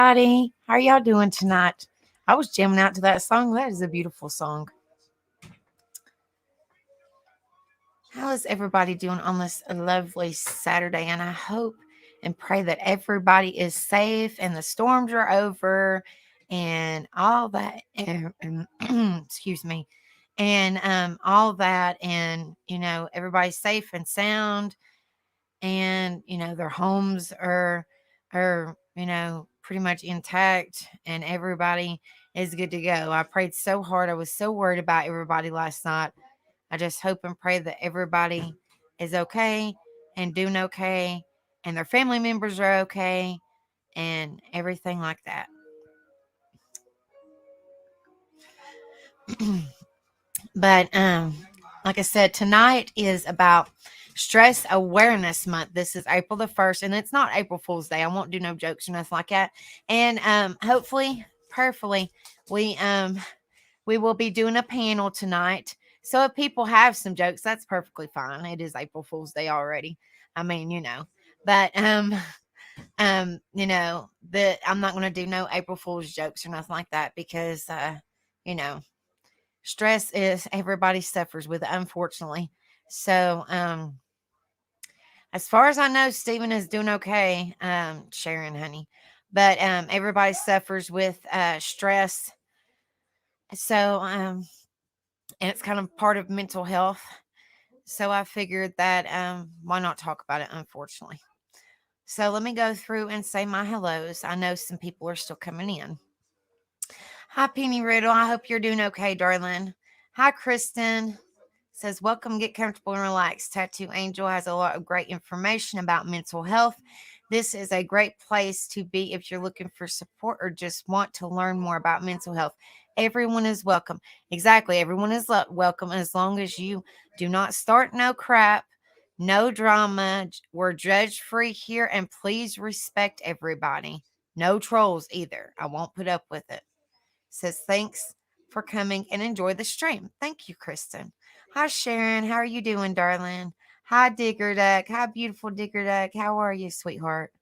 Everybody. How are y'all doing tonight? I was jamming out to that song. That is a beautiful song. How is everybody doing on this lovely Saturday? And I hope and pray that everybody is safe and the storms are over and all that. Excuse me. And all that. And, everybody's safe and sound. And, their homes are pretty much intact and everybody is good to go. I prayed so hard. I was so worried about everybody last night. I just hope and pray that everybody is okay and doing okay and their family members are okay and everything like that. But like I said, tonight is about Stress Awareness Month. This is April the 1st, and it's not April Fool's Day. I won't do no jokes or nothing like that. And hopefully, prayerfully, we will be doing a panel tonight. So if people have some jokes, that's perfectly fine. It is April Fool's Day already. I mean, But that I'm not gonna do no April Fool's jokes or nothing like that because you know, stress is everybody suffers with it, unfortunately. So as far as I know, Stephen is doing okay, Sharon, honey. But everybody suffers with stress. So and it's kind of part of mental health. So I figured that why not talk about it, unfortunately. So let me go through and say my hellos. I know some people are still coming in. Hi, Penny Riddle. I hope you're doing okay, darling. Hi, Kristen. Says, welcome, get comfortable and relax. Tattoo Angel has a lot of great information about mental health. This is a great place to be if you're looking for support or just want to learn more about mental health. Everyone is welcome. Exactly. Everyone is welcome as long as you do not start no crap, no drama. We're judge free here and please respect everybody. No trolls either. I won't put up with it. Says, thanks for coming and enjoy the stream. Thank you, Kristen. Hi, Sharon. How are you doing, darling? Hi, Digger Duck. Hi, beautiful Digger Duck. How are you, sweetheart?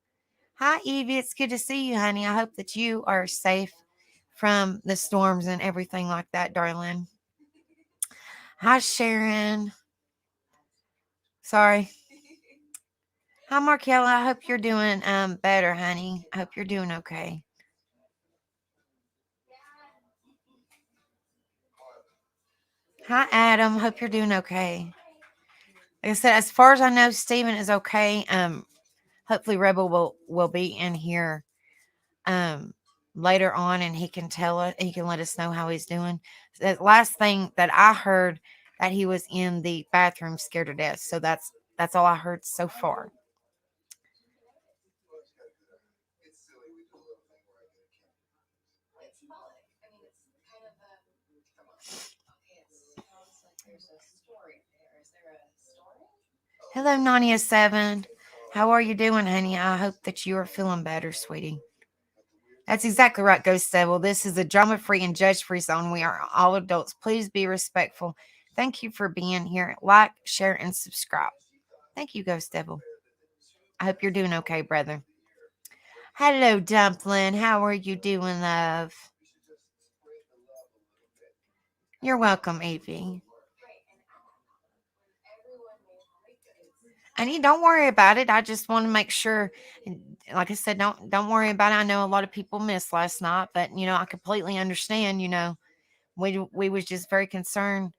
Hi, Evie. It's good to see you, honey. I hope that you are safe from the storms and everything like that, darling. Hi, Sharon. Sorry. Hi, Markella. I hope you're doing better, honey. I hope you're doing okay. Hi, Adam. Hope you're doing okay. Like I said, as far as I know, Steven is okay. Hopefully Rebel will be in here um later on and he can let us know how he's doing. The last thing that I heard that he was in the bathroom scared to death. So that's all I heard so far. Hello, Nania 7. How are you doing, honey? I hope that you are feeling better, sweetie. That's exactly right, Ghost Devil. This is a drama free and judge free zone. We are all adults. Please be respectful. Thank you for being here. Like, share, and subscribe. Thank you, Ghost Devil. I hope you're doing okay, brother. Hello, Dumpling. How are you doing, love? You're welcome, Evie. And you don't worry about it. I just want to make sure, like I said, don't worry about it. I know a lot of people missed last night, but I completely understand. We was just very concerned.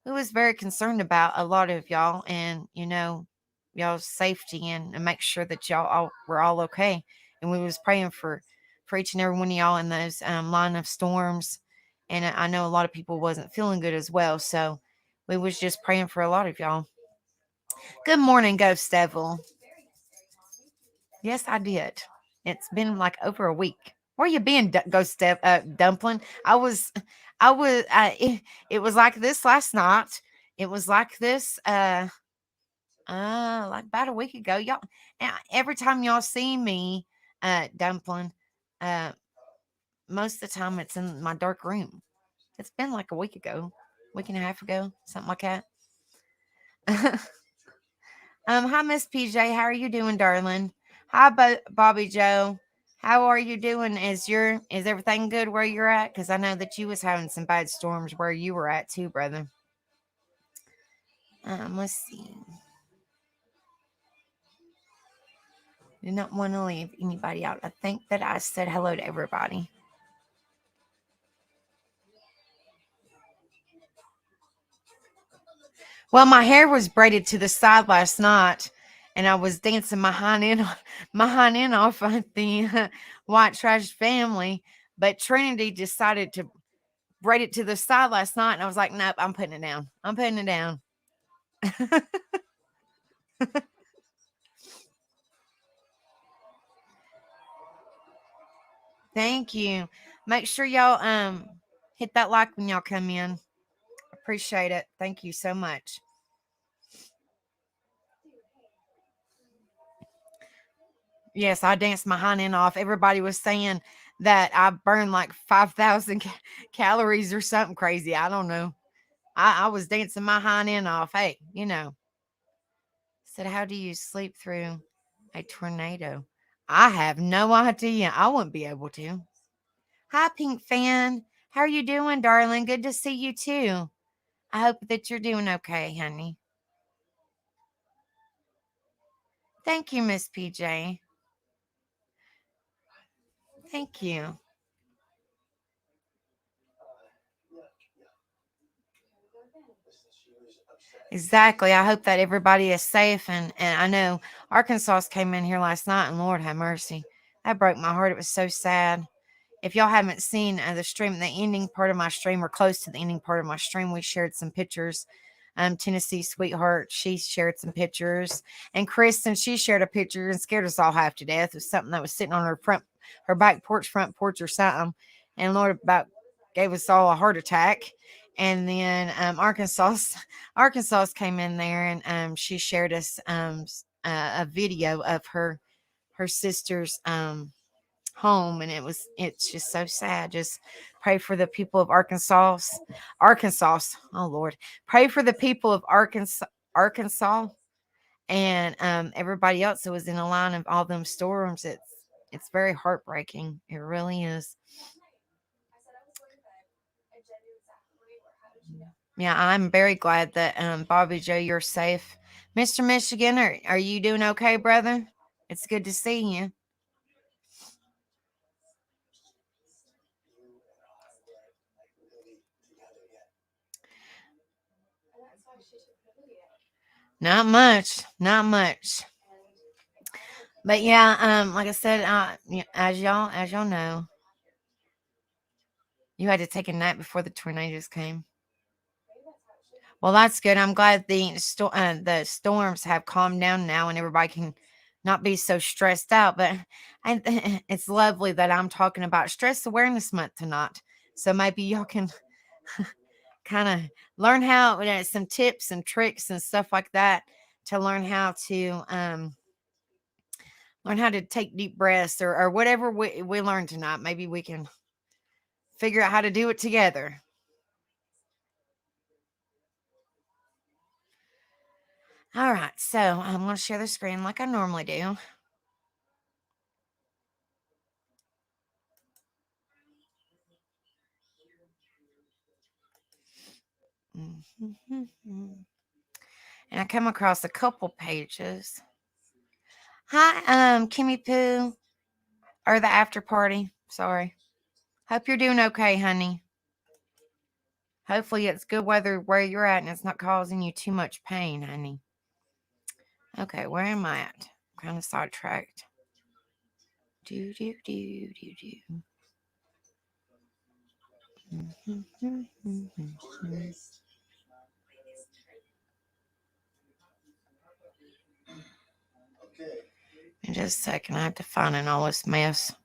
We was very concerned about a lot of y'all, and y'all's safety and make sure that y'all were all okay. And we was praying for each and every one of y'all in those line of storms. And I know a lot of people wasn't feeling good as well, so we was just praying for a lot of y'all. Good morning, Ghost Devil. Yes, I did. It's been like over a week. Where you been, Dumpling? It was like this last night. It was like this, like about a week ago. Y'all, every time y'all see me, Dumpling, uh, most of the time it's in my dark room. It's been like a week ago, week and a half ago, something like that. Hi, Miss PJ. How are you doing, darling? Hi, Bobby Joe. How are you doing? Is everything good where you're at? Because I know that you was having some bad storms where you were at too, brother. Let's see. Do not want to leave anybody out. I think that I said hello to everybody. Well, my hair was braided to the side last night, and I was dancing my hind end, my hind end off at the white trash family. But Trinity decided to braid it to the side last night, and I was like, "Nope, I'm putting it down. I'm putting it down." Thank you. Make sure y'all hit that like when y'all come in. Appreciate it. Thank you so much. Yes, I danced my hind end off. Everybody was saying that I burned like 5,000 calories or something crazy. I don't know. I was dancing my hind end off. Hey, said, how do you sleep through a tornado? I have no idea. I wouldn't be able to. Hi, Pink Fan. How are you doing, darling? Good to see you too. I hope that you're doing okay, honey. Thank you, Miss PJ. Thank you. Exactly. I hope that everybody is safe. And I know Arkansas came in here last night, and Lord have mercy. That broke my heart. It was so sad. If y'all haven't seen the stream, the ending part of my stream, or close to the ending part of my stream, we shared some pictures. Tennessee Sweetheart, she shared some pictures, and Kristen, she shared a picture and scared us all half to death of something that was sitting on her back porch, front porch, or something. And Lord about gave us all a heart attack. And then Arkansas came in there, and she shared us a video of her sister's home, and it's just so sad. Just pray for the people of Arkansas. Oh Lord, pray for the people of Arkansas, and everybody else that was in the line of all them storms. It's very heartbreaking. It really is. Yeah, I'm very glad that Bobby Joe, you're safe. Mr. Michigan, are you doing okay, brother? It's good to see you. Not much, not much. But yeah, like I said, as y'all know, you had to take a nap before the tornadoes came. Well, that's good. I'm glad the storms have calmed down now, and everybody can not be so stressed out. But it's lovely that I'm talking about Stress Awareness Month tonight. So maybe y'all can kind of learn how some tips and tricks and stuff like that to learn how to take deep breaths, or whatever we learn tonight. Maybe we can figure out how to do it together. All right, so I'm going to share the screen like I normally do. And I come across a couple pages. Hi, Kimmy Poo, or the after party. Sorry. Hope you're doing okay, honey. Hopefully it's good weather where you're at and it's not causing you too much pain, honey. Okay, where am I at? Kind of sidetracked. Do do do do do. In just a second, I have to find in all this mess.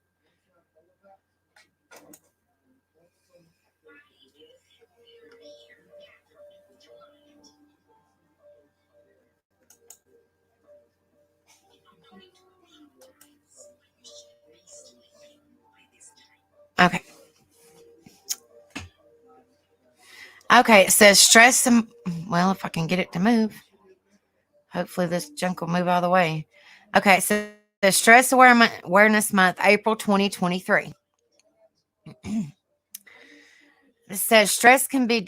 Okay. Okay, it says stress and, well, if I can get it to move. Hopefully this junk will move out of the way. Okay, so Stress Awareness Month, April 2023. It says stress can be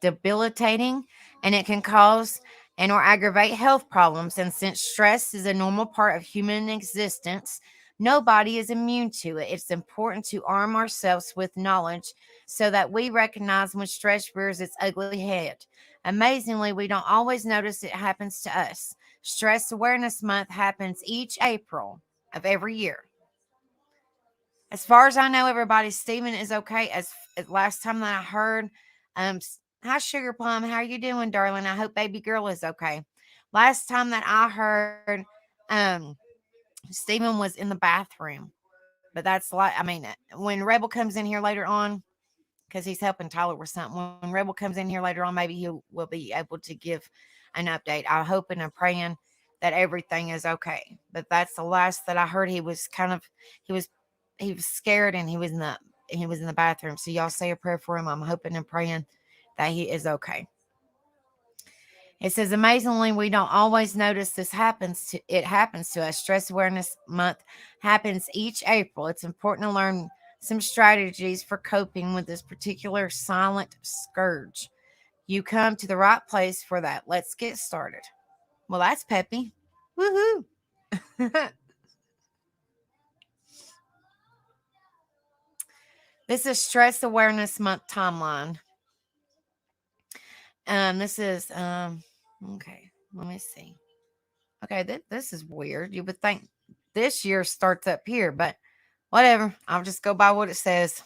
debilitating and it can cause and or aggravate health problems. And since stress is a normal part of human existence, nobody is immune to it. It's important to arm ourselves with knowledge so that we recognize when stress rears its ugly head. Amazingly, we don't always notice it happens to us. Stress Awareness Month happens each April of every year. As far as I know, everybody, Stephen is okay. As last time that I heard, hi Sugar Plum, how are you doing, darling? I hope baby girl is okay. Last time that I heard, um, Stephen was in the bathroom, but that's like, I mean, when Rebel comes in here later on, because he's helping Tyler with something. When Rebel comes in here later on, maybe he will be able to give an update. I'm hoping and praying that everything is okay. But that's the last that I heard. He was he was scared and he was in the bathroom. So y'all say a prayer for him. I'm hoping and praying that he is okay. It says, amazingly, we don't always notice it happens to us. Stress Awareness Month happens each April. It's important to learn some strategies for coping with this particular silent scourge. You come to the right place for that. Let's get started. Well, that's peppy. Woohoo. This is Stress Awareness Month timeline. This is okay. Let me see. Okay, this is weird. You would think this year starts up here, but whatever. I'll just go by what it says.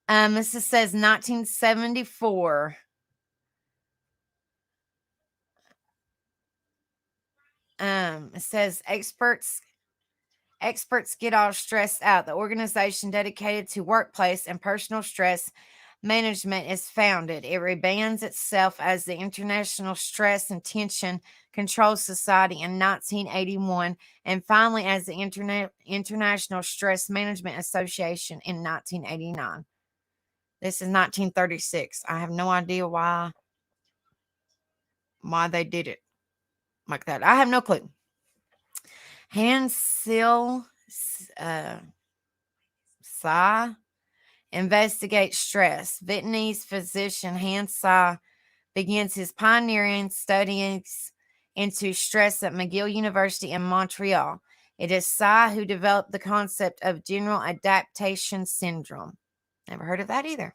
Says 1974. It says experts get all stressed out. The organization dedicated to workplace and personal stress management is founded. It rebrands itself as the International Stress and Tension Control Society in 1981 and finally as the International Stress Management Association in 1989. This is 1936. I have no idea why they did it like that. I have no clue. Hans Sai investigates stress. Vietnamese physician Hans Sai begins his pioneering studies into stress at McGill University in Montreal. It is Sai who developed the concept of general adaptation syndrome. Never heard of that either.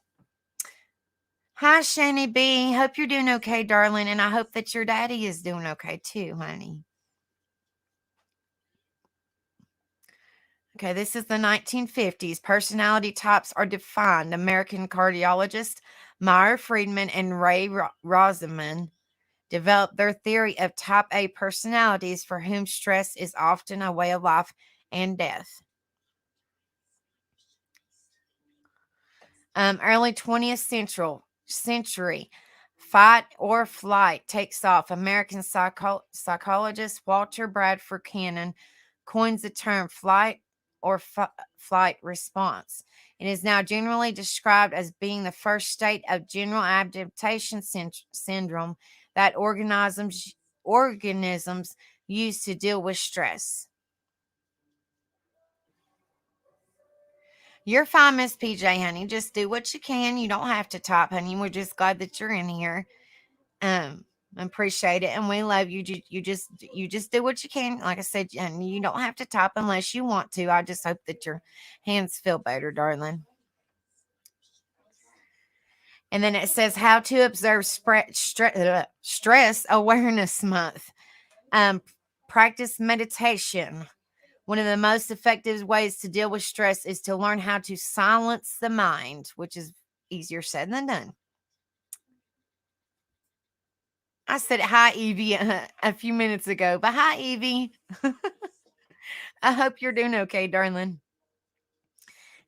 Hi, Shani B. Hope you're doing okay, darling, and I hope that your daddy is doing okay too, honey. Okay, this is the 1950s. Personality types are defined. American cardiologist Meyer Friedman and Ray Rosenman developed their theory of type A personalities for whom stress is often a way of life and death. Early 20th century, fight or flight takes off. American psychologist Walter Bradford Cannon coins the term flight or flight response. It is now generally described as being the first state of general adaptation syndrome that organisms use to deal with stress. You're fine, Miss PJ, honey. Just do what you can. You don't have to type, honey. We're just glad that you're in here. Appreciate it, and we love you. You just do what you can. Like I said, and you don't have to type unless you want to. I just hope that your hands feel better, darling. And then it says how to observe stress awareness month. Practice meditation. One of the most effective ways to deal with stress is to learn how to silence the mind, which is easier said than done. I said hi, Evie, a few minutes ago, but hi, Evie. I hope you're doing okay, darling.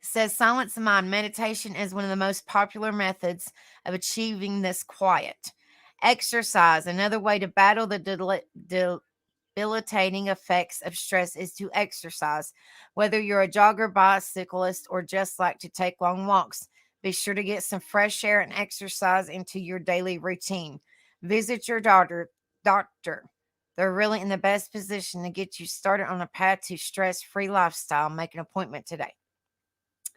It says silence the mind. Meditation is one of the most popular methods of achieving this quiet. Exercise. Another way to battle the debilitating effects of stress is to exercise. Whether you're a jogger, bicyclist, or just like to take long walks, be sure to get some fresh air and exercise into your daily routine. Visit your doctor. The They're really in the best position to get you started on a path to stress-free lifestyle. Make an appointment today. It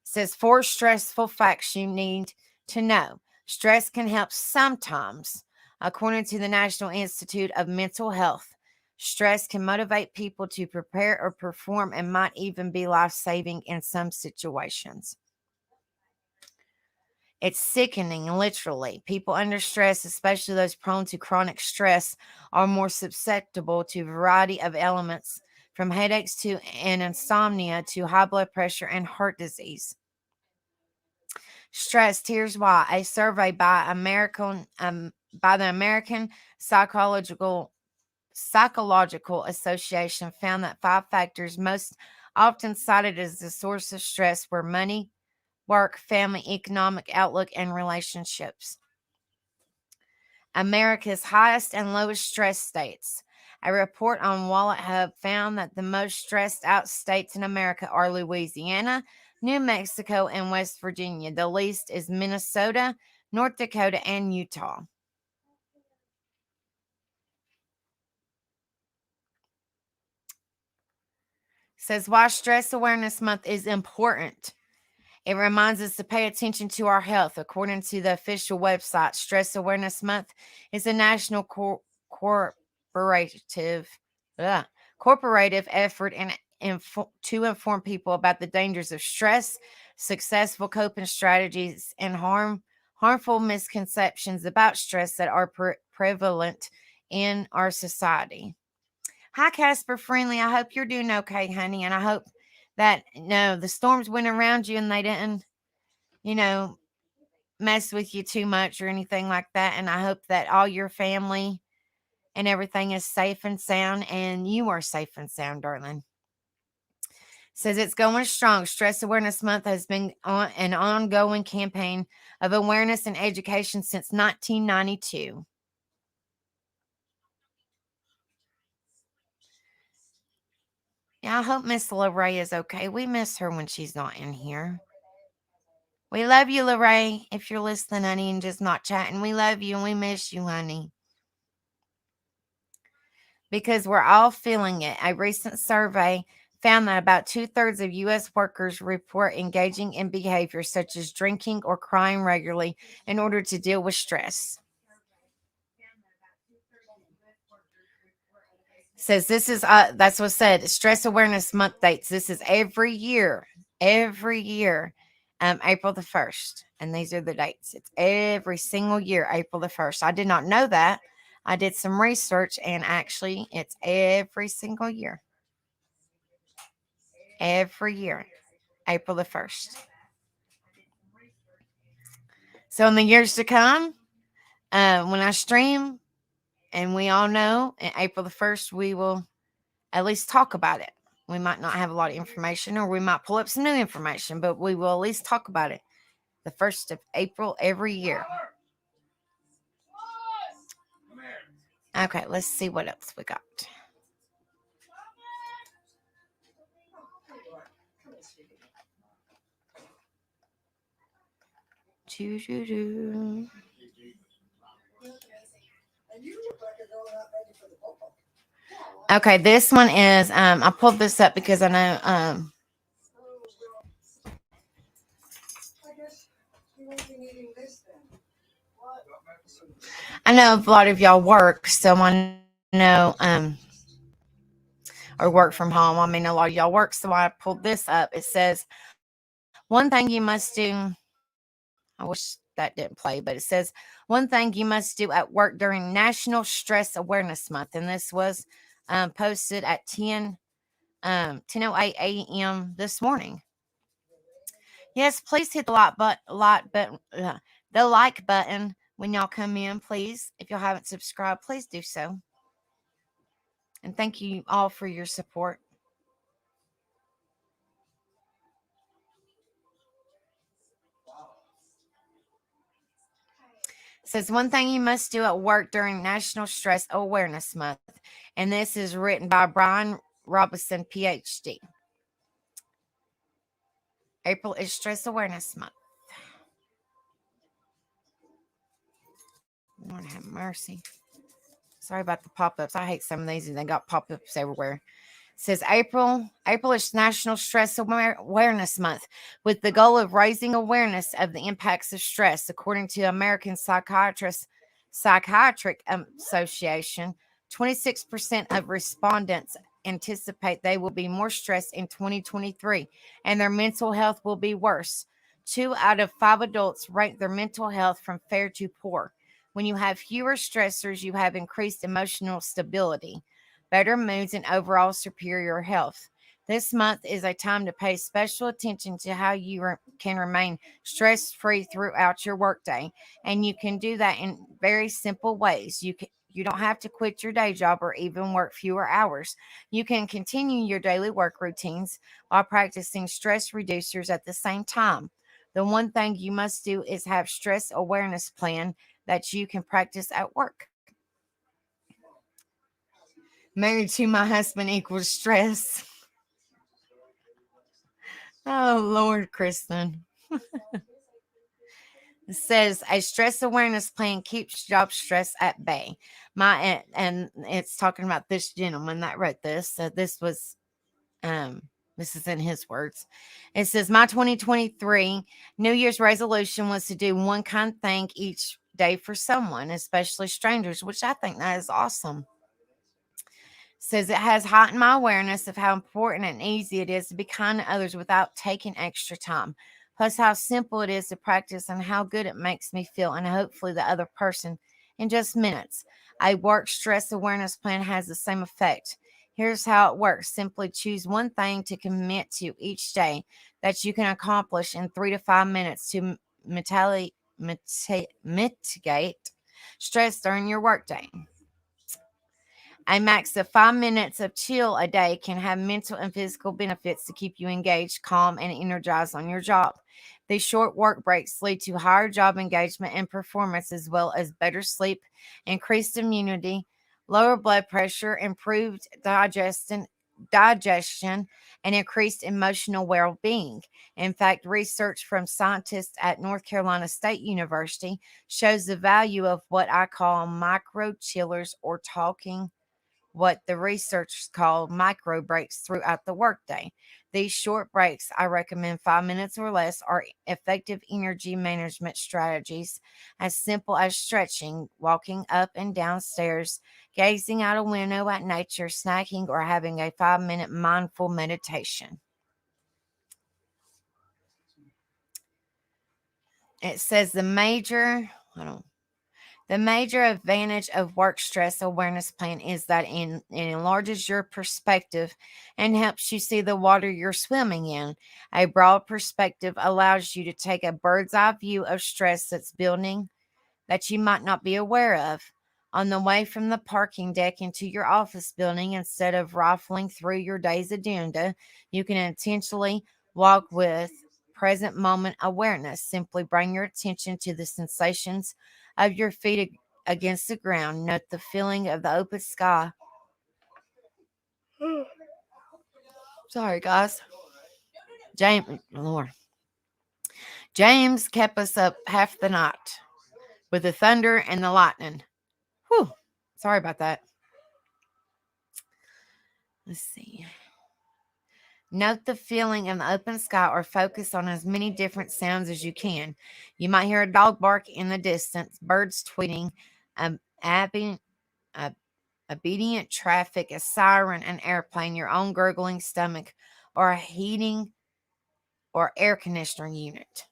says 4 stressful facts you need to know. Stress can help sometimes. According to the National Institute of Mental Health, stress can motivate people to prepare or perform and might even be life-saving in some situations. It's sickening, literally. People under stress, especially those prone to chronic stress, are more susceptible to a variety of elements, from headaches to and insomnia to high blood pressure and heart disease. Stress, here's why. A survey by the American Psychological Association found that 5 factors most often cited as the source of stress were money, work, family, economic outlook, and relationships. America's highest and lowest stress states. A report on Wallet Hub found that the most stressed out states in America are Louisiana, New Mexico, and West Virginia. The least is Minnesota, North Dakota, and Utah. Says why Stress Awareness Month is important. It reminds us to pay attention to our health. According to the official website, Stress Awareness Month is a national corporative corporative effort to inform people about the dangers of stress, successful coping strategies, and harmful misconceptions about stress that are prevalent in our society. Hi, Casper Friendly. I hope you're doing okay, honey, and I hope that the storms went around you and they didn't, you know, mess with you too much or anything like that. And I hope that all your family and everything is safe and sound, and you are safe and sound, darling. Says it's going strong. Stress Awareness Month has been on an ongoing campaign of awareness and education since 1992. Yeah, I hope Miss Lorraine is okay. We miss her when she's not in here. We love you, Lorraine. If you're listening, honey, and just not chatting, we love you and we miss you, honey. Because we're all feeling it. A recent survey found that about 2/3 of U.S. workers report engaging in behaviors such as drinking or crying regularly in order to deal with stress. Says this is that's what said. Stress Awareness Month dates. This is every year, April the 1st, and these are the dates. It's every single year, April the 1st. I did not know that. I did some research, and actually, it's every single year. Every year, April the 1st. So in the years to come, when I stream, and we all know, in April the 1st, we will at least talk about it. We might not have a lot of information, or we might pull up some new information, but we will at least talk about it the 1st of April every year. Okay, let's see what else we got. Doo-doo-doo. Okay, this one is I pulled this up because I know a lot of y'all work, so I know or work from home. I mean, a lot of y'all work, so I pulled this up. It says one thing you must do. I wish that didn't play, but it says one thing you must do at work during National Stress Awareness Month, and this was posted at 10:08 a.m. this morning. Yes, please hit the the like button when y'all come in, please. If y'all haven't subscribed, please do so. And thank you all for your support. It says one thing you must do at work during National Stress Awareness Month. And this is written by Brian Robinson, PhD. April is Stress Awareness Month. Lord have mercy. Sorry about the pop-ups. I hate some of these and they got pop-ups everywhere. It says April is National Stress Awareness Month with the goal of raising awareness of the impacts of stress. According to American Psychiatric Association, 26% of respondents anticipate they will be more stressed in 2023 and their mental health will be worse. 2 out of 5 adults rank their mental health from fair to poor. When you have fewer stressors, you have increased emotional stability, better moods, and overall superior health. This month is a time to pay special attention to how you can remain stress free throughout your workday. And you can do that in very simple ways. You don't have to quit your day job or even work fewer hours. You can continue your daily work routines while practicing stress reducers at the same time. The one thing you must do is have stress awareness plan that you can practice at work. Married to my husband equals stress. Oh, Lord, Kristen. It says a stress awareness plan keeps job stress at bay. And it's talking about this gentleman that wrote this. So this is in his words. It says my 2023 New Year's resolution was to do one kind thing each day for someone, especially strangers, which I think that is awesome. Says it has heightened my awareness of how important and easy it is to be kind to others without taking extra time. Plus, how simple it is to practice and how good it makes me feel, and hopefully the other person in just minutes. A work stress awareness plan has the same effect. Here's how it works: simply choose one thing to commit to each day that you can accomplish in 3 to 5 minutes to mitigate stress during your workday. A max of 5 minutes of chill a day can have mental and physical benefits to keep you engaged, calm, and energized on your job. These short work breaks lead to higher job engagement and performance, as well as better sleep, increased immunity, lower blood pressure, improved digestion, and increased emotional well being. In fact, research from scientists at North Carolina State University shows the value of what I call micro chillers, or talking what the researchers call micro breaks throughout the workday. These short breaks, I recommend 5 minutes or less, are effective energy management strategies as simple as stretching, walking up and down stairs, gazing out a window at nature, snacking, or having a 5 minute mindful meditation. It says the major advantage of work stress awareness plan is that it enlarges your perspective and helps you see the water you're swimming in. A broad perspective allows you to take a bird's eye view of stress that's building that you might not be aware of. On the way from the parking deck into your office building, instead of rifling through your day's agenda, you can intentionally walk with present moment awareness. Simply bring your attention to the sensations of your feet against the ground. Note the feeling of the open sky. Sorry, guys. Lord. James kept us up half the night with the thunder and the lightning. Whew. Sorry about that. Let's see. Note the feeling in the open sky or focus on as many different sounds as you can. You might hear a dog bark in the distance, birds tweeting, um, abbing, uh, obedient traffic, a siren, an airplane, your own gurgling stomach, or a heating or air conditioner unit.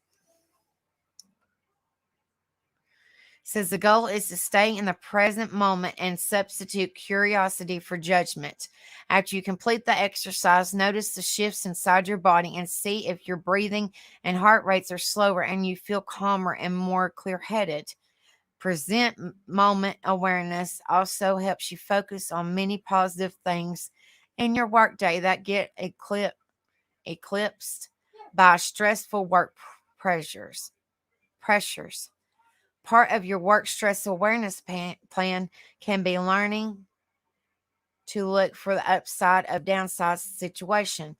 Says the goal is to stay in the present moment and substitute curiosity for judgment. After you complete the exercise, notice the shifts inside your body and see if your breathing and heart rates are slower and you feel calmer and more clear headed. Present moment awareness also helps you focus on many positive things in your workday that get eclipsed by stressful work pressures. Part of your work stress awareness plan can be learning to look for the upside of downside situation.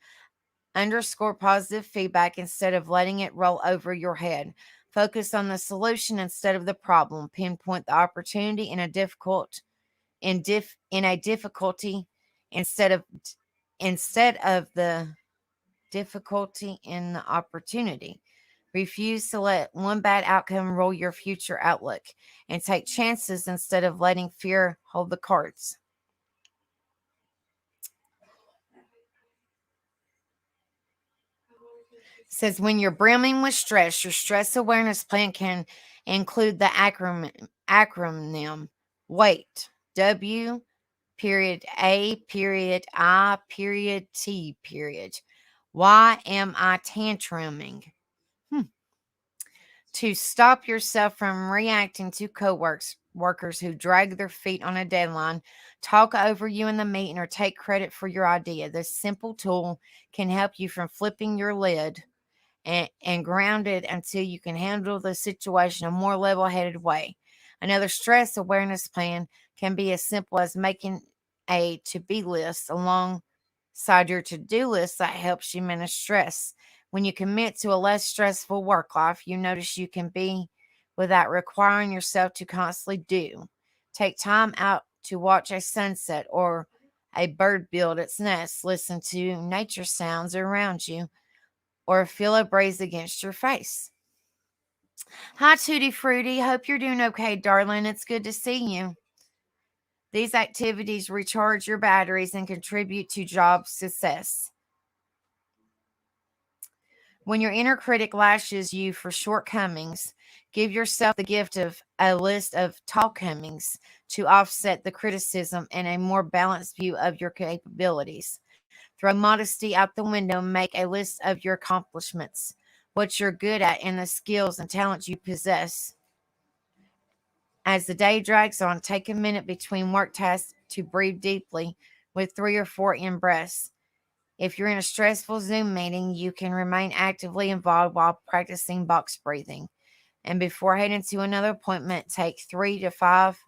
Underscore positive feedback instead of letting it roll over your head. Focus on the solution instead of the problem. Pinpoint the opportunity in a difficult in a difficulty instead of the difficulty in the opportunity. Refuse to let one bad outcome rule your future outlook and take chances instead of letting fear hold the cards. Says when you're brimming with stress, your stress awareness plan can include the acronym WAIT. W period A period I period T period. Why am I tantruming? To stop yourself from reacting to workers who drag their feet on a deadline, talk over you in the meeting, or take credit for your idea. This simple tool can help you from flipping your lid and ground it until you can handle the situation a more level-headed way. Another stress awareness plan can be as simple as making a to-be list alongside your to-do list that helps you manage stress. When you commit to a less stressful work life, you notice you can be without requiring yourself to constantly do. Take time out to watch a sunset or a bird build its nest, listen to nature sounds around you, or feel a breeze against your face. Hi, Tutti Frutti. Hope you're doing okay, darling. It's good to see you. These activities recharge your batteries and contribute to job success. When your inner critic lashes you for shortcomings, give yourself the gift of a list of tallcomings to offset the criticism and a more balanced view of your capabilities. Throw modesty out the window and make a list of your accomplishments, what you're good at, and the skills and talents you possess. As the day drags on, take a minute between work tasks to breathe deeply with 3 or 4 in breaths. If you're in a stressful Zoom meeting, you can remain actively involved while practicing box breathing. And before heading to another appointment, take 3 to 5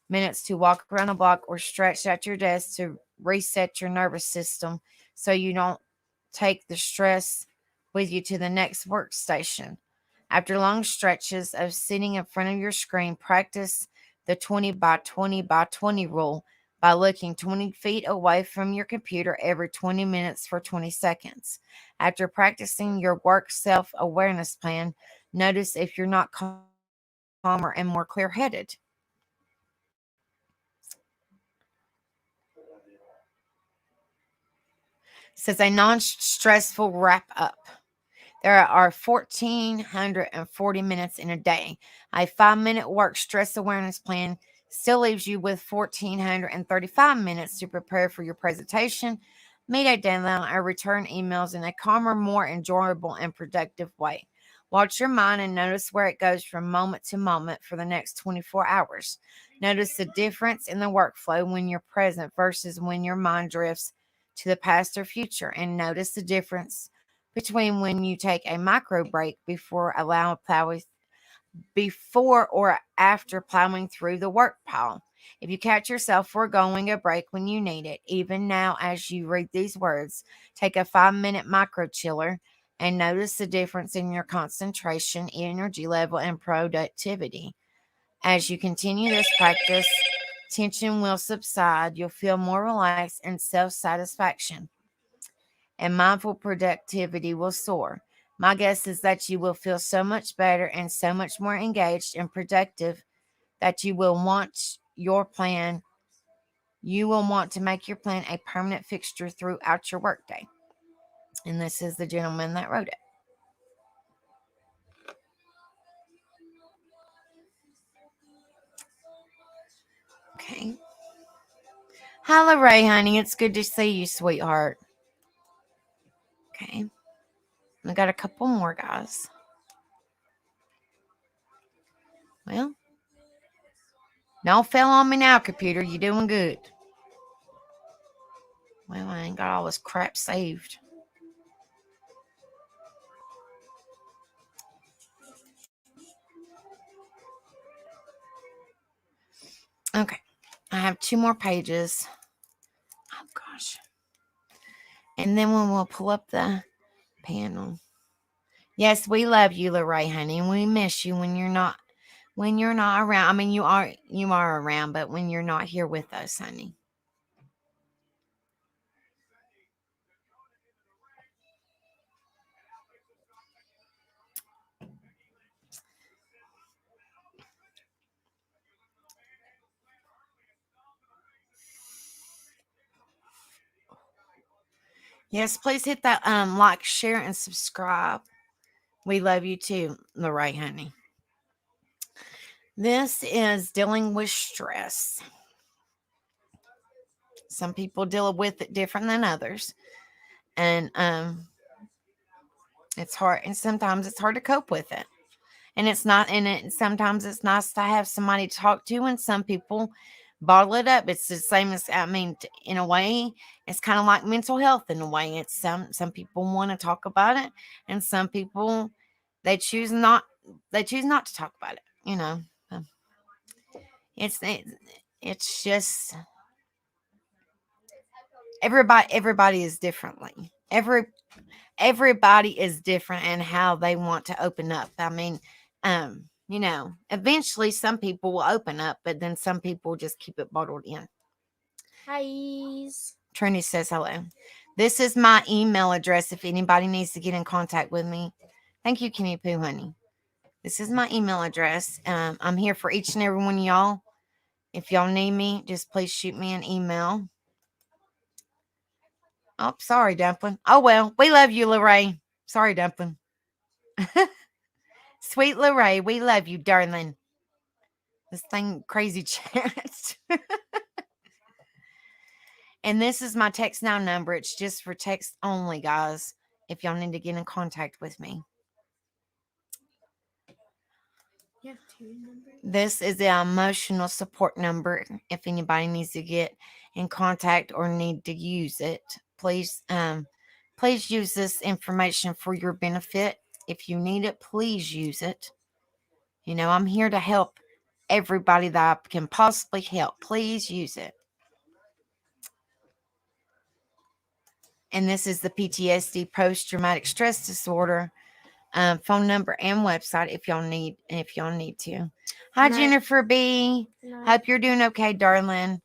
minutes to walk around the block or stretch at your desk to reset your nervous system so you don't take the stress with you to the next workstation. After long stretches of sitting in front of your screen, practice the 20 by 20 by 20 rule by looking 20 feet away from your computer every 20 minutes for 20 seconds. After practicing your work self awareness plan, notice if you're not calmer and more clear headed. Says a non stressful wrap up. There are 1,440 minutes in a day. A 5-minute work stress awareness plan still leaves you with 1,435 minutes to prepare for your presentation, meet a deadline, or return emails in a calmer, more enjoyable, and productive way. Watch your mind and notice where it goes from moment to moment for the next 24 hours. Notice the difference in the workflow when you're present versus when your mind drifts to the past or future, and notice the difference between when you take a micro break before or after plowing through the work pile. If you catch yourself foregoing a break when you need it, even now as you read these words, take a 5-minute micro chiller and notice the difference in your concentration, energy level, and productivity. As you continue this practice, tension will subside, you'll feel more relaxed and self satisfaction, and mindful productivity will soar. My guess is that you will feel so much better and so much more engaged and productive that you will want to make your plan a permanent fixture throughout your workday. And this is the gentleman that wrote it. Okay. Hello, Ray, honey. It's good to see you, sweetheart. Okay. I got a couple more, guys. Well, don't fail on me now, computer. You're doing good. Well, I ain't got all this crap saved. Okay. I have 2 more pages. Oh, gosh. And then when we'll pull up the panel. Yes, we love you, Lorraine, honey, and we miss you when you're not When you're not around, I mean, you are around, but when you're not here with us, honey. Yes, please hit that like, share, and subscribe. We love you too, Lorraine, honey. This is dealing with stress. Some people deal with it different than others. And it's hard, and sometimes it's hard to cope with it. And it's not in it. Sometimes it's nice to have somebody to talk to, and some people bottle it up. It's the same as, I mean, in a way, it's kind of like mental health. In a way, it's some people want to talk about it, and some people they choose not. They choose not to talk about it. Um, it's it, it's just everybody is differently. Everybody is different in how they want to open up. I mean, eventually some people will open up, but then some people just keep it bottled in. Hi. Trini says hello. This is my email address if anybody needs to get in contact with me. Thank you, Kimmy Poo, honey. This is my email address. I'm here for each and every one of y'all. If y'all need me, just please shoot me an email. Oh, sorry, Dumpling. Oh, well, we love you, Lorraine. Sorry, Dumpling. Sweet Lorraine, we love you, darling. This thing crazy chat. And this is my text now number. It's just for text only, guys. If y'all need to get in contact with me. You have two numbers? This is the emotional support number. If anybody needs to get in contact or need to use it, please use this information for your benefit. If you need it, please use it. I'm here to help everybody that I can possibly help. Please use it. And this is the PTSD, post traumatic stress disorder, phone number and website if y'all need to. Hi, Night. Jennifer B. Night. Hope you're doing okay, darling. Night.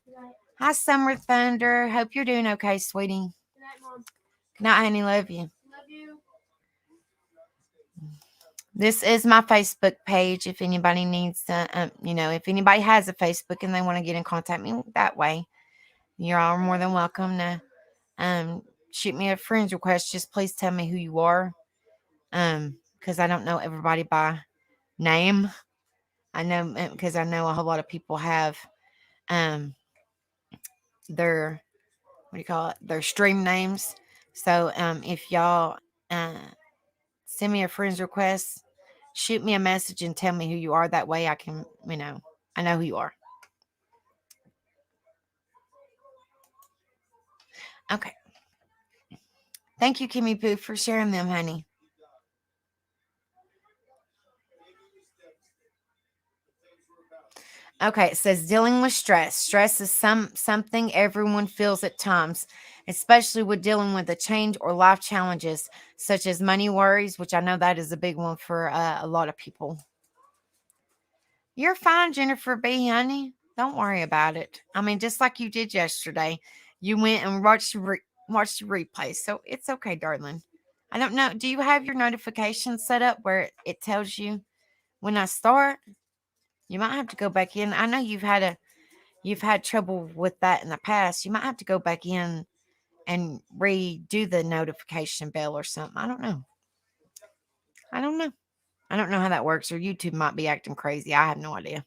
Hi, Summer Thunder. Hope you're doing okay, sweetie. Good night, Mom. Good night, honey. Love you. Love you. This is my Facebook page. If anybody needs to, if anybody has a Facebook and they want to get in contact with me that way, you're all more than welcome to shoot me a friend's request. Just please tell me who you are. Because I don't know everybody by name. I know because I know a whole lot of people have their, what do you call it, their stream names. So if y'all send me a friend's request, shoot me a message and tell me who you are. That way I can, I know who you are. Okay. Thank you, Kimmy Poo, for sharing them, honey. Okay, it says dealing with stress. Stress is something everyone feels at times, especially with dealing with a change or life challenges such as money worries, which I know that is a big one for a lot of people. You're fine, Jennifer B, honey. Don't worry about it. I mean, just like you did yesterday, you went and watched the replay, so it's okay, darling. I don't know. Do you have your notifications set up where it tells you when I start? You might have to go back in. I know you've had trouble with that in the past. You might have to go back in and redo the notification bell or something. I don't know. I don't know. I don't know how that works, or YouTube might be acting crazy. I have no idea.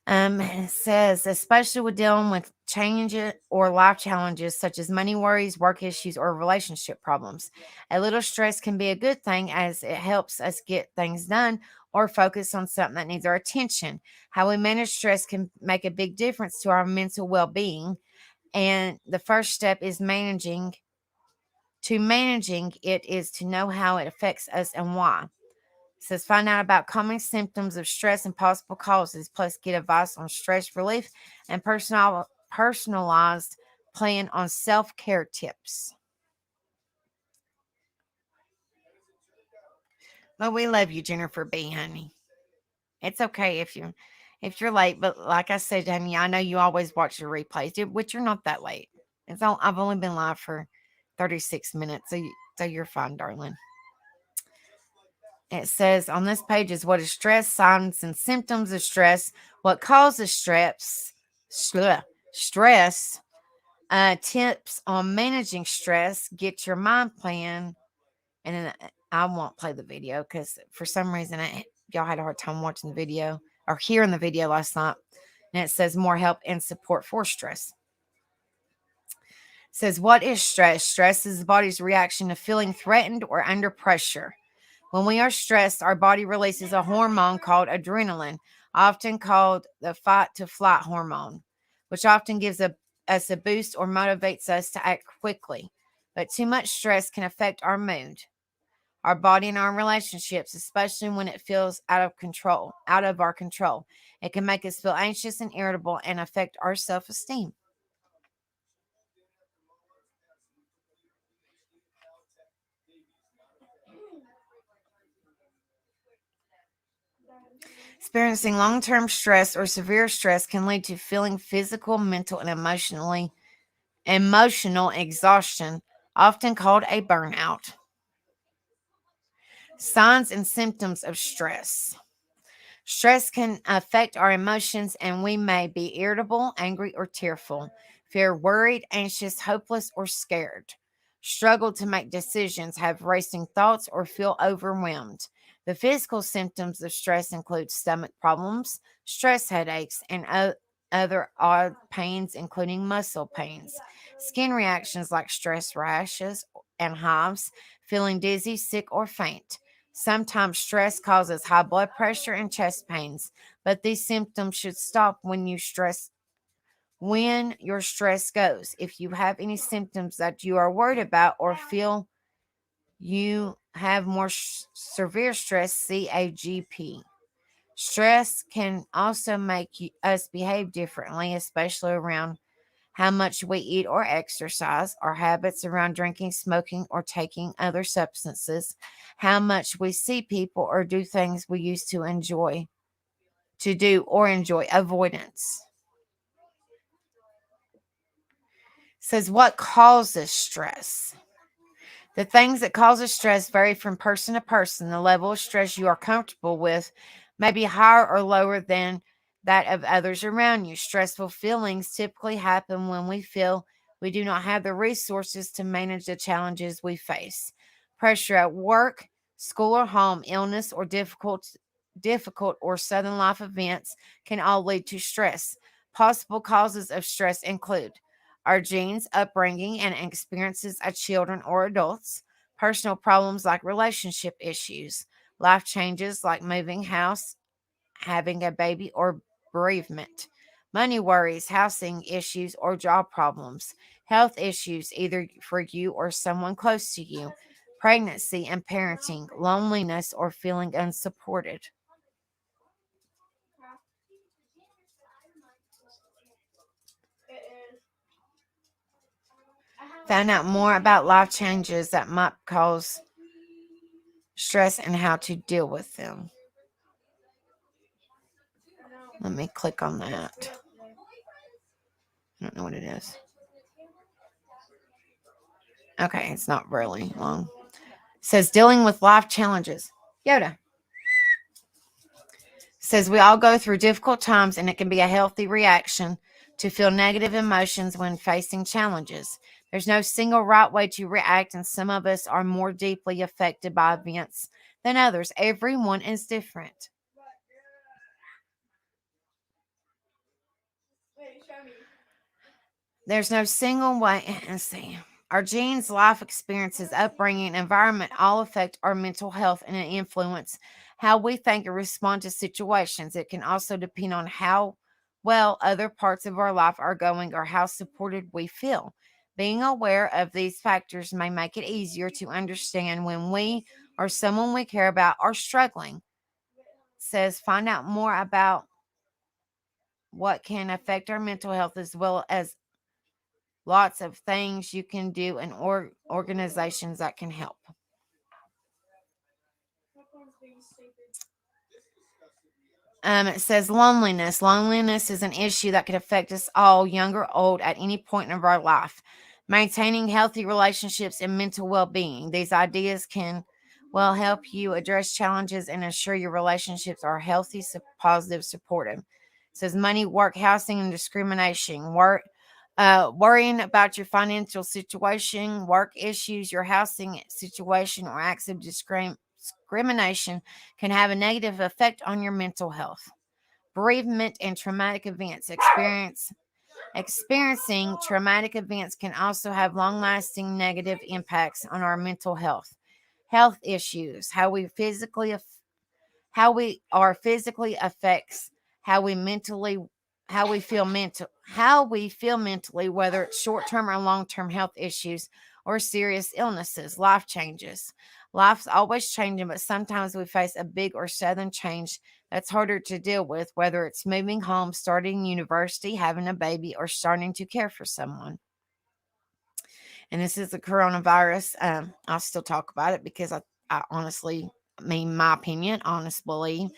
It says, especially with dealing with changes or life challenges such as money worries, work issues, or relationship problems. A little stress can be a good thing as it helps us get things done or focus on something that needs our attention. How we manage stress can make a big difference to our mental well being. And the first step is managing. To managing it is to know how it affects us and why. It says find out about common symptoms of stress and possible causes, plus get advice on stress relief and personalized plan on self-care tips. Well, we love you, Jennifer B, honey. It's okay if you're late, but like I said, honey, I know you always watch your replays, which you're not that late. I've only been live for 36 minutes, so you're fine, darling. It says on this page is what is stress, signs and symptoms of stress, what causes stress, tips on managing stress, get your mind plan, and then I won't play the video because for some reason y'all had a hard time watching the video or hearing the video last night. And it says more help and support for stress. It says, what is stress? Stress is the body's reaction to feeling threatened or under pressure. When we are stressed, our body releases a hormone called adrenaline, often called the fight to flight hormone, which often gives us a boost or motivates us to act quickly. But too much stress can affect our mood, our body, and our relationships, especially when it feels out of our control. It can make us feel anxious and irritable and affect our self-esteem. Experiencing long-term stress or severe stress can lead to feeling physical, mental, and emotional exhaustion, often called a burnout. Signs and symptoms of stress. Stress can affect our emotions, and we may be irritable, angry, or tearful, feel worried, anxious, hopeless, or scared, struggle to make decisions, have racing thoughts, or feel overwhelmed. The physical symptoms of stress include stomach problems, stress headaches, and other odd pains, including muscle pains, skin reactions like stress rashes and hives, feeling dizzy, sick, or faint. Sometimes stress causes high blood pressure and chest pains, but these symptoms should stop when your stress goes. If you have any symptoms that you are worried about or feel you have more severe stress, see a GP. Stress can also make us behave differently, especially around how much we eat or exercise, our habits around drinking, smoking, or taking other substances, how much we see people or do things we used to enjoy, avoidance. Says what causes stress. The things that causes stress vary from person to person. The level of stress you are comfortable with may be higher or lower than that of others around you. Stressful feelings typically happen when we feel we do not have the resources to manage the challenges we face. Pressure at work, school, or home, illness, or difficult or sudden life events can all lead to stress. Possible causes of stress include our genes, upbringing, and experiences as children or adults, personal problems like relationship issues, life changes like moving house, having a baby, or bereavement, money worries, housing issues, or job problems, health issues either for you or someone close to you, pregnancy and parenting, loneliness, or feeling unsupported. Find out more about life changes that might cause stress and how to deal with them. Let me click on that. I don't know what it is. Okay, it's not really long. It says dealing with life challenges. Yoda says we all go through difficult times and it can be a healthy reaction to feel negative emotions when facing challenges. There's no single right way to react, and some of us are more deeply affected by events than others. Everyone is different. There's no single way. Let's see. Our genes, life experiences, upbringing, and environment all affect our mental health and influence how we think and respond to situations. It can also depend on how well other parts of our life are going or how supported we feel. Being aware of these factors may make it easier to understand when we or someone we care about are struggling. It says find out more about what can affect our mental health as well as lots of things you can do and organizations that can help. It says loneliness. Loneliness is an issue that could affect us all, young or old, at any point of our life. Maintaining healthy relationships and mental well being. These ideas can well help you address challenges and ensure your relationships are healthy, positive, supportive. It says money, work, housing, and discrimination. Worrying about your financial situation, work issues, your housing situation, or acts of discrimination can have a negative effect on your mental health. Bereavement and traumatic events. Experiencing traumatic events can also have long-lasting negative impacts on our mental health. Health issues, how we are physically affects how we mentally how we feel mentally, whether it's short-term or long-term health issues or serious illnesses. Life changes. Life's always changing, but sometimes we face a big or sudden change that's harder to deal with, whether it's moving home, starting university, having a baby, or starting to care for someone. And this is the coronavirus. I'll still talk about it because I honestly, my opinion, honestly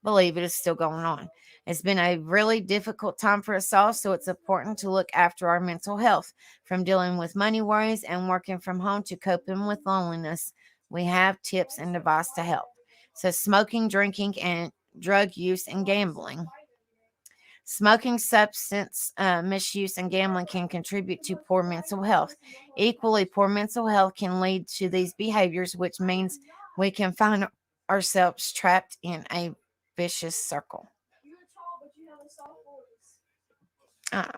believe it is still going on. It's been a really difficult time for us all, so it's important to look after our mental health. From dealing with money worries and working from home to coping with loneliness, we have tips and advice to help. So, smoking, drinking, and drug use and gambling. Smoking, substance misuse, and gambling can contribute to poor mental health. Equally, poor mental health can lead to these behaviors, which means we can find ourselves trapped in a vicious circle. Uh,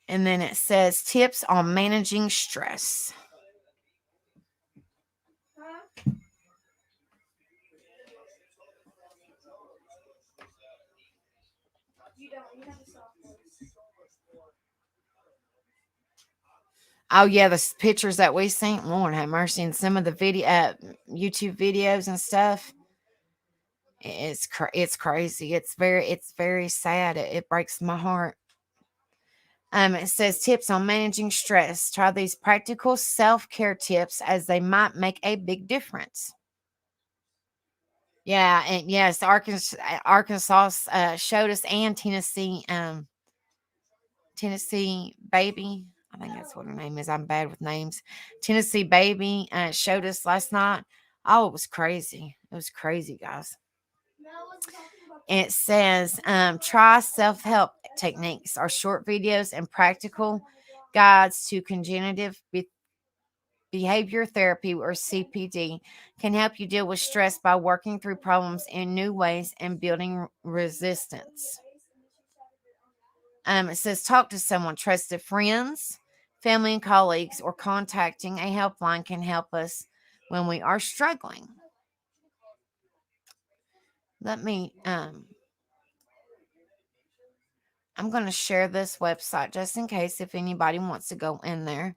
and then it says tips on managing stress. Oh yeah, the pictures that we seen, Lord have mercy, and some of the YouTube videos and stuff. It's crazy. It's very sad. It breaks my heart. It says tips on managing stress. Try these practical self care tips as they might make a big difference. Yeah, and yes, Arkansas showed us, and Tennessee baby. I think that's what her name is. I'm bad with names. Tennessee baby showed us last night. Oh, it was crazy. It was crazy, guys. It says try self help techniques are short videos and practical guides to cognitive behavior therapy or CPD can help you deal with stress by working through problems in new ways and building resistance. It says talk to someone, trusted friends, family, and colleagues, or contacting a helpline can help us when we are struggling. Let me I'm going to share this website just in case if anybody wants to go in there.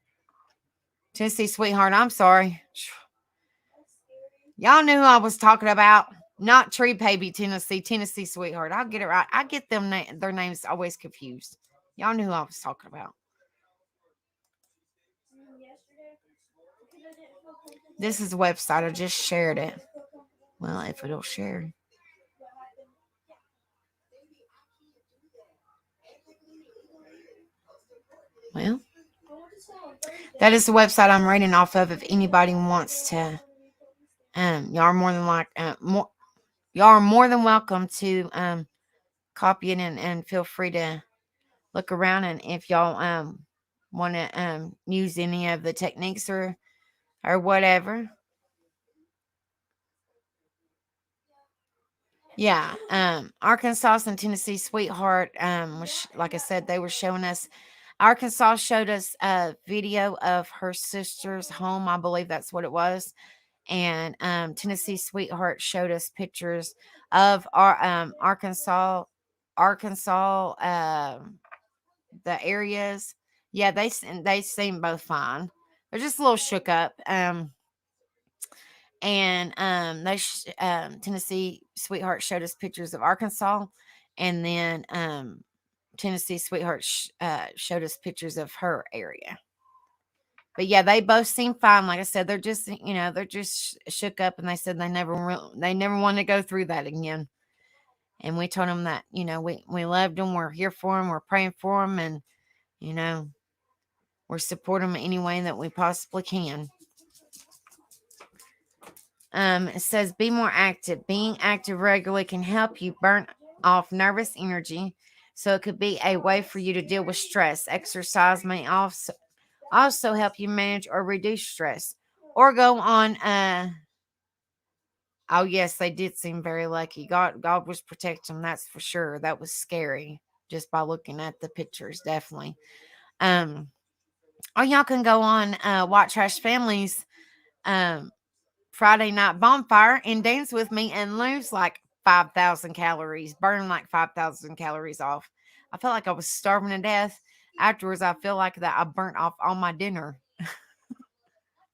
Tennessee Sweetheart, I'm sorry. Y'all knew who I was talking about. Not Tree Baby Tennessee Sweetheart. I'll get it right. I get their names always confused. Y'all knew who I was talking about. This is a website. I just shared it. Well, if it'll share. Well, that is the website I'm reading off of. If anybody wants to, y'all are more than y'all are more than welcome to copy it and feel free to look around. And if y'all want to use any of the techniques or whatever, yeah. Arkansas and Tennessee Sweetheart, which, like I said, they were showing us. Arkansas showed us a video of her sister's home. I believe that's what it was. And Tennessee Sweetheart showed us pictures of our Arkansas, the areas. Yeah, they seem both fine. They're just a little shook up. And Tennessee Sweetheart showed us pictures of Arkansas, and then Tennessee Sweetheart showed us pictures of her area. But yeah, they both seem fine. Like I said, they're just, they're just shook up, and they said they never want to go through that again. And we told them that, we loved them, we're here for them, we're praying for them, and you know, we're supporting them any way that we possibly can. It says be more active. Being active regularly can help you burn off nervous energy. So it could be a way for you to deal with stress. Exercise may also help you manage or reduce stress. Or go on oh yes, they did seem very lucky. God was protecting them, that's for sure. That was scary just by looking at the pictures, definitely. Or y'all can go on Watch Trash Families Friday night bonfire and dance with me and lose like 5,000 calories, burn like 5,000 calories off. I felt like I was starving to death. Afterwards, I feel like that I burnt off all my dinner.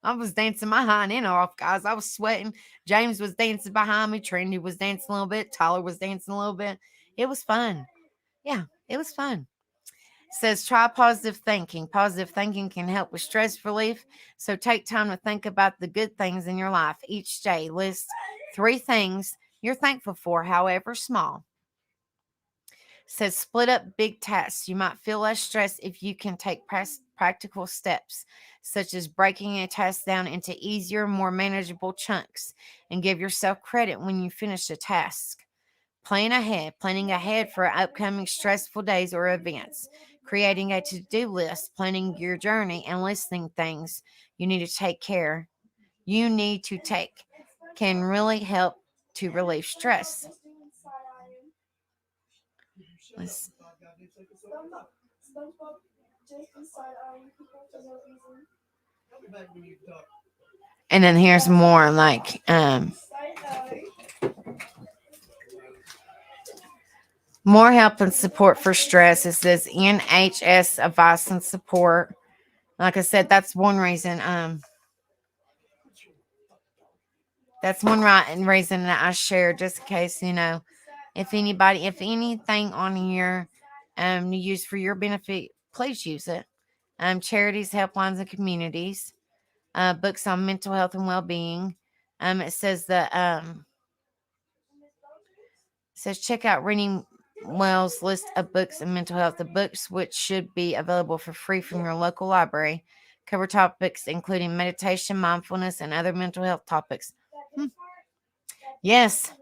I was dancing my hind end off, guys. I was sweating. James was dancing behind me. Trinity was dancing a little bit. Tyler was dancing a little bit. It was fun. Yeah, it was fun. Says try positive thinking. Positive thinking can help with stress relief. So take time to think about the good things in your life each day. List 3 things you're thankful for, however small. Says split up big tasks. You might feel less stressed if you can take practical steps, such as breaking a task down into easier, more manageable chunks, and give yourself credit when you finish a task. Planning ahead for upcoming stressful days or events. Creating a to-do list, planning your journey, and listing things you need to take can really help to relieve stress. Let's- And then here's more like more help and support for stress. It says NHS advice and support. Like I said, that's one reason. That's one reason that I share, just in case, if anything on here, you use for your benefit, please use it. Charities, helplines, and communities. Books on mental health and well-being. It says that says check out Reading Wells' list of books and mental health. The books, which should be available for free from your local library, cover topics including meditation, mindfulness, and other mental health topics. Yes,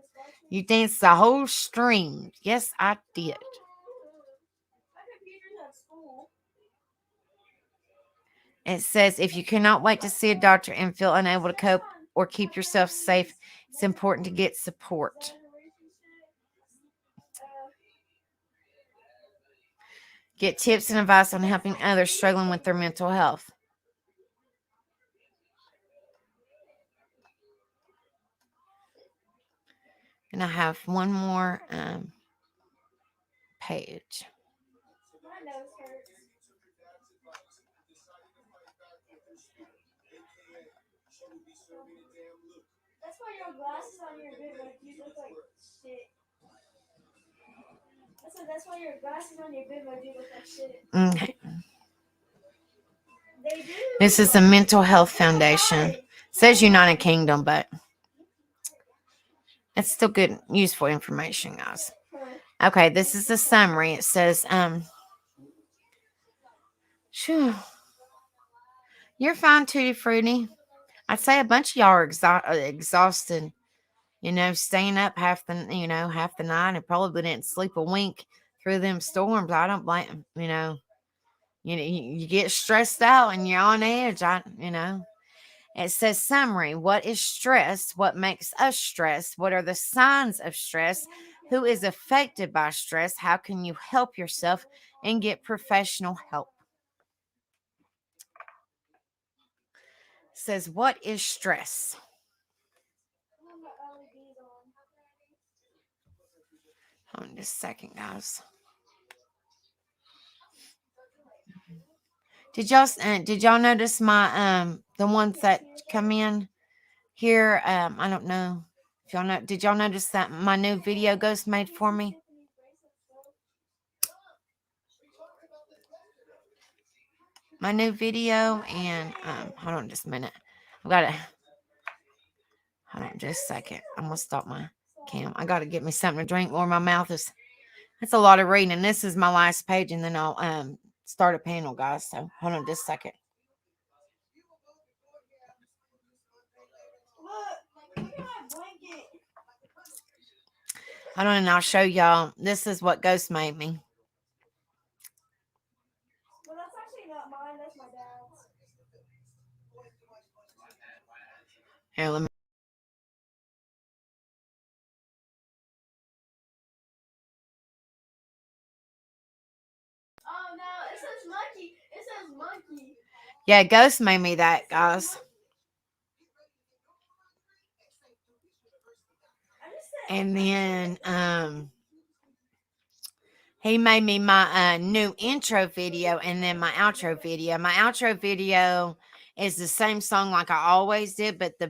you danced the whole stream. Yes, I did. It says if you cannot wait to see a doctor and feel unable to cope or keep yourself safe, it's important to get support. Get tips and advice on helping others struggling with their mental health. And I have one more page. That's why your glasses on your bed like you look like shit. That's why your glasses on your bed like you look like shit. Okay. They do. This is the Mental Health Foundation. It says United Kingdom, but it's still good, useful information, guys. Okay, this is the summary. It says, you're fine, Tutti Frutti. I'd say a bunch of y'all are exhausted. Staying up half the night and probably didn't sleep a wink through them storms. I don't blame them. You get stressed out and you're on edge. It says summary. What is stress? What makes us stress? What are the signs of stress? Who is affected by stress? How can you help yourself and get professional help? It says, what is stress? Hold on just a second, guys. Did y'all notice my the ones that come in here? I don't know if y'all know. Did y'all notice that my new video Ghost made for me? my new video. And hold on just a minute. I've got to hold on just a second. I'm gonna stop my cam. I gotta get me something to drink, or my mouth is that's a lot of reading. And this is my last page, and then I'll start a panel, guys. So hold on just a second. Look at my blanket. Hold on, and I'll show y'all. This is what Ghost made me. Well, that's actually not mine. That's my dad's. Here, let me. Oh no, it says monkey. It says monkey. Yeah, Ghost made me that, guys. I just said. And then he made me my new intro video and then my outro video. My outro video is the same song like I always did, but the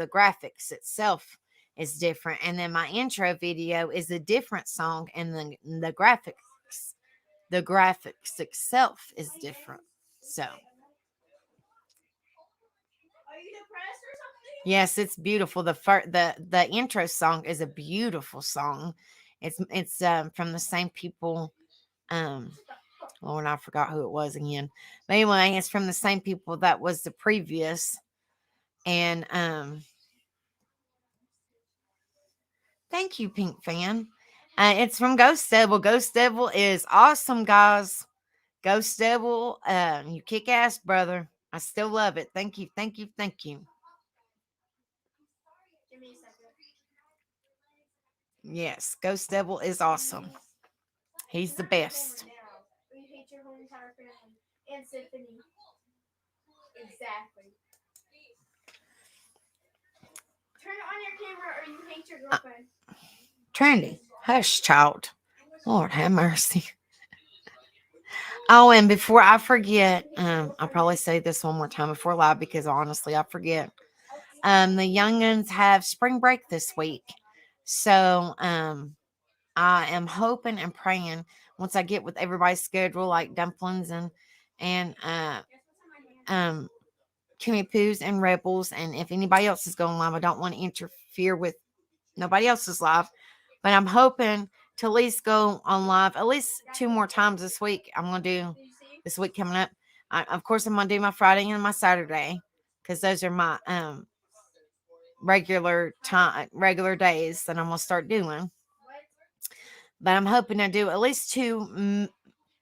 graphics itself is different. And then my intro video is a different song, and then the graphics itself is different. So Are you depressed or something? yes, it's beautiful. The intro song is a beautiful song. It's from the same people. Lord, I forgot who it was again. But anyway, it's from the same people that was the previous. And thank you, Pink Fan. It's from Ghost Devil. Ghost Devil is awesome, guys. Ghost Devil, you kick ass, brother. I still love it. Thank you, thank you, thank you. Give me a second. Yes, Ghost Devil is awesome. He's the best. Now, you hate your whole entire family and Symphony. Exactly. Turn it on your camera, or you hate your girlfriend. Trendy, hush, child. Lord have mercy. Oh, and before I forget, I'll probably say this one more time before live because honestly, I forget. The youngins have spring break this week. So, I am hoping and praying once I get with everybody's schedule, like Dumplings and Kimmy Poos and Rebels. And if anybody else is going live, I don't want to interfere with nobody else's live. But I'm hoping to at least go on live at least 2 more times this week. I'm going to do this week coming up. Of course, I'm going to do my Friday and my Saturday because those are my regular days that I'm going to start doing. But I'm hoping to do at least 2,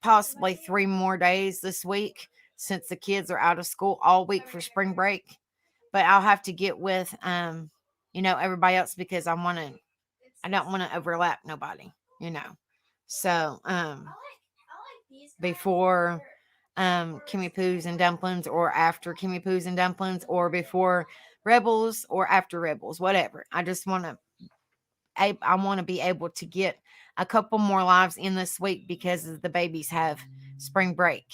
possibly 3 more days this week since the kids are out of school all week for spring break. But I'll have to get with everybody else because I don't want to overlap nobody, So before Kimmy Poos and Dumplings, or after Kimmy Poos and Dumplings, or before Rebels, or after Rebels, whatever. I just want to be able to get a couple more lives in this week because the babies have spring break.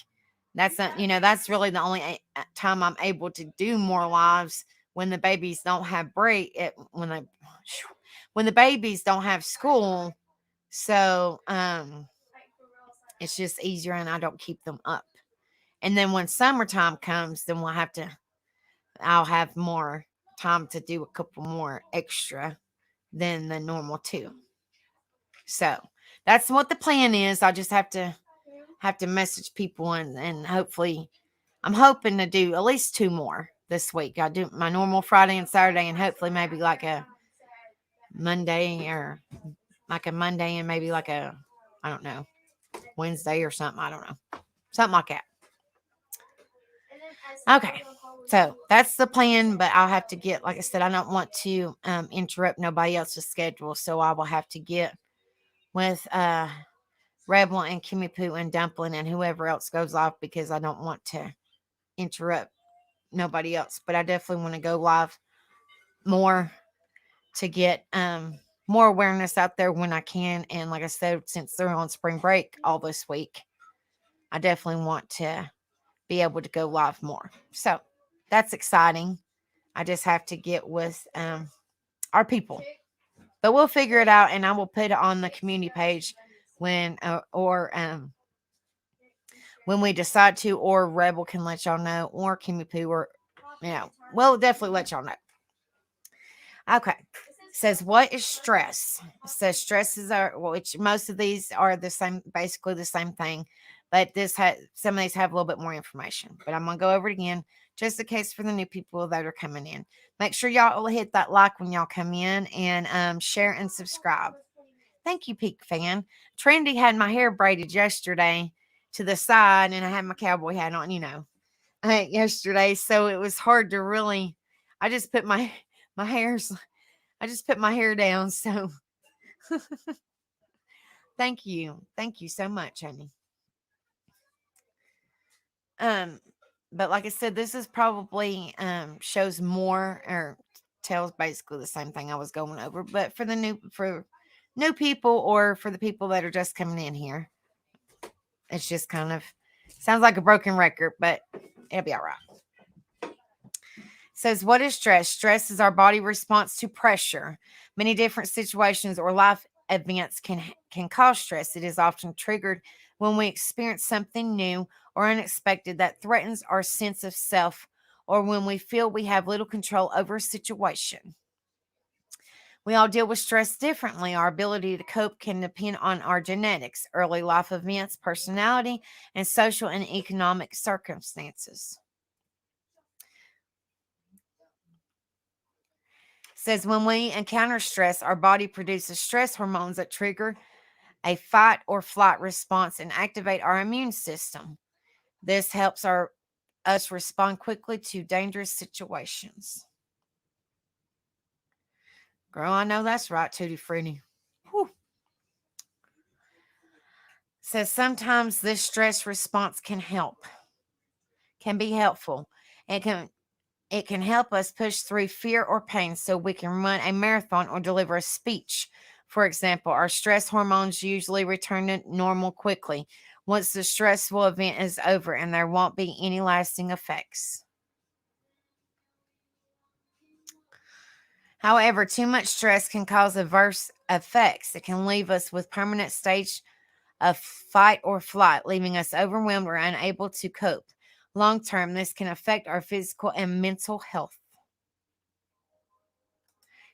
That's not, that's really the only time I'm able to do more lives, when the babies don't have break. When the babies don't have school. So it's just easier, and I don't keep them up. And then when summertime comes, then I'll have more time to do a couple more extra than the normal too. So that's what the plan is. I just have to message people, and hopefully I'm hoping to do at least 2 more this week. I do my normal Friday and Saturday, and hopefully maybe like a Monday, and maybe like a, I don't know, Wednesday or something. I don't know. Something like that. Okay. So that's the plan, but I'll have to get, like I said, I don't want to interrupt nobody else's schedule. So I will have to get with Rebel and Kimmy Poo and Dumpling and whoever else goes live, because I don't want to interrupt nobody else. But I definitely want to go live more to get more awareness out there when I can. And like I said, since they're on spring break all this week, I definitely want to be able to go live more. So that's exciting. I just have to get with our people. But we'll figure it out, and when when we decide to, or Rebel can let y'all know, or Kimmy Poo, or we'll definitely let y'all know. Okay. Says, what is stress? Says stress is which most of these are the same, basically the same thing, but some of these have a little bit more information. But I'm gonna go over it again, just in case for the new people that are coming in. Make sure y'all hit that like when y'all come in, and share and subscribe. Thank you, Peak Fan. Trinity had my hair braided yesterday to the side, and I had my cowboy hat on, yesterday, so it was hard to really. I just put my hair's I just put my hair down. So thank you. Thank you so much, honey. But like I said, this is probably shows more or tells basically the same thing I was going over, but for new people, or for the people that are just coming in here. It's just kind of sounds like a broken record, but it'll be all right. Says, what is stress? Stress is our body response to pressure. Many different situations or life events can cause stress. It is often triggered when we experience something new or unexpected that threatens our sense of self, or when we feel we have little control over a situation. We all deal with stress differently. Our ability to cope can depend on our genetics, early life events, personality, and social and economic circumstances. Says, when we encounter stress, our body produces stress hormones that trigger a fight or flight response and activate our immune system. This helps us respond quickly to dangerous situations. Girl, I know that's right, Tutti Frutti. Whew. Says, sometimes this stress response can be helpful. It can help us push through fear or pain so we can run a marathon or deliver a speech. For example, our stress hormones usually return to normal quickly once the stressful event is over, and there won't be any lasting effects. However, too much stress can cause adverse effects. It can leave us with permanent stage of fight or flight, leaving us overwhelmed or unable to cope. Long term, this can affect our physical and mental health.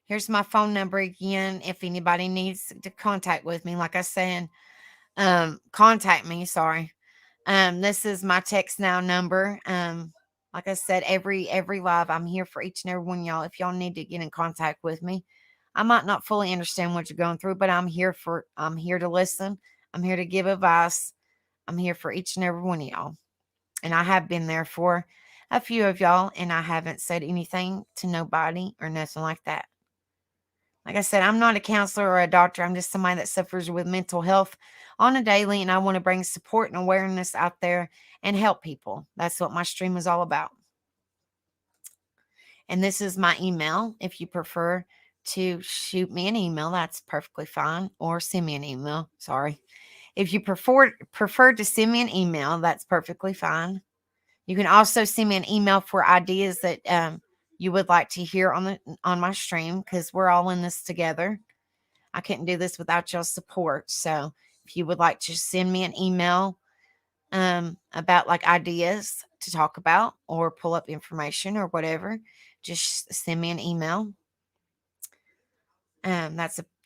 Here's my phone number again. If anybody needs to contact with me, like I said, contact me. Sorry. This is my text now number. Like I said, every live, I'm here for each and every one of y'all. If y'all need to get in contact with me, I might not fully understand what you're going through, but I'm here to listen. I'm here to give advice. I'm here for each and every one of y'all. And I have been there for a few of y'all, and I haven't said anything to nobody or nothing like that. Like I said, I'm not a counselor or a doctor. I'm just somebody that suffers with mental health on a daily, and I want to bring support and awareness out there and help people. That's what my stream is all about. And this is my email. If you prefer to shoot me an email, that's perfectly fine, or send me an email. Sorry. If you prefer to send me an email, that's perfectly fine. You can also send me an email for ideas that you would like to hear on my stream, because we're all in this together. I couldn't do this without y'all's support. So if you would like to send me an email about like ideas to talk about, or pull up information or whatever, just send me an email.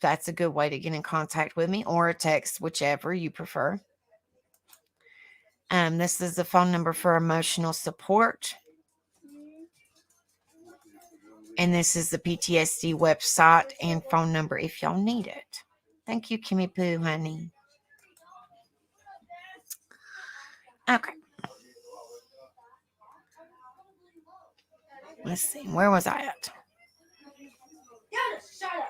That's a good way to get in contact with me, or a text, whichever you prefer. This is the phone number for emotional support. And this is the PTSD website and phone number if y'all need it. Thank you, Kimmy Poo, honey. Okay. Let's see. Where was I at? Shut up.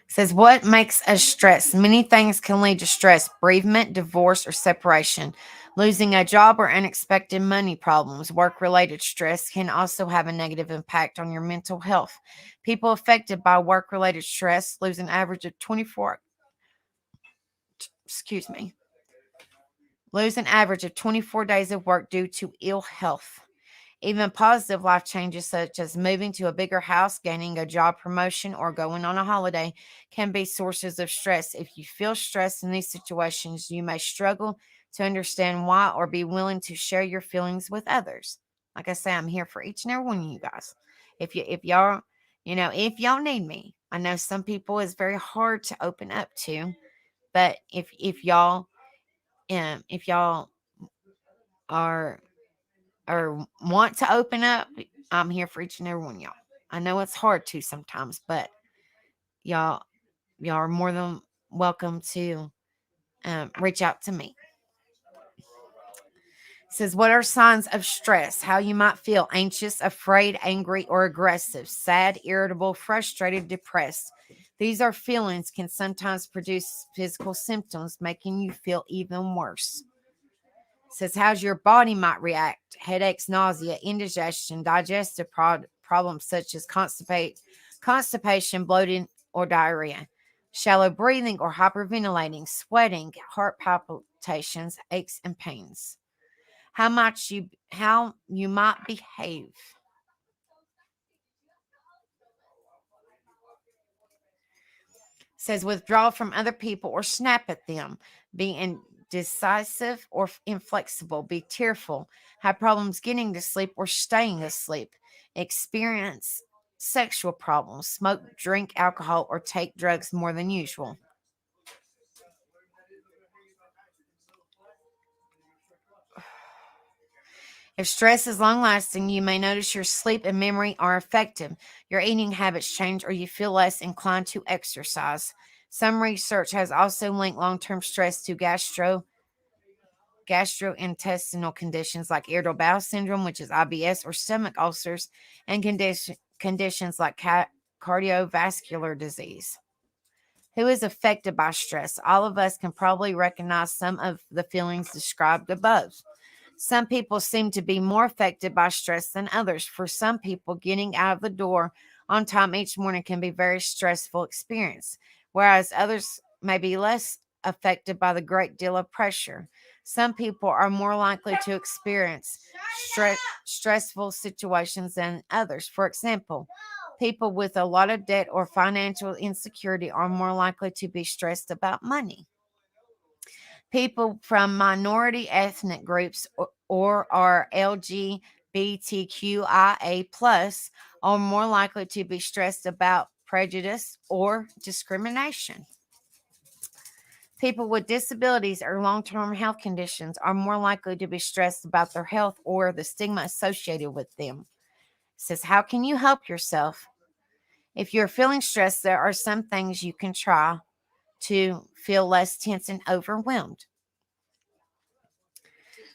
Says, what makes us stress? Many things can lead to stress: bereavement, divorce, or separation. Losing a job or unexpected money problems. Work-related stress can also have a negative impact on your mental health. People affected by work-related stress lose an average of 24 days of work due to ill health. Even positive life changes, such as moving to a bigger house, gaining a job promotion, or going on a holiday, can be sources of stress. If you feel stressed in these situations, you may struggle to understand why or be willing to share your feelings with others. Like I say, I'm here for each and every one of you guys. If y'all, if y'all need me, I know some people is very hard to open up to, but if y'all are or want to open up, I'm here for each and every one of y'all. I know it's hard to sometimes, but y'all y'all are more than welcome to reach out to me. It says, what are signs of stress? How you might feel: anxious, afraid, angry, or aggressive, sad, irritable, frustrated, depressed. These are feelings can sometimes produce physical symptoms, making you feel even worse. It says, how's your body might react: headaches, nausea, indigestion, digestive problems such as constipation, bloating, or diarrhea, shallow breathing or hyperventilating, sweating, heart palpitations, aches, and pains. How you might behave. Says withdraw from other people or snap at them. Be indecisive or inflexible. Be tearful. Have problems getting to sleep or staying asleep. Experience sexual problems. Smoke, drink alcohol, or take drugs more than usual. If stress is long lasting, you may notice your sleep and memory are affected, your eating habits change, or you feel less inclined to exercise. Some research has also linked long term stress to gastrointestinal conditions like irritable bowel syndrome, which is IBS, or stomach ulcers, and conditions like cardiovascular disease. Who is affected by stress? All of us can probably recognize some of the feelings described above. Some people seem to be more affected by stress than others. For some people, getting out of the door on time each morning can be a very stressful experience, whereas others may be less affected by the great deal of pressure. Some people are more likely to experience stressful situations than others. For example, people with a lot of debt or financial insecurity are more likely to be stressed about money. People from minority ethnic groups or are LGBTQIA plus are more likely to be stressed about prejudice or discrimination. People with disabilities or long-term health conditions are more likely to be stressed about their health or the stigma associated with them. It says, how can you help yourself? If you're feeling stressed, there are some things you can try to feel less tense and overwhelmed.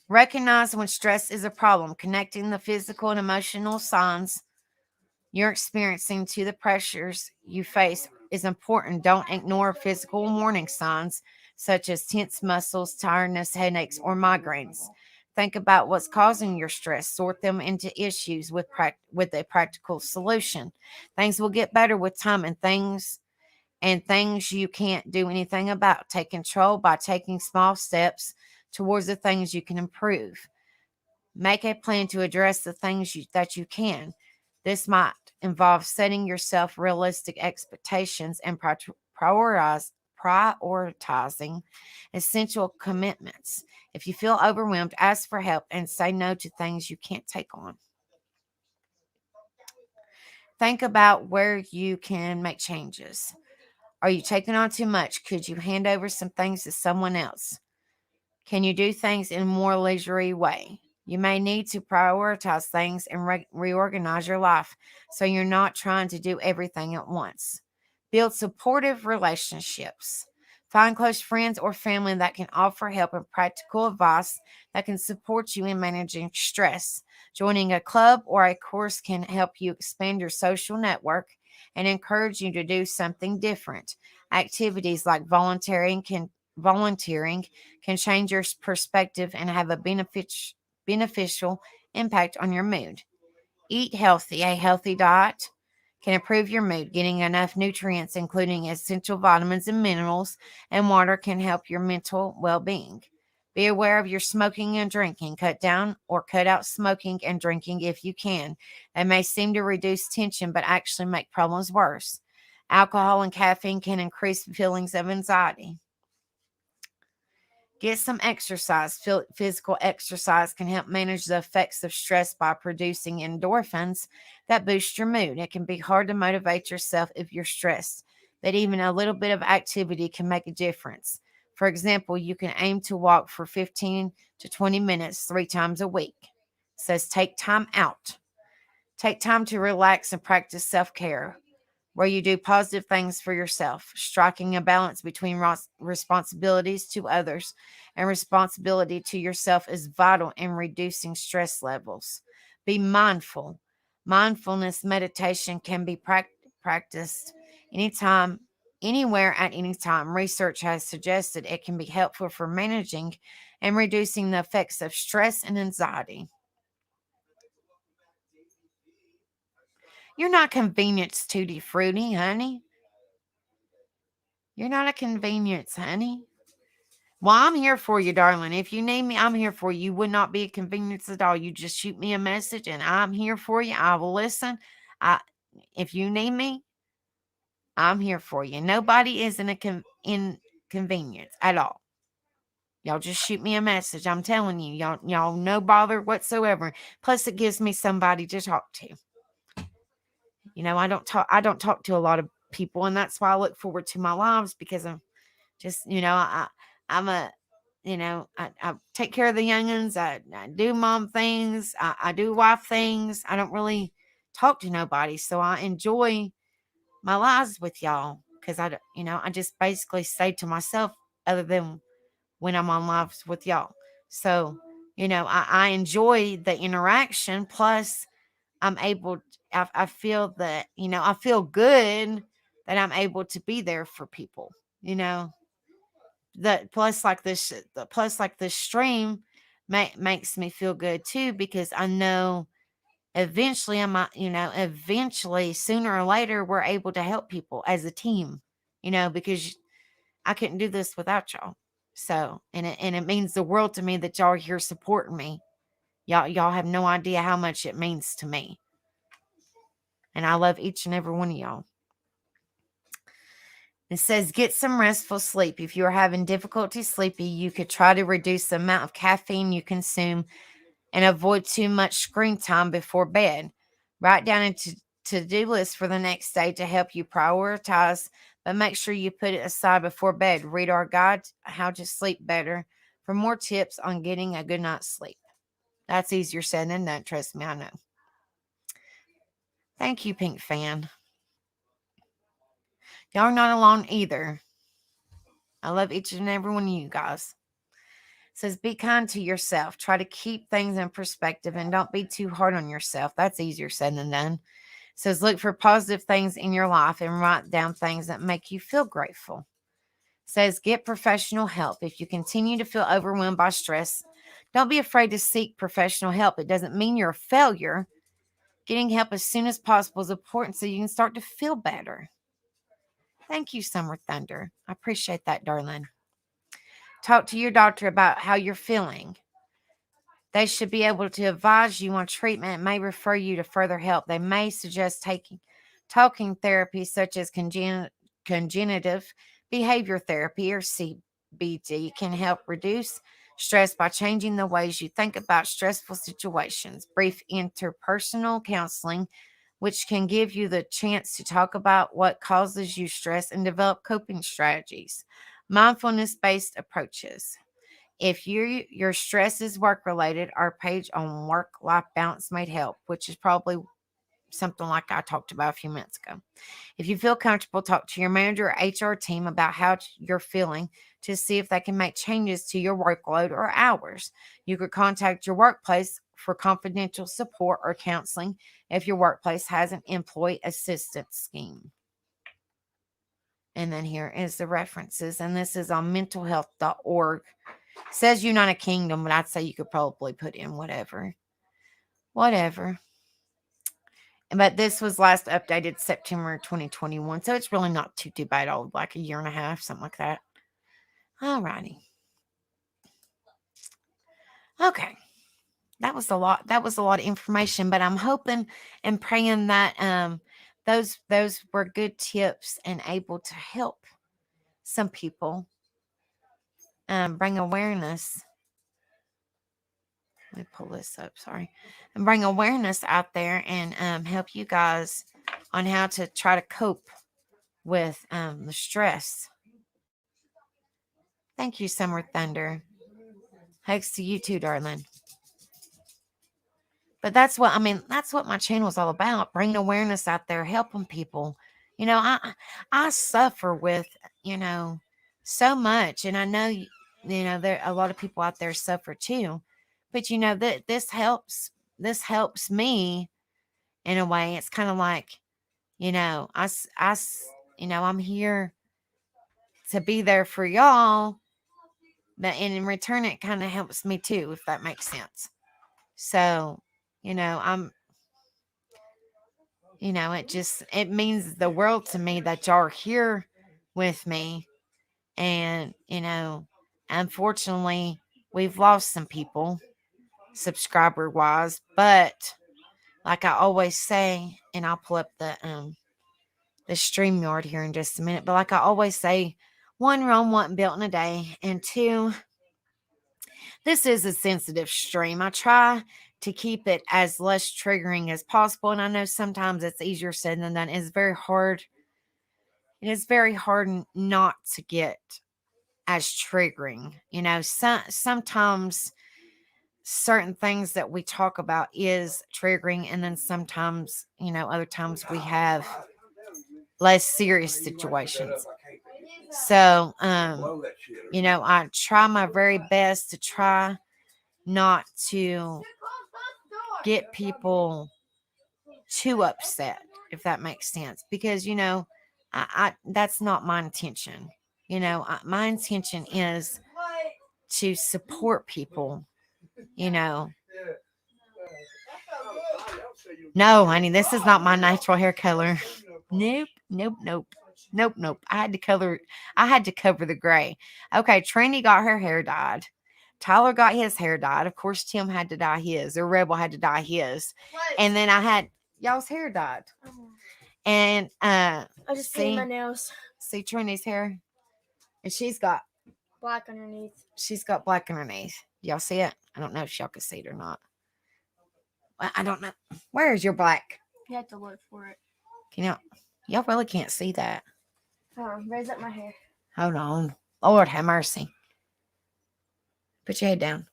Recognize when stress is a problem. Connecting the physical and emotional signs you're experiencing to the pressures you face is important. Don't ignore physical warning signs such as tense muscles, tiredness, headaches, or migraines. Think about what's causing your stress. Sort them into issues with a practical solution. Things will get better with time, and things you can't do anything about. Take control by taking small steps towards the things you can improve. Make a plan to address the things that you can. This might involve setting yourself realistic expectations and prioritizing essential commitments. If you feel overwhelmed, ask for help and say no to things you can't take on. Think about where you can make changes. Are you taking on too much? Could you hand over some things to someone else? Can you do things in a more leisurely way? You may need to prioritize things and reorganize your life so you're not trying to do everything at once. Build supportive relationships. Find close friends or family that can offer help and practical advice that can support you in managing stress. Joining a club or a course can help you expand your social network and encourage you to do something different. Activities like volunteering can change your perspective and have a beneficial impact on your mood. Eat healthy. A healthy diet can improve your mood. Getting enough nutrients, including essential vitamins and minerals, and water can help your mental well being. Be aware of your smoking and drinking. Cut down or cut out smoking and drinking if you can. They may seem to reduce tension, but actually make problems worse. Alcohol and caffeine can increase feelings of anxiety. Get some exercise. Physical exercise can help manage the effects of stress by producing endorphins that boost your mood. It can be hard to motivate yourself if you're stressed, but even a little bit of activity can make a difference. For example, you can aim to walk for 15 to 20 minutes 3 times a week. It says take time out. Take time to relax and practice self-care, where you do positive things for yourself. Striking a balance between responsibilities to others and responsibility to yourself is vital in reducing stress levels. Be mindful. Mindfulness meditation can be practiced anytime, anywhere, at any time. Research has suggested it can be helpful for managing and reducing the effects of stress and anxiety. You're not convenience tutti frutti, honey. You're not a convenience, honey. Well, I'm here for you, darling. If you need me, I'm here for you. You would not be a convenience at all. You just shoot me a message and I'm here for you. I will listen. I If you need me, I'm here for you. Nobody is in a inconvenience at all. Y'all just shoot me a message. I'm telling you, y'all no bother whatsoever. Plus it gives me somebody to talk to. I don't talk to a lot of people, and that's why I look forward to my lives, because I'm just, I'm a, I take care of the youngins. I do mom things. I do wife things. I don't really talk to nobody. So I enjoy my lives with y'all, because I just basically stay to myself other than when I'm on lives with y'all. So, I enjoy the interaction. Plus, I'm able, I feel that, I feel good that I'm able to be there for people, that plus like this stream makes me feel good too, because I know eventually eventually sooner or later we're able to help people as a team, because I couldn't do this without y'all. So, and it means the world to me that y'all are here supporting me. Y'all have no idea how much it means to me. And I love each and every one of y'all. It says get some restful sleep. If you're having difficulty sleeping, you could try to reduce the amount of caffeine you consume and avoid too much screen time before bed. Write down a to-do list for the next day to help you prioritize, but make sure you put it aside before bed. Read our guide, How to Sleep Better, for more tips on getting a good night's sleep. That's easier said than done. Trust me, I know. Thank you, Pink Fan. Y'all are not alone either. I love each and every one of you guys. It says be kind to yourself. Try to keep things in perspective and don't be too hard on yourself. That's easier said than done. It says look for positive things in your life and write down things that make you feel grateful. It says get professional help. If you continue to feel overwhelmed by stress, don't be afraid to seek professional help. It doesn't mean you're a failure. Getting help as soon as possible is important so you can start to feel better. Thank you, Summer Thunder. I appreciate that, darling. Talk to your doctor about how you're feeling. They should be able to advise you on treatment and may refer you to further help. They may suggest taking talking therapy such as cognitive behavior therapy, or CBT, can help reduce stress by changing the ways you think about stressful situations. Brief interpersonal counseling, which can give you the chance to talk about what causes you stress and develop coping strategies. Mindfulness-based approaches. If your stress is work related, our page on work life balance might help, which is probably something like I talked about a few minutes ago. If you feel comfortable, talk to your manager or HR team about how you're feeling to see if they can make changes to your workload or hours. You could contact your workplace for confidential support or counseling if your workplace has an employee assistance scheme. And then here is the references, and this is on mentalhealth.org. It says United Kingdom, but I'd say you could probably put in whatever. But this was last updated September 2021, so it's really not too bad old, like a year and a half, something like that. Alrighty. Okay. That was a lot. That was a lot of information, but I'm hoping and praying that those were good tips and able to help some people bring awareness. Let me pull this up, sorry. And bring awareness out there and help you guys on how to try to cope with the stress. Thank you, Summer Thunder. Hugs to you too, darling. But that's what I mean. That's what my channel is all about: bringing awareness out there, helping people. I suffer with so much, and I know there a lot of people out there suffer too. But that this helps. This helps me in a way. It's kind of like I'm here to be there for y'all, but in return, it kind of helps me too, if that makes sense. So, I'm it means the world to me that y'all are here with me. And, unfortunately, we've lost some people subscriber wise, but like I always say, and I'll pull up the StreamYard here in just a minute, but like I always say, one, Rome wasn't built in a day, and two, this is a sensitive stream. I try to keep it as less triggering as possible. And I know sometimes it's easier said than done. It's very hard. It is very hard not to get as triggering. Sometimes certain things that we talk about is triggering. And then sometimes, other times we have less serious situations. So, I try my very best to try not to get people too upset, if that makes sense, because I that's not my intention. My intention is to support people. you know no, honey, this is not my natural hair color. Nope, nope, nope, nope, nope. I had to cover the gray. Okay, Trini got her hair dyed. Tyler got his hair dyed. Of course, Tim had to dye his, or Rebel had to dye his. And then I had y'all's hair dyed. And I just painted my nails. See Trini's hair? And she's got Black underneath. black underneath. Y'all see it? I don't know if y'all can see it or not. I don't know. Where is your black? You have to look for it. Y'all really can't see that. Raise up my hair. Hold on. Lord have mercy. Put your head down.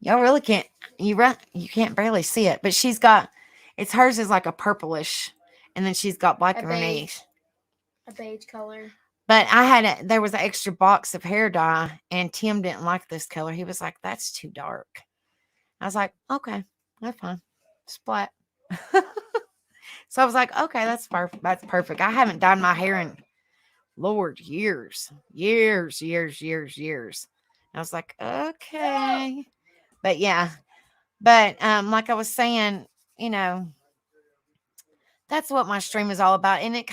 Y'all really can't. You can't barely see it. But hers is like a purplish, and then she's got black underneath. A beige color. But there was an extra box of hair dye, and Tim didn't like this color. He was like, "That's too dark." I was like, "Okay, that's fine. Splat." So I was like, "Okay, that's perfect. That's perfect." I haven't dyed my hair in, Lord, years. I was like, "Okay." But yeah. But like I was saying, that's what my stream is all about. And it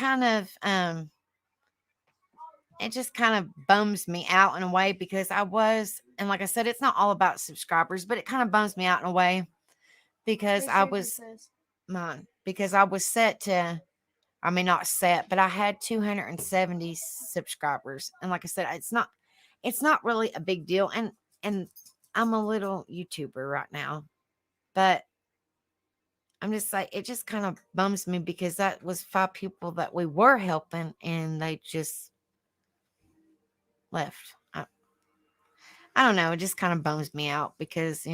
just kind of bums me out in a way, because and like I said, it's not all about subscribers, but it kind of bums me out in a way, because because I was set to, I mean, not set, but I had 270 subscribers. And like I said, it's not really a big deal. And I'm a little YouTuber right now, but I'm just like, it just kind of bums me, because that was 5 people that we were helping, and they just left. I don't know. It just kind of bums me out, because,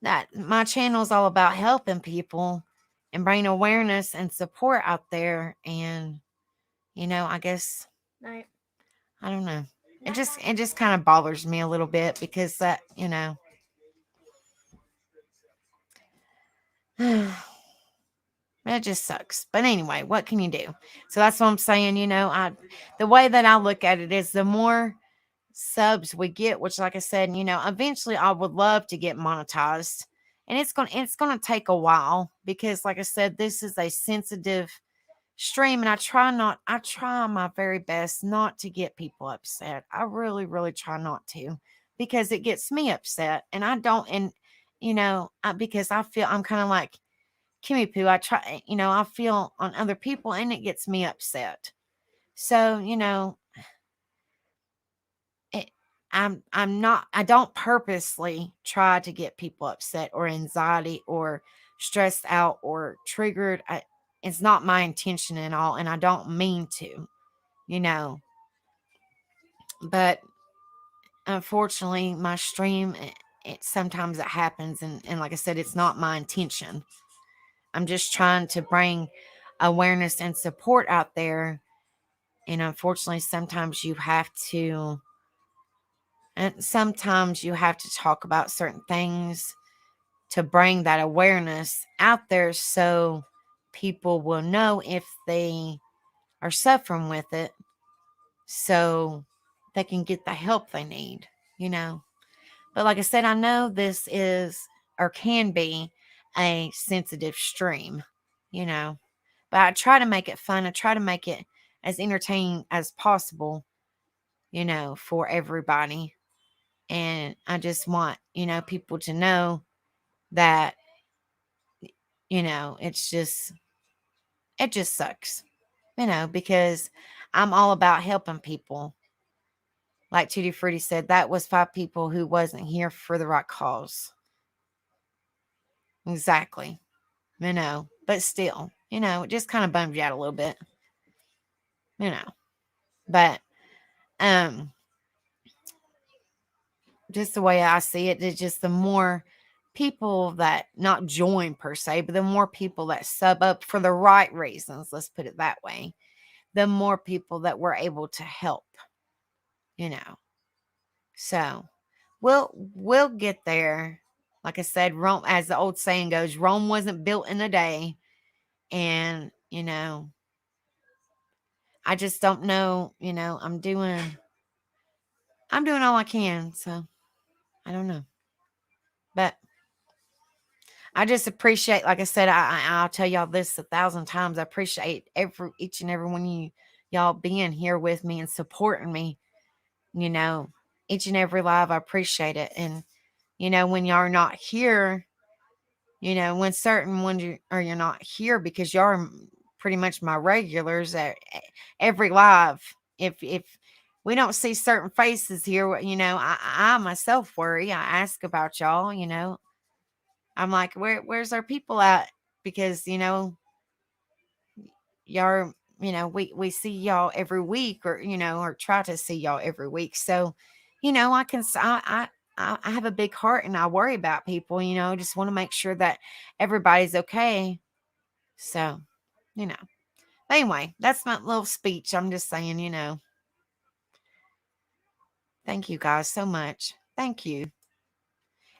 that my channel is all about helping people and bringing awareness and support out there. And, I guess, Night. I don't know. It just kind of bothers me a little bit, because that, it just sucks. But anyway, what can you do? So that's what I'm saying. The way that I look at it is, the more subs we get, which, like I said, eventually I would love to get monetized, and it's gonna take a while, because, like I said, this is a sensitive stream, and I try my very best not to get people upset. I really, really try not to, because it gets me upset. And I don't, and, because I feel I'm kind of like Kimmy Poo. I feel on other people and it gets me upset. So, it, I don't purposely try to get people upset or anxiety or stressed out or triggered. It's not my intention at all. And I don't mean to, you know, but unfortunately my stream, sometimes it happens. And like I said, it's not my intention. I'm just trying to bring awareness and support out there. And unfortunately, sometimes you have to talk about certain things to bring that awareness out there so people will know if they are suffering with it, so they can get the help they need, you know. But like I said, I know this is or can be a sensitive stream, you know. But I try to make it fun. I try to make it as entertaining as possible, for everybody. And I just want, people to know that, it just sucks, because I'm all about helping people. Like Tutti Frutti said, that was 5 people who wasn't here for the right cause. Exactly. But still, it just kind of bums you out a little bit, but, just the way I see it, it's just the more people that not join per se, but the more people that sub up for the right reasons, let's put it that way, the more people that we're able to help, you know. So we'll get there. Like I said, Rome, as the old saying goes, Rome wasn't built in a day. And, I just don't know, I'm doing all I can. So I don't know. But I just appreciate, like I said, I'll tell y'all this 1,000 times. I appreciate each and every one of y'all being here with me and supporting me. Each and every live, I appreciate it. And when y'all are not here, when certain ones you're not here because y'all are pretty much my regulars at every live. If we don't see certain faces here, I myself worry. I ask about y'all. I'm like, where's our people at? Because, y'all, we see y'all every week or try to see y'all every week. So, I have a big heart and I worry about people, just want to make sure that everybody's okay. So, anyway, that's my little speech. I'm just saying, thank you guys so much. Thank you.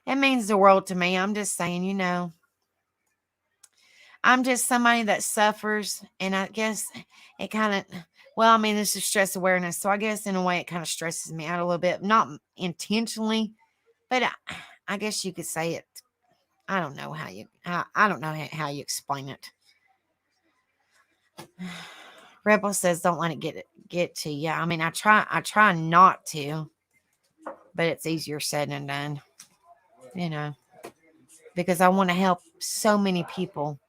It means the world to me. I'm just saying, I'm just somebody that suffers, and I guess it kind of, well, I mean, this is stress awareness, so I guess in a way it kind of stresses me out a little bit, not intentionally, but I guess you could say it. I don't know I don't know how you explain it. Rebel says, "Don't let it get to you." I mean, I try not to, but it's easier said than done, because I want to help so many people.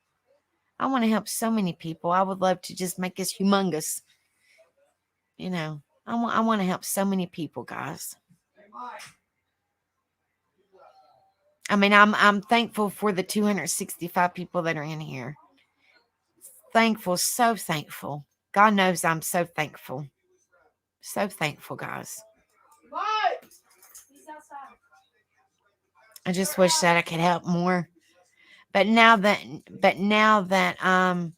I want to help so many people. I would love to just make this humongous. I want to help so many people, guys. I mean, I'm thankful for the 265 people that are in here. Thankful, so thankful. God knows I'm so thankful. So thankful, guys. I just wish that I could help more. But now that I'm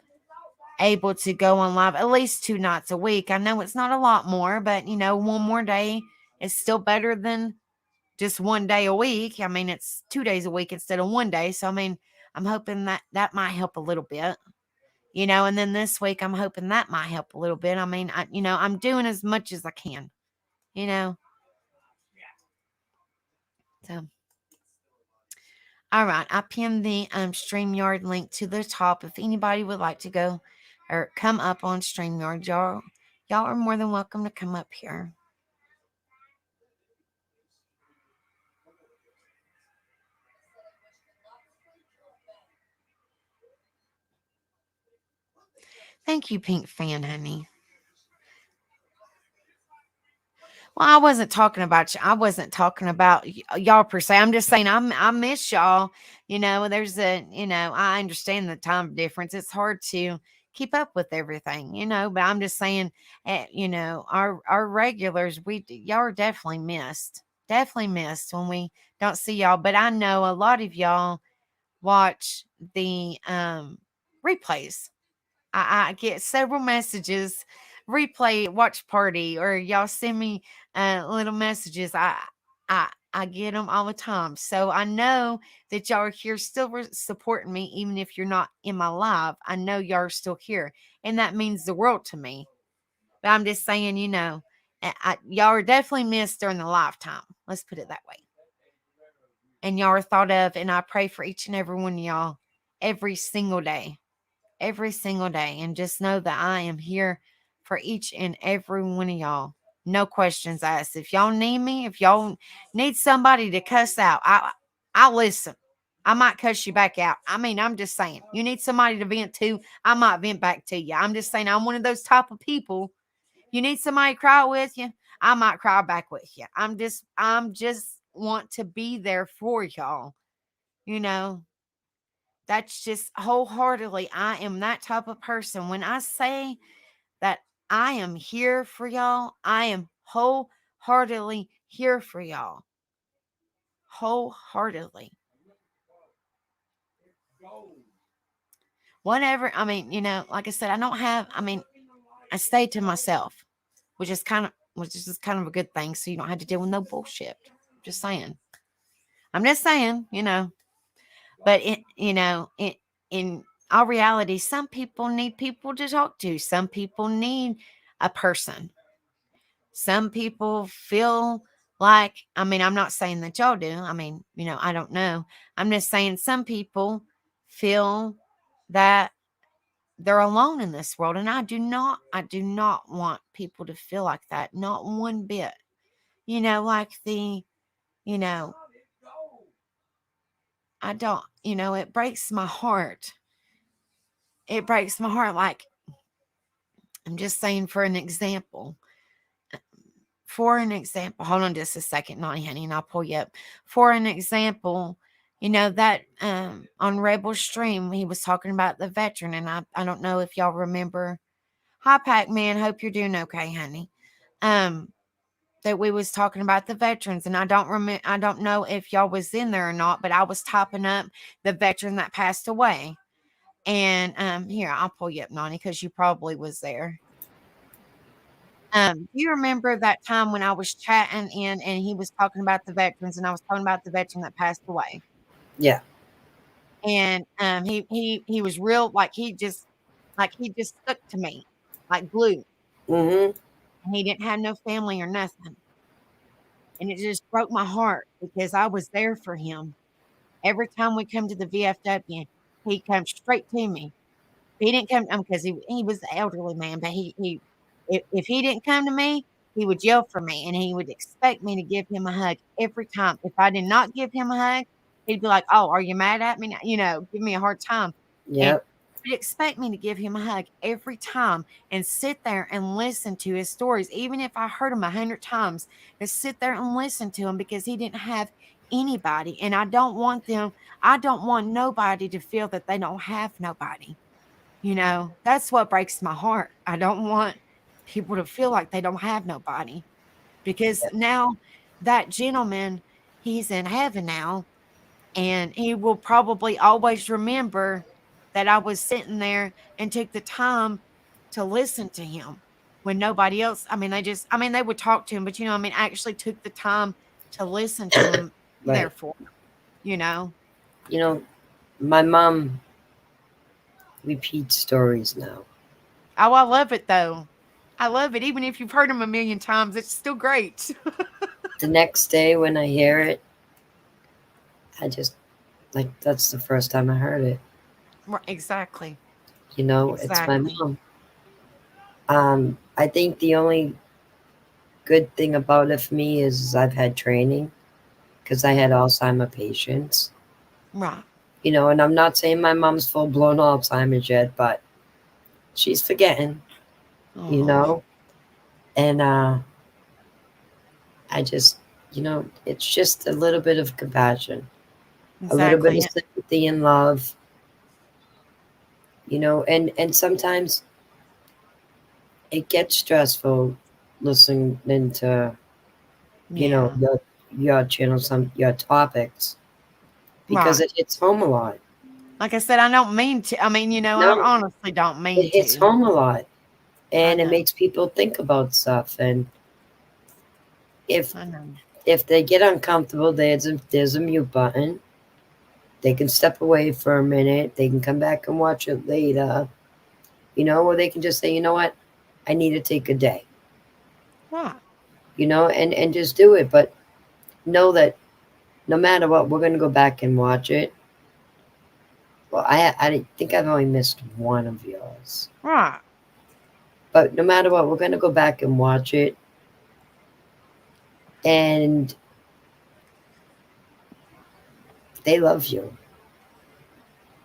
able to go on live at least 2 nights a week, I know it's not a lot more, but one more day is still better than just 1 day a week. I mean, it's 2 days a week instead of 1 day. So, I mean, I'm hoping that might help a little bit, and then this week I'm hoping that might help a little bit. I mean, I'm doing as much as I can, so. All right. I pinned the StreamYard link to the top. If anybody would like to go or come up on StreamYard, y'all are more than welcome to come up here. Thank you, Pink Fan, honey. Well, I wasn't talking about you. I wasn't talking about y'all per se. I'm just saying I miss y'all. There's I understand the time difference. It's hard to keep up with everything, but I'm just saying, our regulars, y'all are definitely missed. Definitely missed when we don't see y'all. But I know a lot of y'all watch the replays. I get several messages, replay watch party, or y'all send me little messages. I get them all the time, so I know that y'all are here still supporting me, even if you're not in my live. I know y'all are still here, and that means the world to me. But I'm just saying, y'all are definitely missed during the lifetime. Let's put it that way. And y'all are thought of, and I pray for each and every one of y'all every single day, every single day. And just know that I am here for each and every one of y'all. No questions asked. If y'all need me, if y'all need somebody to cuss out, I'll listen. I might cuss you back out. I mean, I'm just saying, you need somebody to vent to, I might vent back to you. I'm just saying, I'm one of those type of people. You need somebody to cry with you, I might cry back with you. I'm just want to be there for y'all. You know, that's just wholeheartedly, I am that type of person. When I say that I am here for y'all, I am wholeheartedly here for y'all. Wholeheartedly. Whatever, I mean, like I said, I stay to myself, which is kind of a good thing. So you don't have to deal with no bullshit. Just saying. I'm just saying, but in all reality, some people need people to talk to. Some people need a person. Some people feel like, I'm not saying that y'all do. I don't know. I'm just saying some people feel that they're alone in this world. And I do not want people to feel like that. Not one bit. Like you know, I don't, it breaks my heart. It breaks my heart. Like, I'm just saying, for an example. Hold on just a second, Naughty Honey, and I'll pull you up. For an example, that on Rebel Stream, he was talking about the veteran, and I don't know if y'all remember. Hi, Pac Man. Hope you're doing okay, honey. Um, that we was talking about the veterans, and I don't know if y'all was in there or not, but I was typing up the veteran that passed away. And here, I'll pull you up, Nani, because you probably was there. Do you remember that time when I was chatting in and he was talking about the veterans, and I was talking about the veteran that passed away? Yeah. And he was real, like he just stuck to me like glue. Mm-hmm. And he didn't have no family or nothing. And it just broke my heart because I was there for him. Every time we come to the VFW, he comes straight to me. He didn't come because he was an elderly man, but he if he didn't come to me, he would yell for me, and he would expect me to give him a hug every time. If I did not give him a hug, he'd be like, "Oh, are you mad at me?" Give me a hard time, and Yep. he'd expect me to give him a hug every time and sit there and listen to his stories, even if I heard him 100 times. To sit there and listen to him because he didn't have anybody, and I don't want them. I don't want nobody to feel that they don't have nobody. That's what breaks my heart. I don't want people to feel like they don't have nobody because now that gentleman, he's in heaven now, and he will probably always remember that I was sitting there and took the time to listen to him when nobody else, they would talk to him, but actually took the time to listen to him, be there Right. for him, you know. You know, my mom repeats stories now. Oh, I love it though. I love it. Even if you've heard him a million times, it's still great. The next day when I hear it, I just like that's the first time I heard it. Right, exactly. It's my Exactly. mom. I think the only good thing about it for me is I've had training because I Right. had Alzheimer patients. Right. And I'm not saying my mom's full blown Alzheimer's yet, but she's forgetting, you Oh, know, and I just, it's just a little bit of compassion, a little bit of exactly. sympathy and love, and sometimes it gets stressful listening to, Yeah. your channel, your topics, because Right. it hits home a lot. Like I said, I don't mean to. I mean, I No, honestly don't mean it hits to. home a lot, I and it know. makes people think about stuff. And if I know. if they get uncomfortable, there's a mute button. They can step away for a minute. They can come back and watch it later, or they can just say, you know what, I need to take a day, Right. and just do it. But know that no matter what, we're going to go back and watch it. Well, I think I've only missed one of yours. Right. But no matter what, we're going to go back and watch it. And they love you.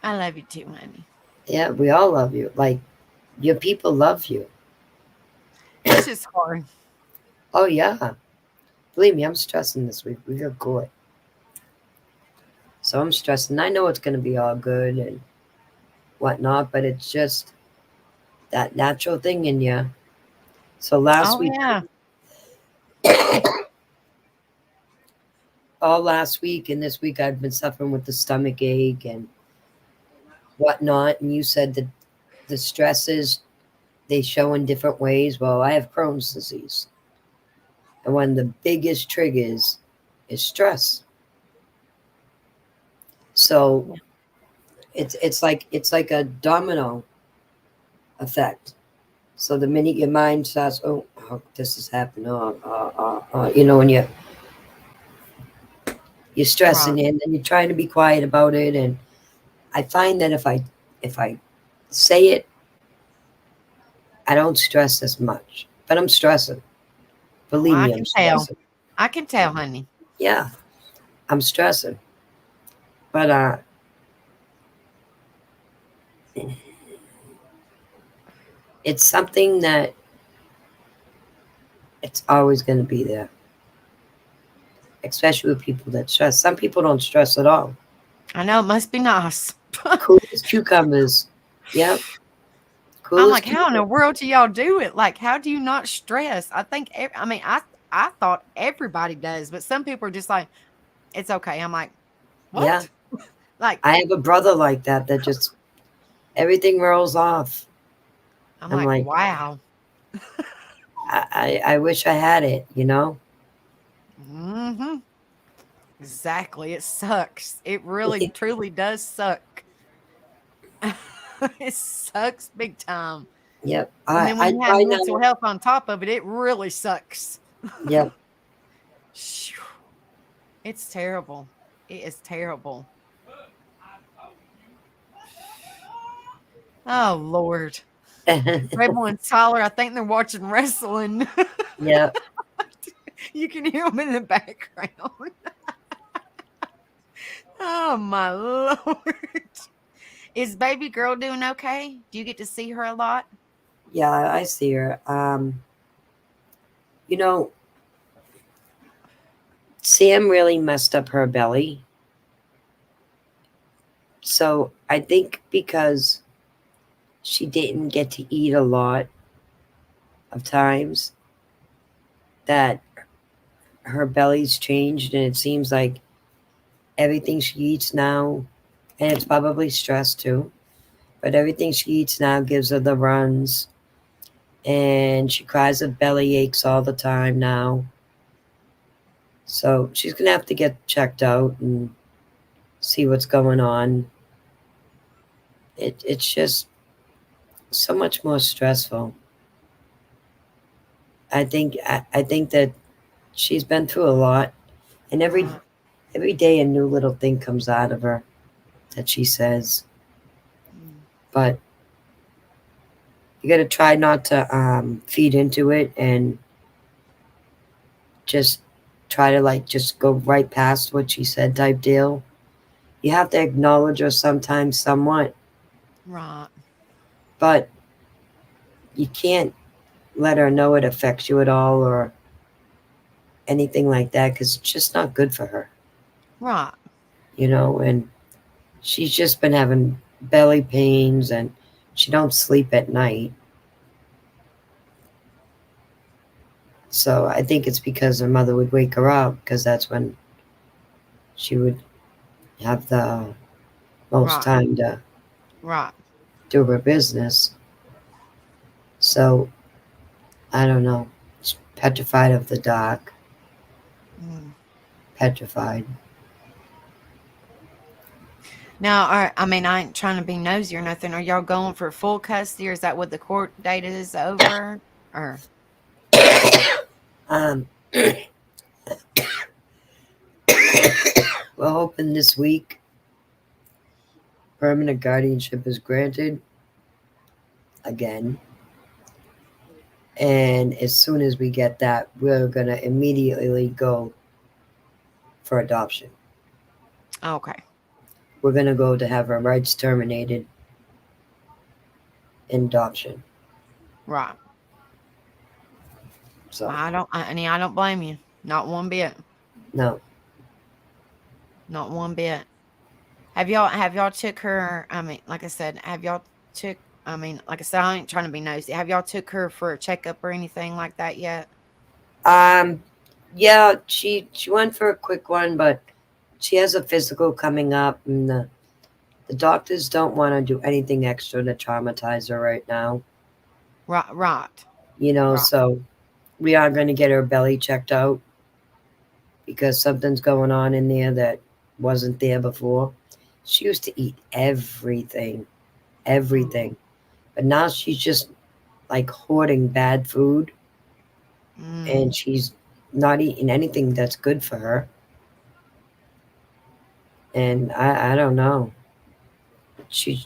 I love you too, honey. Yeah, we all love you. Like, your people love you. It's just hard. Oh, yeah. Believe me, I'm stressing this week. We got good. So I'm stressing. I know it's going to be all good and whatnot, but it's just that natural thing in you. So last Oh week, yeah. all last week and this week, I've been suffering with the stomach ache and whatnot. And you said that the stresses, they show in different ways. Well, I have Crohn's disease. And one of the biggest triggers is stress. So Yeah. it's like a domino effect. So the minute your mind starts, oh, this has happened, when you're Right. stressing and then you're trying to be quiet about it. And I find that if I say it, I don't stress as much, but I'm stressing. Oh, Believe I me, I'm can tell. stressing. I can tell, honey. Yeah, I'm stressing. But it's something that it's always going to be there, especially with people that stress. Some people don't stress at all. I know it must be nice. Cool as cucumbers. Yep, cool I'm as like, how in the cucumbers. world do y'all do it? Like, how do you not stress? I think. I mean, I thought everybody does, but some people are just like, it's okay. I'm like, Yeah, what? Like, I have a brother like that just everything rolls off. I'm I'm like, like, wow. I wish I had it. Hmm. Exactly. It sucks. It really, truly does suck. It sucks big time. Yep. And I then when I you have try mental now. health on top of it, it really sucks. Yep. Phew. It's terrible. It is terrible. Oh Lord. Rebel and Tyler, I think they're watching wrestling. Yep. You can hear them in the background. Oh my Lord. Is baby girl doing okay? Do you get to see her a lot? Yeah, I see her. You know, Sam really messed up her belly. So I think because she didn't get to eat a lot of times, that her belly's changed, and it seems like everything she eats now, and it's probably stress too, but everything she eats now gives her the runs, and she cries of belly aches all the time now. So she's gonna have to get checked out and see what's going on. It's just so much more stressful. I think that she's been through a lot, and every Right. every day a new little thing comes out of her that she says. Mm. But you got to try not to feed into it and just try to like just go right past what she said type deal. You have to acknowledge her sometimes, somewhat, Right. but you can't let her know it affects you at all or anything like that because it's just not good for her, Right. and she's just been having belly pains and she don't sleep at night. So I think it's because her mother would wake her up because that's when she would have the most Right. time to Right. do her business. So I don't know. She's petrified of the dark. Mm. Petrified. Now, I ain't trying to be nosy or nothing. Are y'all going for full custody, or is that what the court date is over? Or Um, we're hoping this week permanent guardianship is granted again. And as soon as we get that, we're going to immediately go for adoption. okay, We're going to go to have our rights terminated in adoption. right. So, I don't blame you. Not one bit. no. Not one bit. Have y'all took her? I mean, like I said, have y'all took? I mean, like I said, I ain't trying to be nosy. Have y'all took her for a checkup or anything like that yet? Um, yeah, she went for a quick one, but she has a physical coming up, and the doctors don't want to do anything extra to traumatize her right now. Right. Right. Right. So we are going to get her belly checked out because something's going on in there that wasn't there before. She used to eat everything, but now she's just like hoarding bad food, Mm. and she's not eating anything that's good for her. And I don't know. She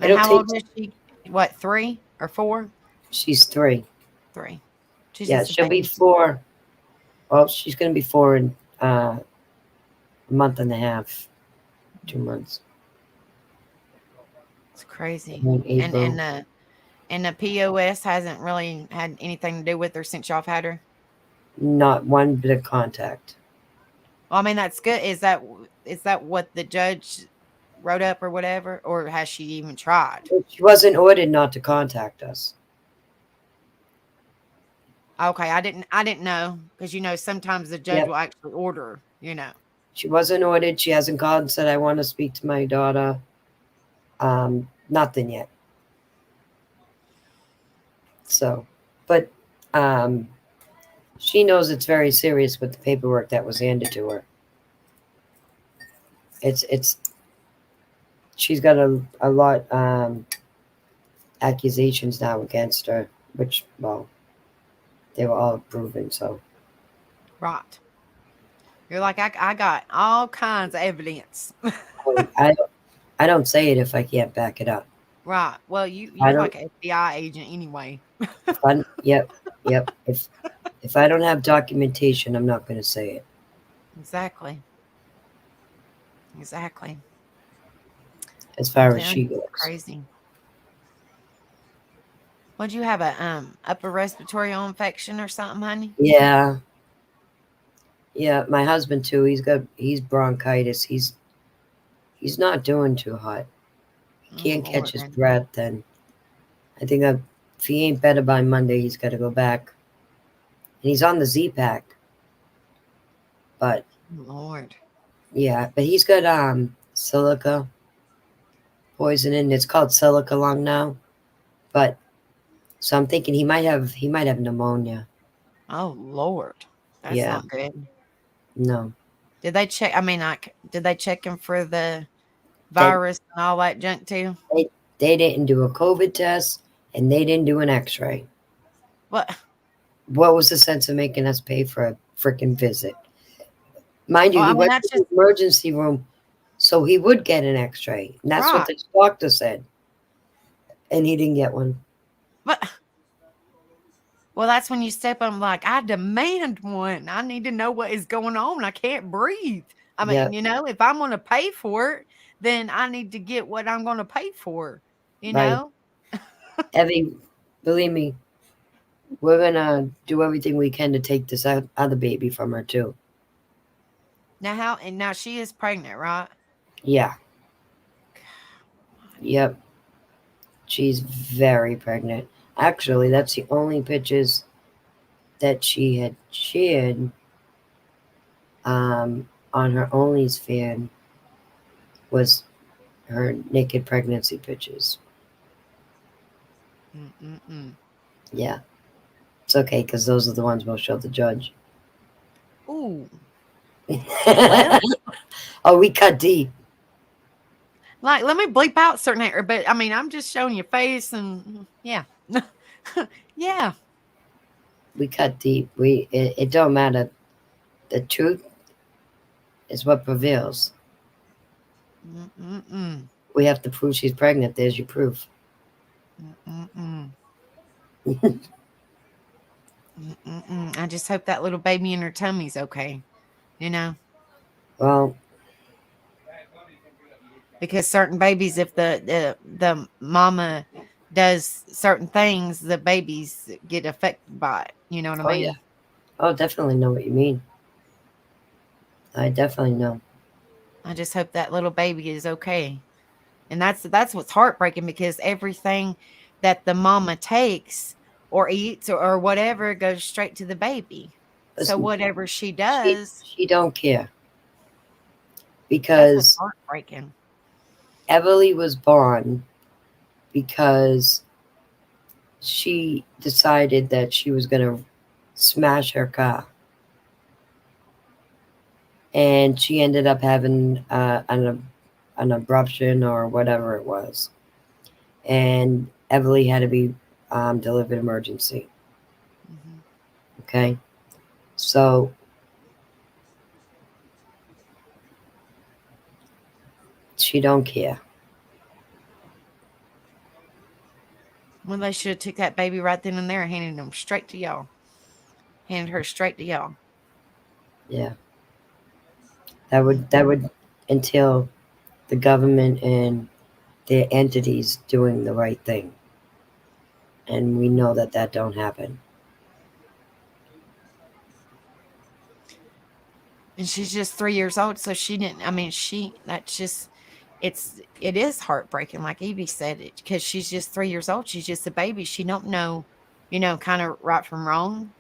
And it'll how take. old is she? What, 3 or 4? She's 3. 3. She's Yeah, just a she'll be baby. 4. Well, she's going to be 4 in a month and a half, 2 months. It's crazy. In And April. the POS hasn't really had anything to do with her since y'all have had her. Not one bit of contact. Well, I mean, that's good. Is that what the judge wrote up or whatever, or has she even tried? She wasn't ordered not to contact us. Okay, I didn't know because sometimes the judge Yep. will actually order. She wasn't ordered. She hasn't called and said, I want to speak to my daughter. Nothing yet. So, but she knows it's very serious with the paperwork that was handed to her. It's she's got a lot accusations now against her, which, well, they were all proven. So Right. You're like, I got all kinds of evidence. I don't say it if I can't back it up. Right. Well, I you're don't. like an FBI agent anyway. Yep. If I don't have documentation, I'm not going to say it. Exactly. Exactly. As I'm far as telling she you, goes. it's crazy. Would you have a upper respiratory infection or something, honey? Yeah. Yeah, my husband too. He's bronchitis. He's not doing too hot. He Oh can't catch his Lord. breath, and I think if he ain't better by Monday, he's got to go back. And he's on the Z pack, but Lord. yeah, but he's got silica poisoning. It's called silica lung now, but so I'm thinking he might have pneumonia. Oh Lord. That's Yeah, not good. no, Did they check? I mean, like, did they check him for the they virus and all that junk too? they didn't do a COVID test and they didn't do an X-ray. What? What was the sense of making us pay for a freaking visit? Mind you, Well, he I mean, went that's to just the emergency room so he would get an X-ray, and that's what right. the doctor said, and he didn't get one. But well, that's when you step up like, I demand one. I need to know what is going on. I can't breathe. I Yeah, mean, if I'm going to pay for it, then I need to get what I'm going to pay for, you right. know? Evie, believe me, we're gonna do everything we can to take this other baby from her too. Now she is pregnant, right? Yeah, yep, she's very pregnant. Actually, that's the only pictures that she had shared on her OnlyFans was her naked pregnancy pictures. Mm-mm-mm. Yeah, it's okay because those are the ones we'll show the judge. Ooh. Well, Oh, we cut deep. like let me bleep out certain area, but I mean, I'm just showing your face and yeah. Yeah. We cut deep. It don't matter. The truth is what prevails. Mm-mm-mm. We have to prove she's pregnant. There's your proof. Mm-mm-mm. Mm-mm-mm. I just hope that little baby in her tummy's okay, you know? Well, Because certain babies, if the mama does certain things, the babies get affected by it. You know what I oh yeah. mean? Oh, definitely know what you mean. I definitely know. I just hope that little baby is okay. And that's what's heartbreaking because everything that the mama takes or eats or whatever goes straight to the baby. So Listen, whatever she she does, she don't care that's what's because heartbreaking. Everly was born because she decided that she was gonna smash her car, and she ended up having an abruption or whatever it was, and Everly had to be delivered emergency. Mhm. Okay, so she don't care. Well, they should have took that baby right then and there and handed them straight to y'all. Handed her straight to y'all. Yeah, that would entail the government and their entities doing the right thing, and we know that that don't happen. And she's just 3 years old, so she didn't. I mean, that's just it is heartbreaking, like Evie said, it because she's just 3 years old. She's just a baby. She don't know, kind of right from wrong.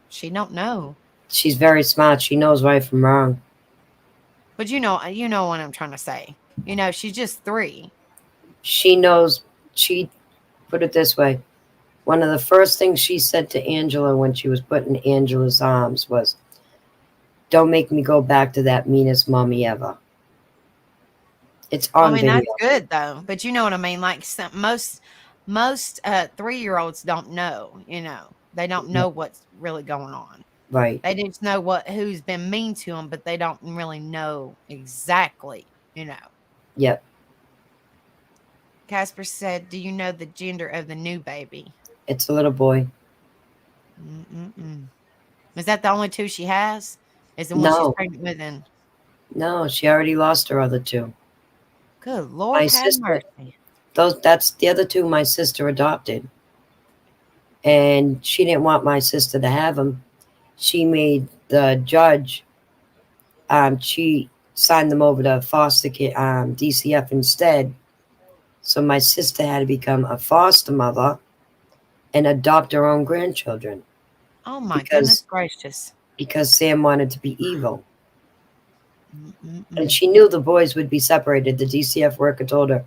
She don't know. She's very smart. She knows right from wrong. But you know what I'm trying to say. She's just three. She knows. She put it this way. One of the first things she said to Angela when she was put in Angela's arms was, "Don't make me go back to that meanest mommy ever." It's Well, I on mean, that's video. good though. But you know what I mean. Like most 3-year-olds don't know. They don't know what's really going on. Right. They just know who's been mean to them, but they don't really know exactly, you know. Yep. Casper said, "Do you know the gender of the new baby?" It's a little boy. Mm-mm-mm. Is that the only two she has? Is the one she's No, pregnant with? And no, she already lost her other two. good My Lord, have sister. mercy. That's the other two my sister adopted, and she didn't want my sister to have them. She made the judge. She signed them over to foster kid DCF instead. So my sister had to become a foster mother and adopt her own grandchildren Oh my goodness because gracious. Sam wanted to be evil. And Mm-mm-mm. she knew the boys would be separated. The DCF worker told her,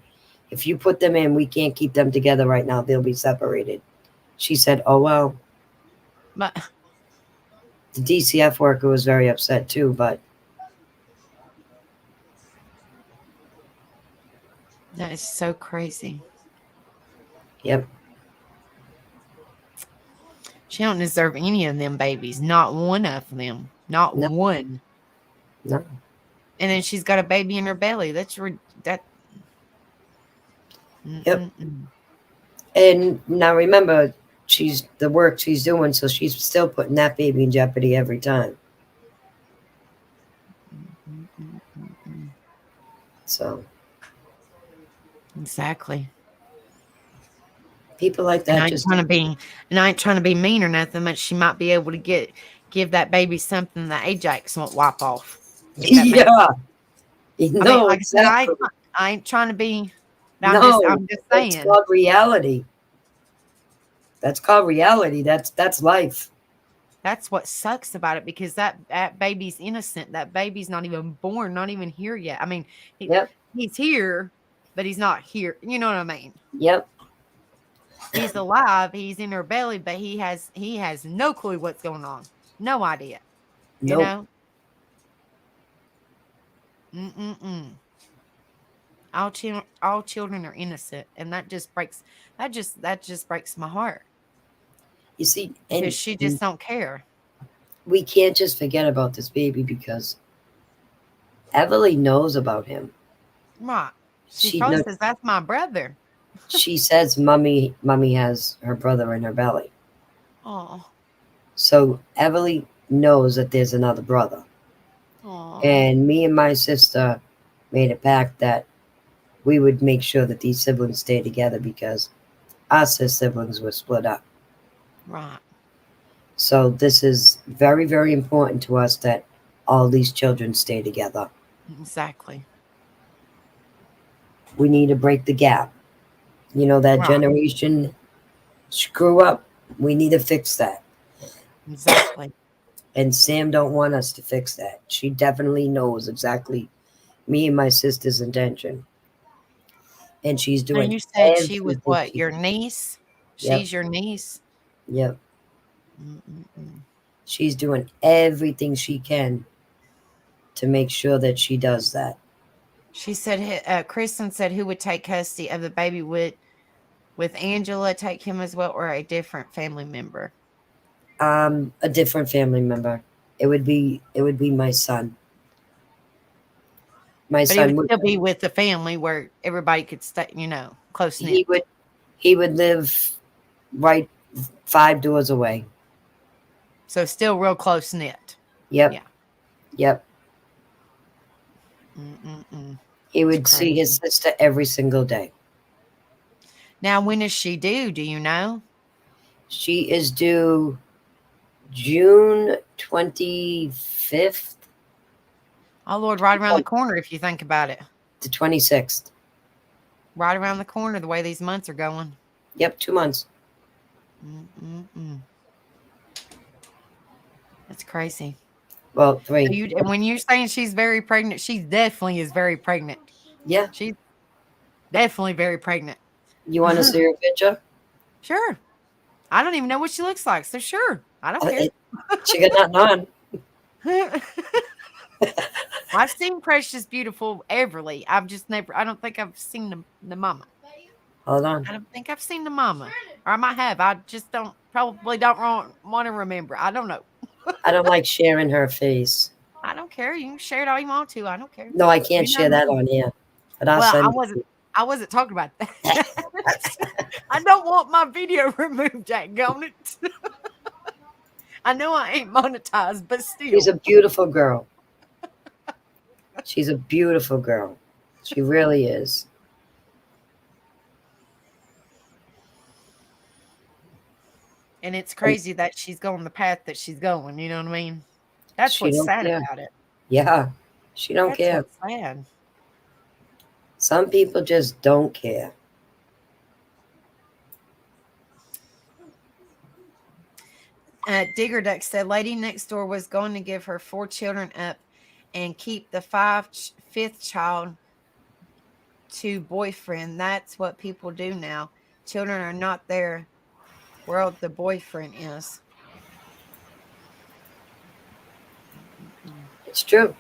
if you put them in, we can't keep them together right now. They'll be separated. She said, oh, well. But The DCF worker was very upset too, but that is so crazy. yep. She don't deserve any of them babies. Not one of them. Not No, one. no. And then she's got a baby in her belly. That. Yep. Mm-mm-mm. And now remember, she's the work she's doing, so she's still putting that baby in jeopardy every time. Mm-mm-mm-mm. So Exactly. People like And that I ain't just trying to be, mean or nothing, but she might be able to give that baby something that Ajax won't wipe off. If that makes yeah. I mean, No, like I said, exactly. I ain't trying to be. No, I'm just that's saying. called reality. That's called reality. That's life. That's what sucks about it because that baby's innocent. That baby's not even born, not even here yet. I mean, Yep. he's here, but he's not here. You know what I mean? Yep. He's alive. He's in her belly, but he has no clue what's going on. No idea. You Nope. know? Mm-mm-mm. All children are innocent, and that just breaks my heart You see, because and she just don't care. we can't just forget about this baby because Everly knows about him. Right? She She probably knows. says that's my brother. She says, "Mummy has her brother in her belly." Oh, So Everly knows that there's another brother. oh, And me and my sister made a pact that we would make sure that these siblings stay together because us as siblings were split up. right. So this is very, very important to us that all these children stay together. Exactly. We need to break the gap. You know, that Right. generation screw up. We need to fix that. Exactly. And Sam don't want us to fix that. She definitely knows exactly me and my sister's intention. And she's Now doing you said she was everything what? she Your can. niece? Yep. She's your niece? Yep. Mm-mm-mm. She's doing everything she can to make sure that she does that. She said, Kristen said, who would take custody of the baby? With Angela take him as well, or a different family member? A different family member. It would be my son. My But he would son would still be with the family where everybody could stay, close he knit. would he would live right 5 doors away. So still real close knit. Yep. Yeah. Yep. Mm-mm-mm. He It's would see his crazy. sister every single day. Now, when is she due? Do you know? She is due June 25th Oh, Lord, right around the corner if you think about it. to 26th. Right around the corner the way these months are going. Yep, 2 months. Mm-mm-mm. That's crazy. Well, So 3. and when you're saying she's very pregnant, she definitely is very pregnant. Yeah. She's definitely very pregnant. You want to see her picture? Sure. I don't even know what she looks like. So sure. I don't care. She got nothing on. I've seen Precious Beautiful Everly. I don't think I've seen the mama. Hold on. I don't think I've seen the mama. Or I might have. I just probably don't want to remember. I don't know. I don't like sharing her face. I don't care. You can share it all you want to. I don't care. No, I can't You know share that me. on here. But I'll Well, send it. I wasn't talking about that. I don't want my video removed, Jack Gonit. I know I ain't monetized, but She's still. a beautiful girl. She's a beautiful girl. She really is. And it's crazy that she's going the path that she's going. You know what I mean? That's She what's don't sad care. about it. Yeah, she don't That's care. what's sad. Some people just don't care. Digger Duck said, "Lady next door was going to give her 4 children up and keep the fifth child to boyfriend. That's what people do now. Children are not their world. The boyfriend is." It's true.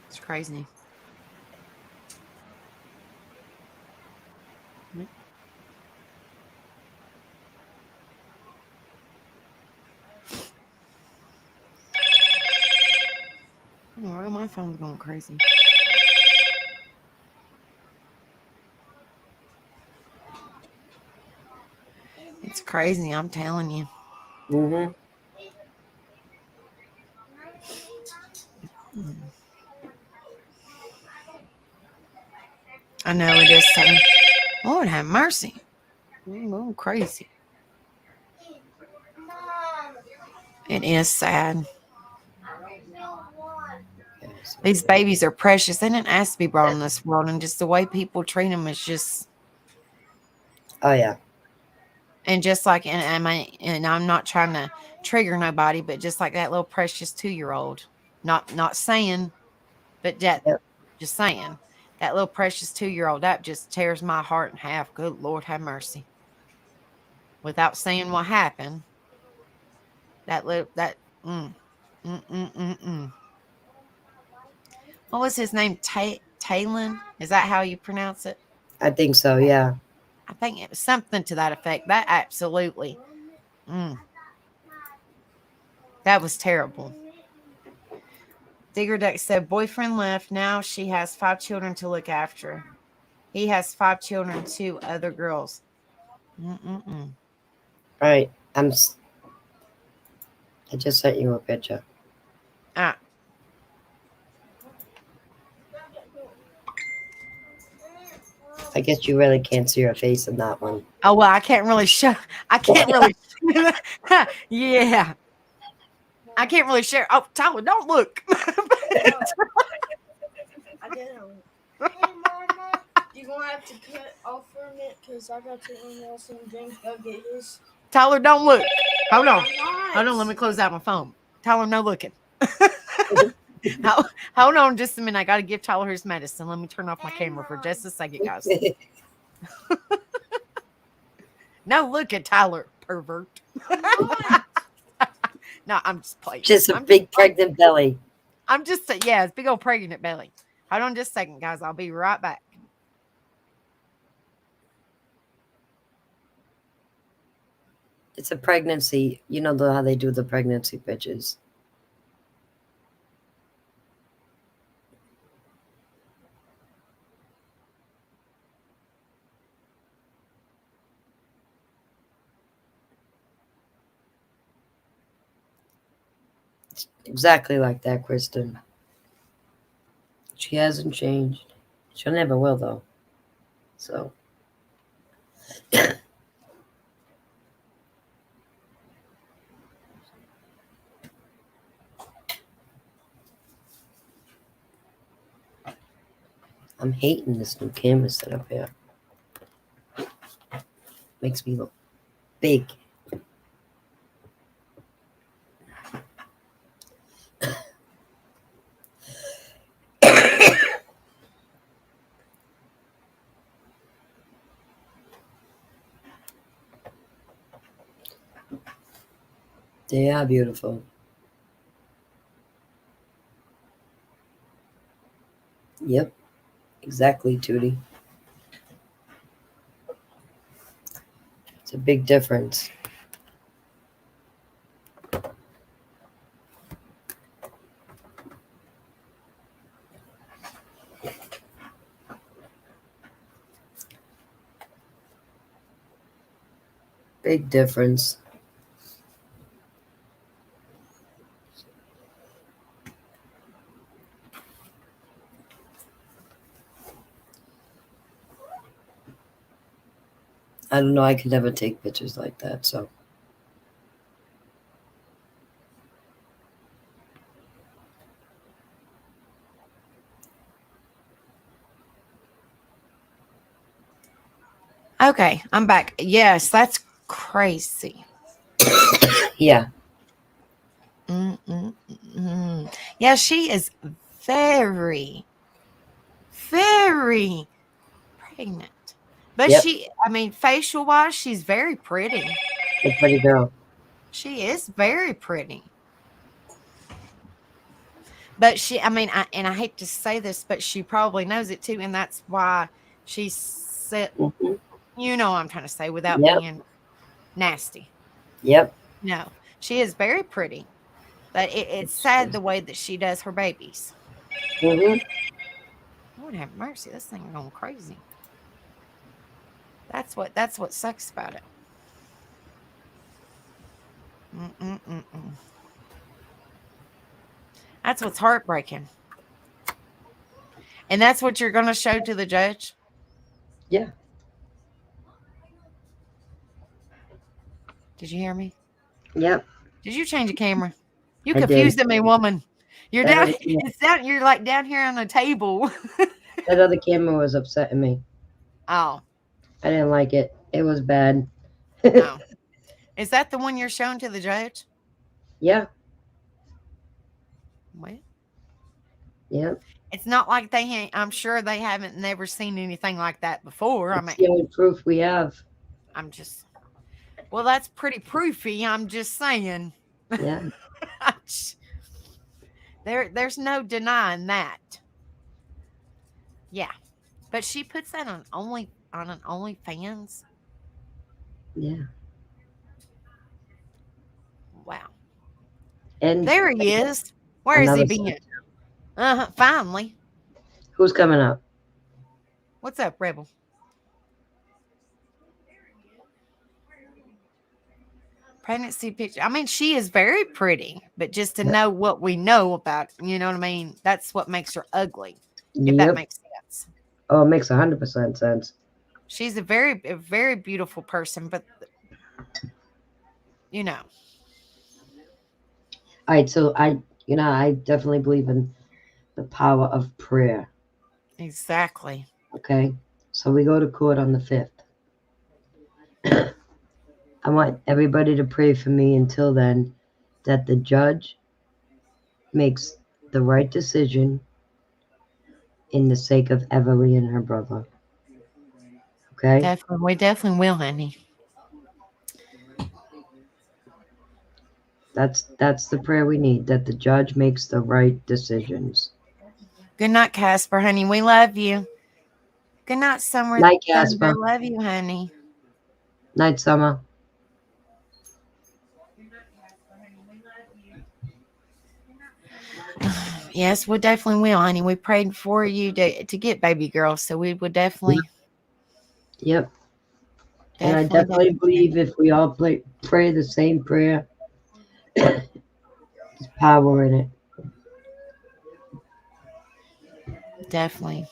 It's crazy. Oh, my phone's going crazy. It's crazy. I'm telling you. Mm-hmm. I know it is sad. Lord have mercy. Oh, crazy. Mom, It is sad. I don't want. Okay, so These babies are precious. They didn't ask to be brought in this world, and just the way people treat them is just, oh yeah, and just like, and I'm not trying to trigger nobody, but just like that little precious 2-year old. Not saying, but yep. just saying that little precious 2-year old that just tears my heart in half. Good Lord, have mercy. Without saying what happened, that little that. Mm, mm, mm, mm, mm. What was his name? Talon? Is that how you pronounce it? I think so. Yeah. I think it was something to that effect. That absolutely. Mm, that was terrible. Digger Duck said, boyfriend left. Now she has 5 children to look after. He has 5 children, 2 other girls. Mm-mm-mm. All right. I just sent you a picture. Ah, I guess you really can't see her face in that one. oh, well, I can't really show. I can't really. Yeah. I can't really share. Oh, Tyler, don't look. I didn't. Hey, Mama, you're gonna have to cut off for a minute because I got to run else and James go get his. Tyler, don't look. Hold on. I'm not. Hold on. Let me close out my phone. Tyler, no looking. Hold on just a minute. I got to give Tyler his medicine. Let me turn off my camera for just a second, guys. No look at Tyler, pervert. No, I'm just playing. Just a I'm big pregnant belly. I'm just, yeah, it's big old pregnant belly. Hold on just a second, guys. I'll be right back. It's a pregnancy. You know how they do the pregnancy pictures. It's exactly like that, Kristen. She hasn't changed. She never will, though. So. I'm hating this new camera setup here. Makes me look big. They are beautiful. Yep, exactly, Tootie. It's a big difference. Big difference. I don't know. I could never take pictures like that. So. Okay, I'm back. Yes, that's crazy. Yeah. Mm-mm-mm. Yeah, she is very, very pregnant. But Yep. I mean, facial wise, she's very pretty. A pretty girl. She is very pretty. But I mean, I hate to say this, but she probably knows it too. And that's why she's said, Mm-hmm. you know what I'm trying to say without Yep. being nasty. Yep. No, she is very pretty. But it's sad the way that she does her babies. Mm-hmm. Lord have mercy, this thing is going crazy. That's what sucks about it. Mm-mm-mm-mm. That's what's heartbreaking. And that's what you're going to show to the judge? Yeah. Did you hear me? Yep. Did you change the camera? You I did. confused me, woman. You're That down. other, It's down. You're like down here on the table. that other camera was upsetting me. Oh, I didn't like it. It was bad. oh. Is that the one you're showing to the judge? Yeah. Well, Yep. it's not like they. I'm sure they haven't never seen anything like that before. I It's mean, the only proof we have. I'm just. Well, that's pretty proofy. I'm just saying. Yeah. There's no denying that. Yeah, but she puts that on an OnlyFans. Yeah. Wow. And There he is. Where has he another been? Finally. who's coming up? What's up, Rebel? Pregnancy picture. I mean, she is very pretty, but just to know what we know about, you know what I mean? That's what makes her ugly, if that Yep. makes sense. Oh, it makes 100% sense. She's a very beautiful person, but you know, All right, so I definitely believe in the power of prayer. exactly. Okay, so we go to court on the 5th. I want everybody to pray for me until then, that the judge makes the right decision in the sake of Everly and her brother. Okay, Definitely, we definitely will, honey. that's the prayer we need, that the judge makes the right decisions. Good night, Casper, honey. We love you. Good night, Summer. Night, Thunder. Casper. Love you, honey. Night, Summer. Yes, we definitely will, honey. We prayed for you to get baby girl, so we would definitely. Yep. And I definitely believe if we all pray the same prayer, there's power in it. Definitely.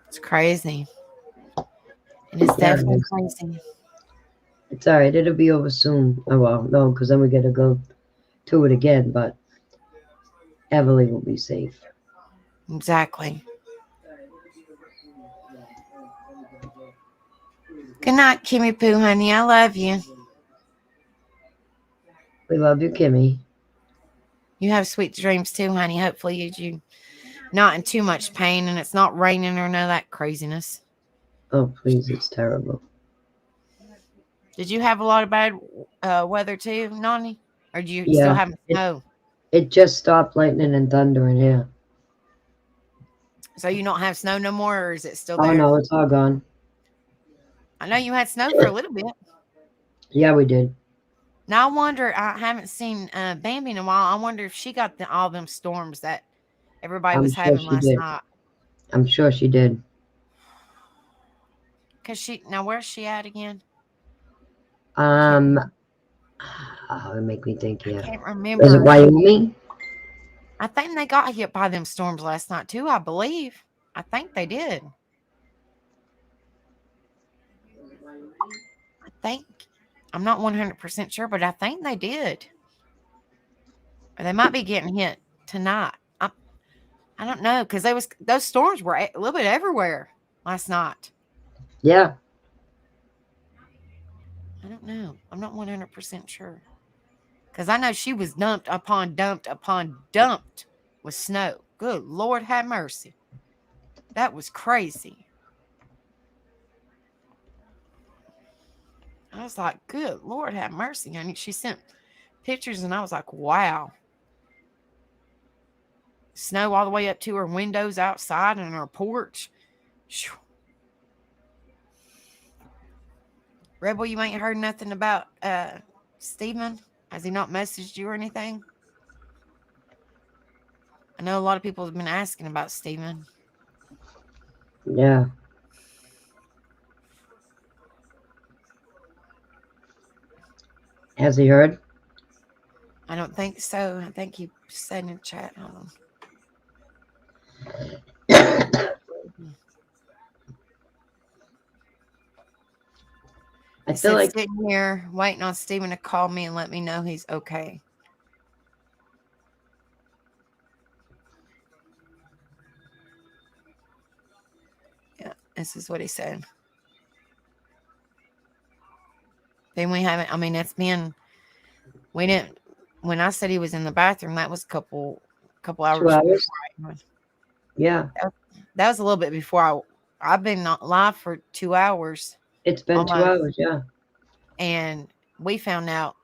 It's crazy. It is Yeah, it definitely is. crazy. It's all right. It'll be over soon. Oh, well, no, because then we got to go to it again. But Everly will be safe. Exactly. Good night, Kimmy Poo, honey. I love you. We love you, Kimmy. You have sweet dreams too, honey. Hopefully you not in too much pain and it's not raining or none of that craziness. Oh, please. It's terrible. Did you have a lot of bad weather too, Nani? Or do you Yeah, still have snow? It just stopped lightning and thunder in here. So you don't have snow no more, or is it still Oh, there? no, it's all gone. I know you had snow for a little bit. Yeah, we did. Now I wonder, I haven't seen Bambi in a while. I wonder if she got all them storms that everybody I'm was sure having she last did. night. I'm sure she did. Now where's she at again? Oh, it make me think I here. can't Is it remember. Wyoming? I think they got hit by them storms last night too, I believe. I think they did. I'm not 100% sure, but I think they did. Or they might be getting hit tonight. I don't know, because those storms were a little bit everywhere last night. Yeah. I don't know. I'm not 100% sure. Because I know she was dumped upon dumped with snow. Good Lord have mercy. That was crazy. I was like, good Lord have mercy, honey. She sent pictures and I was like, wow. Snow all the way up to her windows outside and her porch. Whew. Rebel, you ain't heard nothing about Stephen? Has he not messaged you or anything? I know a lot of people have been asking about Stephen. Yeah. Has he heard? I don't don't think so. I think he said in the chat. Hold on. I He feel said, like sitting here waiting on Steven to call me and let me know he's okay. Yeah, this is what he said. Then we haven't, I mean, we didn't, when I said he was in the bathroom, that was a couple hours 2 hours. before. Yeah, That was a little bit before I've been live for 2 hours it's been 2 almost. hours. Yeah, And we found out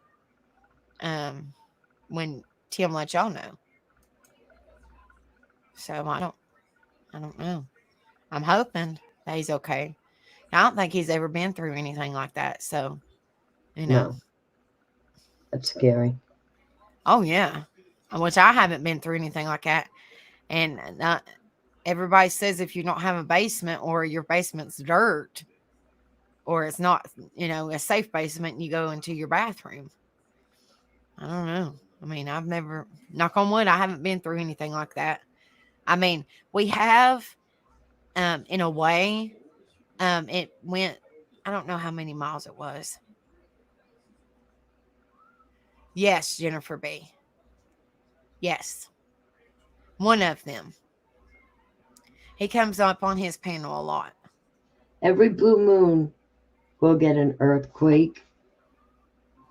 when Tim let y'all know. So I don't know. I'm hoping that he's okay. I don't think he's ever been through anything like that. So, you know. no, that's scary. Oh yeah, which I haven't been through anything like that. And everybody says if you don't have a basement or your basement's dirt or it's not, a safe basement, you go into your bathroom. I don't know. I mean, I've never, knock on wood, I haven't been through anything like that. I mean, we have, in a way, it went, I don't know how many miles it was. Yes, Jennifer B. Yes. One of them. He comes up on his panel a lot. Every blue moon we'll get an earthquake,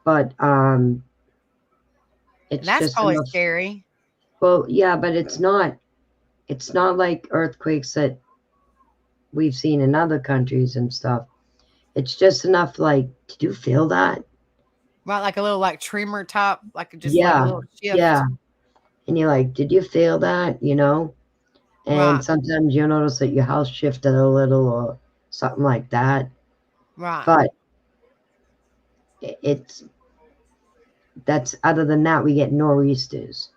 but it's That's just probably enough. scary. Well, yeah, but it's not like earthquakes that we've seen in other countries and stuff. It's just enough. Like, did you feel that? Right, like a little like tremor top, like like a Yeah, little shift. yeah. And you're like, did you feel that? And Right. sometimes you'll notice that your house shifted a little or something like that. Right. But that's other than that, we get nor'easters.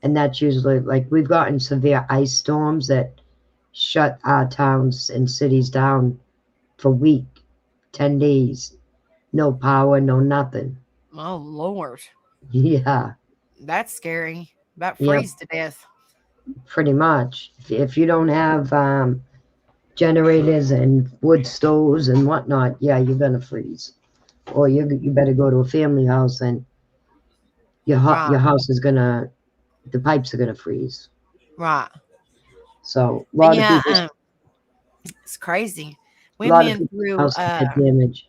And that's usually like we've gotten severe ice storms that shut our towns and cities down for a week, 10 days. No power, no nothing. Oh Lord. Yeah. That's scary. About Yep. freeze to death. Pretty much. If you don't have generators and wood stoves and whatnot, yeah, you're gonna freeze. Or you better go to a family house and your house is gonna, the pipes are gonna freeze. Right. So a lot of people, it's crazy. a We've lot of been people's through houses get damaged.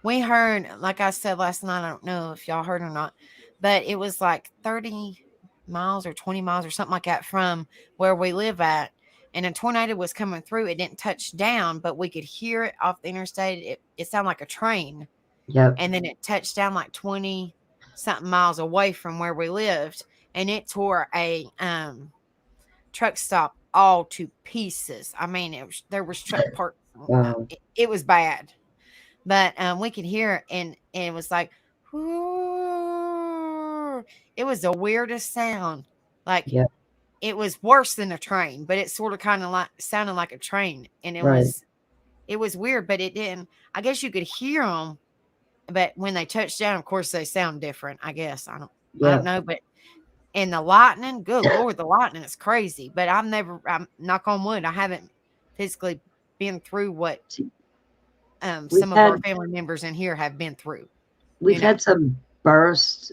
we heard, like I said last night, I don't know if y'all heard or not, but it was like 30 miles or 20 miles or something like that from where we live at. And a tornado was coming through. It didn't touch down, but we could hear it off the interstate. It sounded like a train. Yep. And then it touched down like 20 something miles away from where we lived. And it tore a truck stop all to pieces. I mean, there was truck park. Wow. It was bad. But we could hear it, and it was like, "Whoo." It was the weirdest sound. Like, Yep. it was worse than a train, but it sort of kind of like sounded like a train, and it Right. was weird, but it didn't. I guess you could hear them, but when they touch down, of course, they sound different. I guess I don't know, but and the lightning, good Lord, the lightning is crazy. But I'm knock on wood, I haven't physically been through what some of our family members in here have been through. We've had some bursts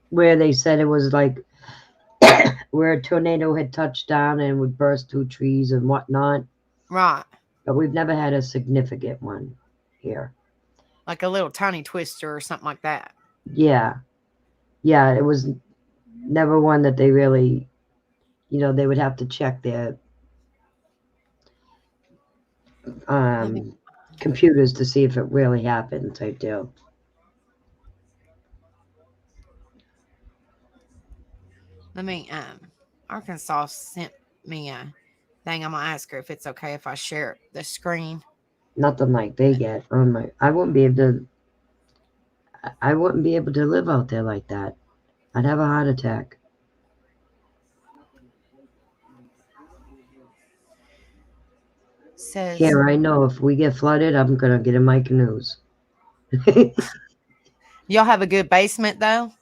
where they said it was like where a tornado had touched down and would burst through trees and whatnot. Right. But we've never had a significant one here. Like a little tiny twister or something like that. Yeah. Yeah, it was never one that they really, they would have to check their computers to see if it really happened type deal. Let me Arkansas sent me a thing. I'm gonna ask her if it's okay if I share the screen. Nothing like they get. Oh my! I wouldn't be able to live out there like that. I'd have a heart attack. Says here, I know if we get flooded, I'm gonna get in my canoes. Y'all have a good basement though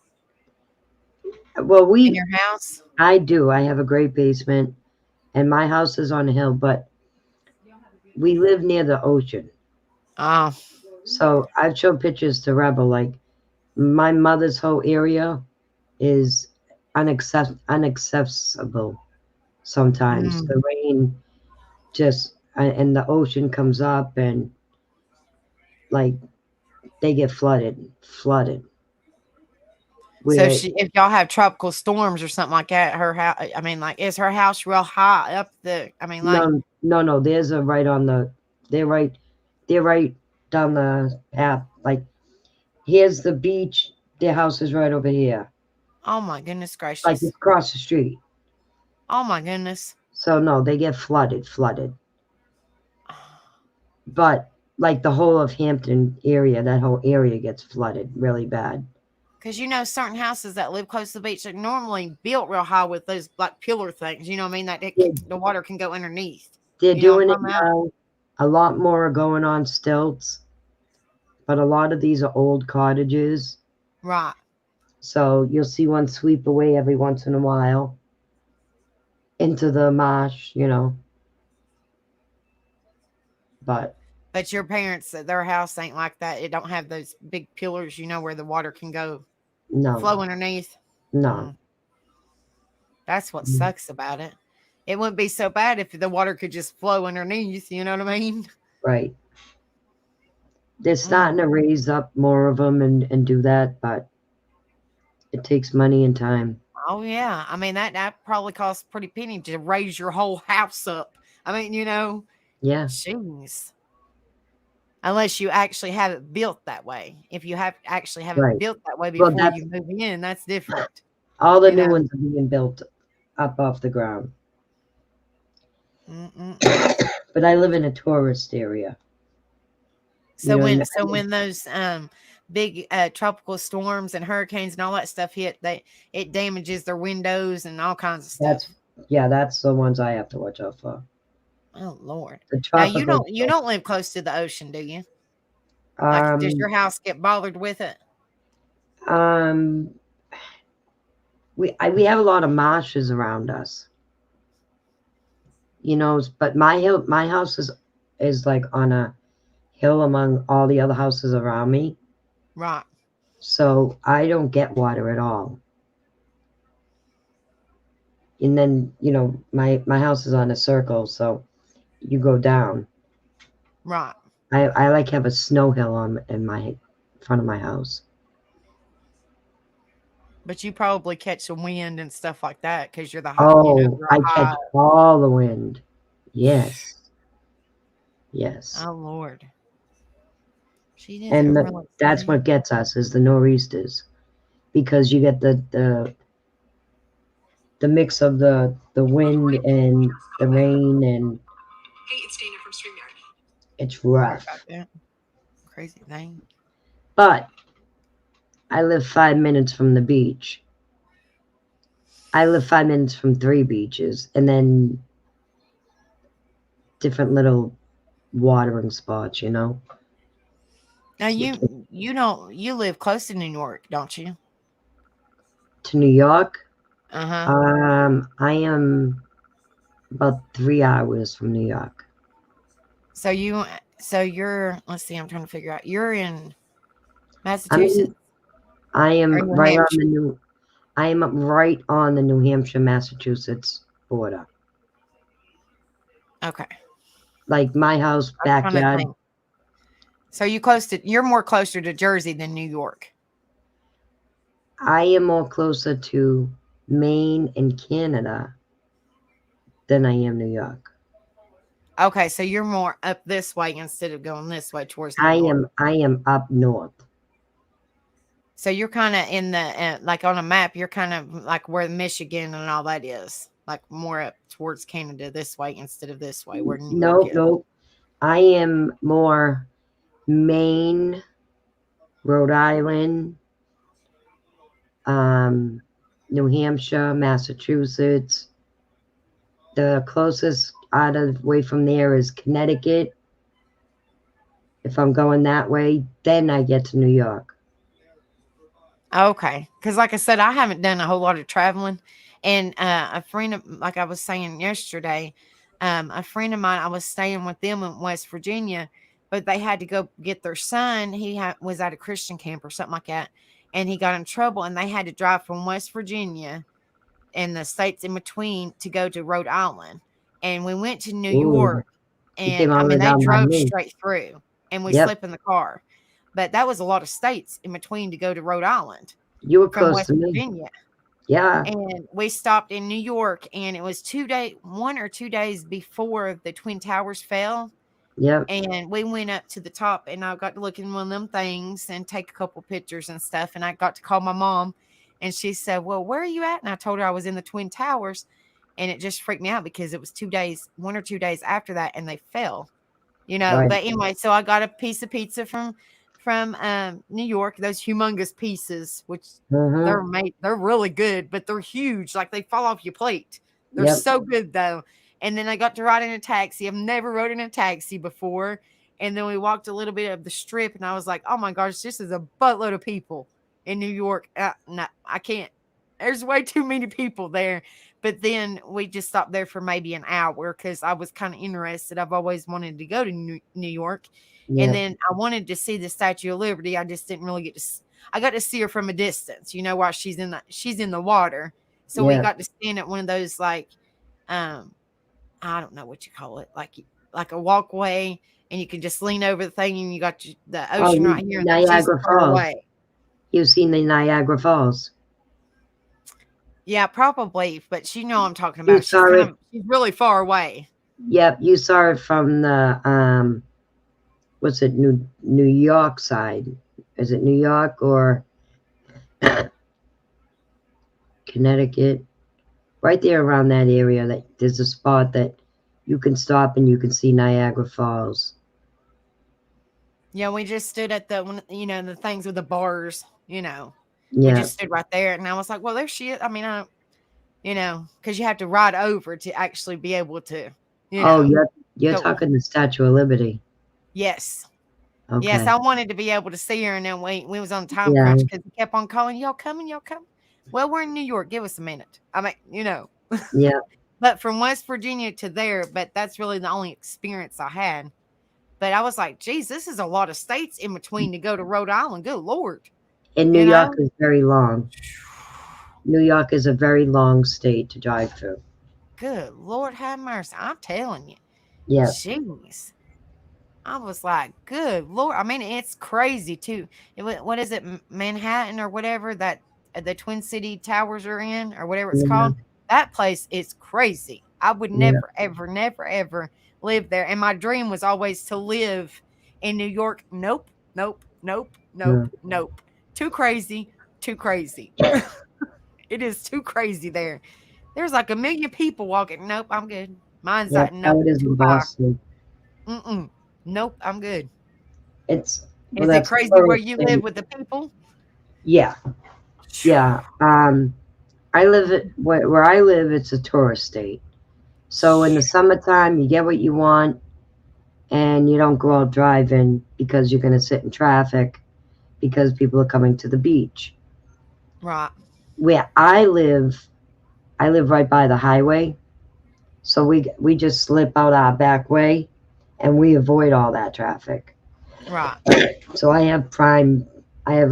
Well, in your house? I do. I have a great basement, and my house is on a hill, but we live near the ocean. Oh, So I've shown pictures to Rebel. Like my mother's whole area is unaccessible. Sometimes mm. the rain just and the ocean comes up and like they get flooded. So Where if y'all have tropical storms or something like that, her house, I mean, like, is her house real high up the, I mean, like, no, there's a right on the they're right they're right down the path. Like here's the beach, their house is right over here. oh my goodness Like gracious. it's across the street. Oh my goodness. So no, they get flooded. But like the whole of Hampton area, that whole area gets flooded really bad. Because certain houses that live close to the beach are normally built real high with those like pillar things. You know what I mean? That Yeah. the water can go underneath. They're You know what doing I'm it talking about? now. A lot more are going on stilts, but a lot of these are old cottages. Right. So you'll see one sweep away every once in a while into the marsh, But But your parents, their house ain't like that. It don't have those big pillars, where the water can go no, flow underneath. no. Mm. That's what sucks about it. It wouldn't be so bad if the water could just flow underneath. You know what I mean? Right. They're starting to raise up more of them and do that, but it takes money and time. Oh yeah, I mean that probably costs a pretty penny to raise your whole house up. I mean, Yeah, jeez. Unless you actually have it built that way. If you have actually have it right. built that way Well, before you move in, that's different. all the You new know. ones are being built up off the ground. But I live in a tourist area. So what I mean? when those big tropical storms and hurricanes and all that stuff hit, it damages their windows and all kinds of stuff. That's the ones I have to watch out for. Oh Lord! The Now you tropical. don't live close to the ocean, do you? Like, does your house get bothered with it? We have a lot of marshes around us. But my house is like on a hill among all the other houses around me. Right. So I don't get water at all. And then, my house is on a circle, so you go down. Right. I like have a snow hill in my front of my house. But you probably catch some wind and stuff like that because you're the I catch all the wind. Yes. Oh Lord. And that's what gets us is the nor'easters, because you get the mix of the wind and the rain, and hey, it's Dana from StreamYard. It's rough. Crazy thing. But I live 5 minutes from the beach. I live 5 minutes from 3 beaches, and then different little watering spots, Now you live close to New York, don't you? To New York? Uh-huh. I am about 3 hours from New York. So you're, let's see, I'm trying to figure out. You're in Massachusetts? I am right on the New Hampshire, Massachusetts border. Okay. Like my house, backyard. So you're more closer to Jersey than New York. I am more closer to Maine and Canada than I am New York. Okay, so you're more up this way instead of going this way towards New York. I am up north. So you're kind of in the like on a map. You're kind of like where Michigan and all that is, like more up towards Canada this way instead of this way where New York is. No. I am more Maine, Rhode Island, New Hampshire, Massachusetts. The closest away from there is Connecticut. If I'm going that way, then I get to New York. Okay, because like I said, I haven't done a whole lot of traveling, and a friend of, like I was saying yesterday, a friend of mine, I was staying with them in West Virginia, but they had to go get their son. Was at a Christian camp or something like that, and he got in trouble, and they had to drive from West Virginia and the states in between to go to Rhode Island, and we went to New Ooh, York, you came and I all the mean way they down by drove me. straight through, and we Yep. slept in the car, but that was a lot of states in between to go to Rhode Island You were from close West to me. Virginia. Yeah. And we stopped in New York, and it was 1 or 2 days before the Twin Towers fell. Yep. And we went up to the top, and I got to look in one of them things and take a couple pictures and stuff. And I got to call my mom, and she said, "Well, where are you at?" And I told her I was in the Twin Towers, and it just freaked me out because it was 2 days, 1 or 2 days after that, and they fell. Right. But anyway, so I got a piece of pizza from New York, those humongous pieces, which Mm-hmm. they're really good, but they're huge, like they fall off your plate. They're Yep. so good though. And then I got to ride in a taxi. I've never rode in a taxi before. And then we walked a little bit of the strip, and I was like, oh my gosh, this is a buttload of people in New York. No, I can't. There's way too many people there. But then we just stopped there for maybe an hour because I was kind of interested. I've always wanted to go to New York. And Yep. then I wanted to see the Statue of Liberty. I just didn't really get to. I got to see her from a distance, while she's in the water. So we Yep. got to stand at one of those um, I don't know what you call it, like a walkway, and you can just lean over the thing, and you got the Oh, ocean right here, and they're just Niagara far Falls. away. You've seen the Niagara Falls. Yeah, probably, but I'm talking You about. saw it. She's really far away. Yep. You saw it from the what's it, New York side? Is it New York or Connecticut? Right there around that area, that there's a spot that you can stop and you can see Niagara Falls. Yeah, we just stood at the things with the bars. We Yeah. just stood right there, and I was like, "Well, there she is." I mean, I don't, because you have to ride over to actually be able to, Oh, you're go. talking the Statue of Liberty. Yes. Okay. Yes, I wanted to be able to see her, and then we was on time Yeah. crunch because he kept on calling, "Y'all coming? Y'all coming?" Well, we're in New York. Give us a minute. I mean, Yeah. But from West Virginia to there, but that's really the only experience I had. But I was like, geez, this is a lot of states in between to go to Rhode Island. Good Lord. And New York is very long. New York is a very long state to drive through. Good Lord have mercy. I'm telling you. Yeah. Jeez. I was like, good Lord. I mean, it's crazy too. What is it, Manhattan or whatever that the Twin City Towers are in, or whatever it's Yeah. called? That place is crazy. I would Yeah. never, ever, never, ever live there. And my dream was always to live in New York. Nope, nope, nope, nope, nope. Too crazy, too crazy. It is too crazy there. There's like a million people walking. Nope, I'm good. Mine's Yeah, like, nope, it is too in high. Boston. Nope, I'm good. It's Is it crazy where you live with the people? Yeah. Yeah. I live where I live, it's a tourist state. So in the summertime, you get what you want, and you don't go out driving because you're going to sit in traffic because people are coming to the beach. Right. Where I live right by the highway. So we just slip out our back way, and we avoid all that traffic. Right. So I have a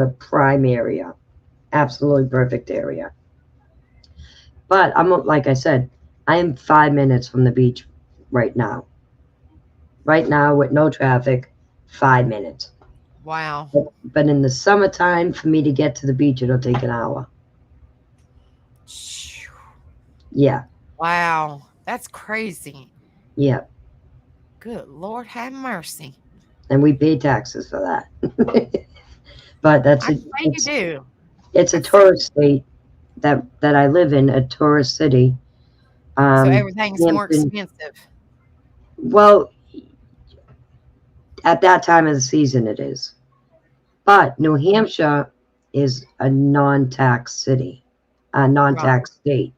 prime area, absolutely perfect area. But like I said, I am 5 minutes from the beach right now. Right now, with no traffic, 5 minutes. Wow. But in the summertime, for me to get to the beach, it'll take an hour. Yeah. Wow. That's crazy. Yeah. Good Lord have mercy. And we pay taxes for that. But that's you do. It's a tourist state that I live in, a tourist city. So everything's more expensive. Well, at that time of the season it is. But New Hampshire is a non-tax city, a non-tax state.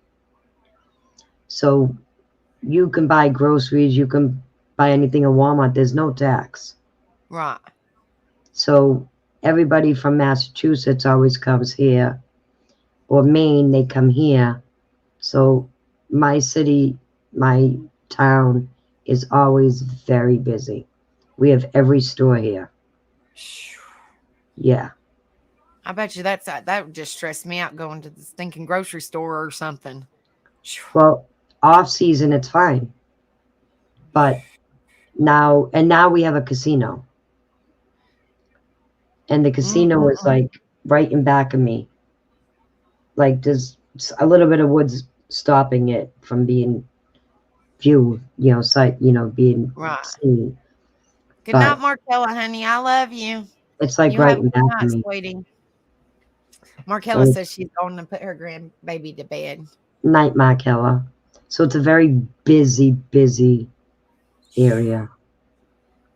So you can buy groceries, you can buy anything at Walmart. There's no tax. Right. So everybody from Massachusetts always comes here, or Maine, they come here. So my city, my town is always very busy. We have every store here. Yeah. I bet you that would just stress me out going to the stinking grocery store or something. Well, off season it's fine. But now we have a casino. And the casino is like right in back of me. Like there's a little bit of woods stopping it from being viewed, sight, being Right. seen. Good But night, Markella, honey. I love you. it's like You right have a in good back of night, me. sweetie. Markella So says she's going to put her grandbaby to bed. night, Markella. So it's a very busy, busy area.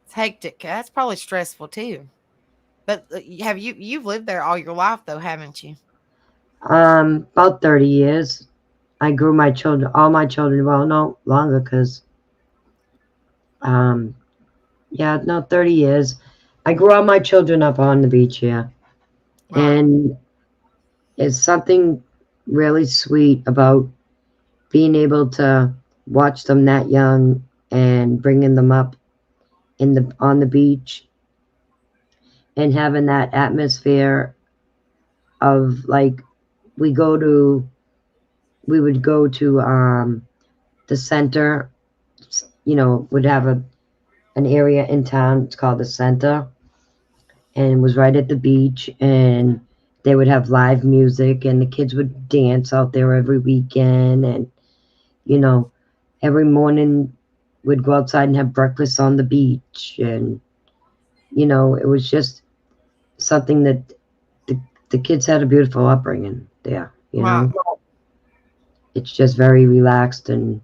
It's hectic. That's probably stressful too. But you've lived there all your life though, haven't you? About 30 years. I grew all my children, well, no, longer, because, 30 years. I grew all my children up on the beach here. Right. And it's something really sweet about being able to watch them that young and bringing them up on the beach and having that atmosphere of like we would go to the center, would have an area in town. It's called the center, and it was right at the beach, and they would have live music, and the kids would dance out there every weekend, and every morning we'd go outside and have breakfast on the beach, and it was just something that the kids had a beautiful upbringing there. Right. It's just very relaxed and,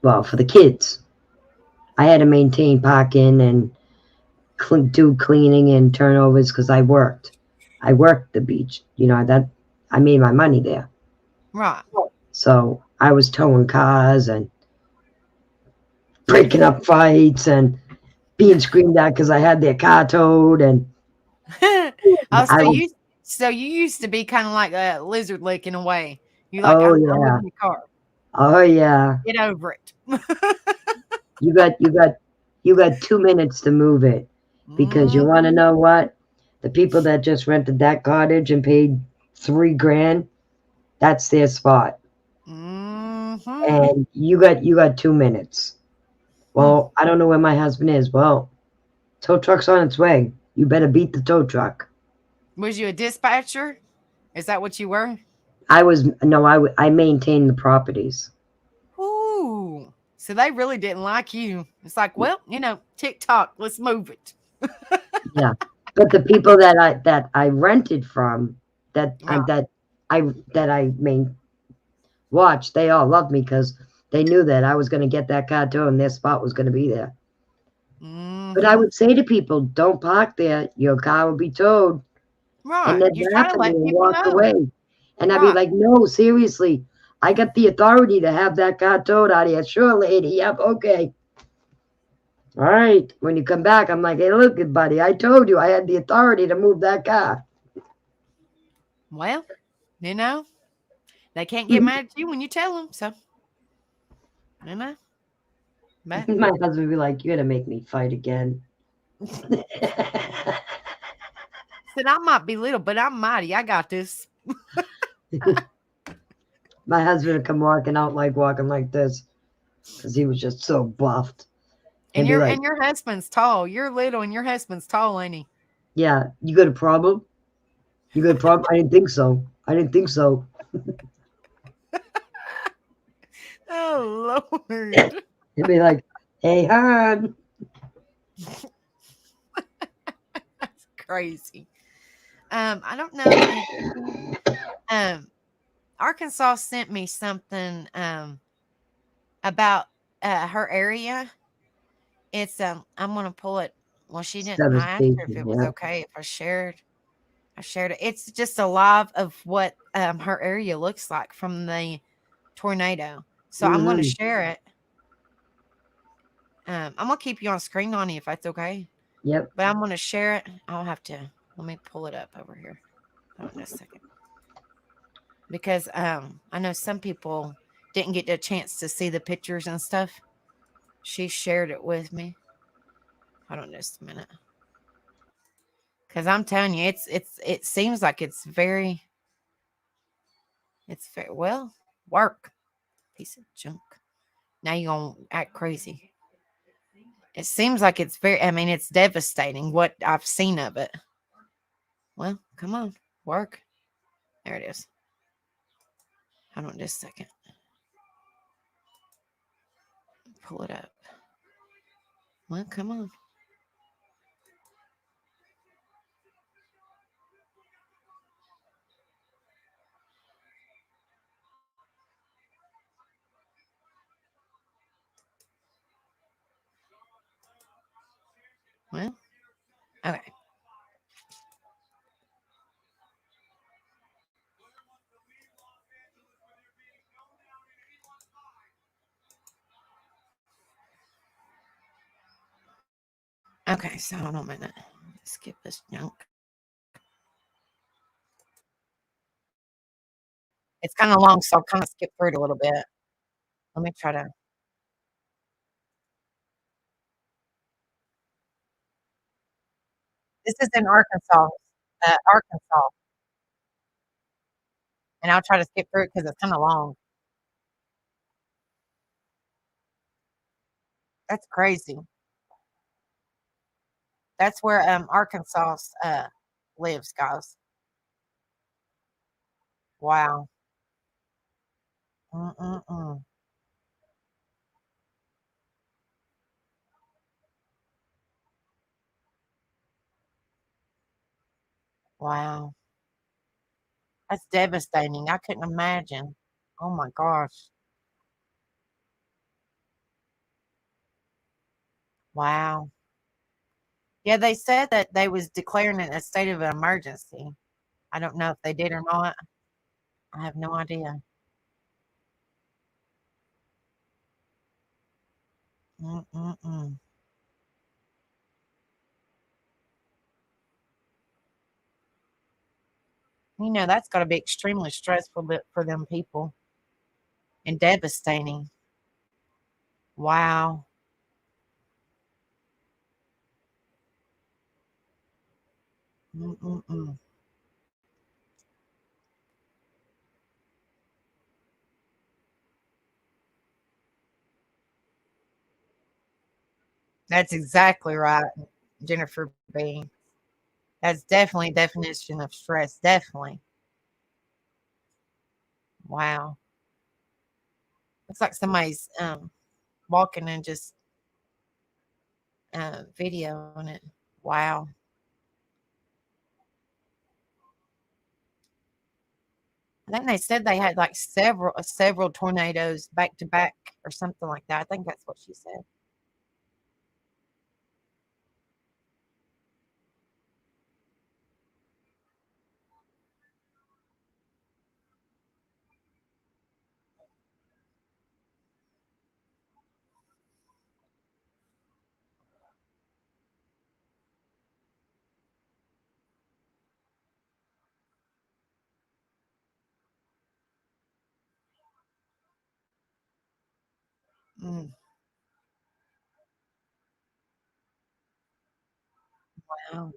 well, for the kids. I had to maintain parking and do cleaning and turnovers because I worked the beach. That I made my money there. Right. So I was towing cars and breaking up fights and being screamed at because I had their car towed. And so you used to be kind of like a lizard lick in a way. You like, oh I'm yeah, in the car. oh yeah. Get over it. You got 2 minutes to move it, because you want to know what? The people that just rented that cottage and paid $3,000, that's their spot. Mm-hmm. And you got 2 minutes. Well, I don't know where my husband is. Well, tow truck's on its way. You better beat the tow truck. Was you a dispatcher? Is that what you were? I maintained the properties. Ooh. So they really didn't like you. It's like, well, TikTok, let's move it. Yeah. But the people that I rented from, that I watched, they all loved me because they knew that I was going to get that car towed and their spot was going to be there. Mm-hmm. But I would say to people, don't park there. Your car will be towed. Right. And they'd You laugh try to at let me and people walk know. away. And I'd be like, no, seriously. I got the authority to have that car towed out of here. Sure, lady. Yep, okay. All right. When you come back, I'm like, hey, look, good buddy. I told you I had the authority to move that car. Well, they can't get mad at you when you tell them. So, But My husband would be like, you're going to make me fight again. said, I might be little, but I'm mighty. I got this. My husband would come walking like this because he was just so buffed. And your husband's tall. You're little and your husband's tall, ain't he? Yeah. You got a problem? You got a problem? I didn't think so. Oh, Lord. He'd be like, hey, hon. That's crazy. I don't know. Arkansas sent me something about her area. It's I'm gonna pull it. Well, she didn't. I asked her if it was okay if I shared. I shared it. It's just a live of what her area looks like from the tornado. So I'm gonna share it. I'm gonna keep you on screen, Nani, if that's okay. Yep. But I'm going to share it. I'll have to, let me pull it up over here. Hold on a second. Because I know some people didn't get a chance to see the pictures and stuff. She shared it with me. Hold on just a minute. Because I'm telling you, it seems like it's very well, work. Piece of junk. Now you're gonna act crazy. It seems like it's it's devastating what I've seen of it. Well, come on, work. There it is. Hold on just a second. Pull it up. Well, come on. Well, okay. Okay, so hold on a minute. Skip this junk. It's kind of long, so I'll kind of skip through it a little bit. Let me try to. This is in Arkansas, Arkansas, and I'll try to skip through it because it's kind of long. That's crazy. That's where Arkansas lives, guys. Wow. Mm-mm-mm. Wow. That's devastating. I couldn't imagine. Oh my gosh. Wow. Yeah, they said that they was declaring it a state of emergency. I don't know if they did or not. I have no idea. Mm-mm-mm. That's got to be extremely stressful for them people and devastating. Wow. Mm-mm-mm. That's exactly right, Jennifer B. That's definitely a definition of stress. Definitely. Wow. Looks like somebody's walking and just videoing it. Wow. I think they said they had like several tornadoes back to back or something like that. I think that's what she said. Mm, wow.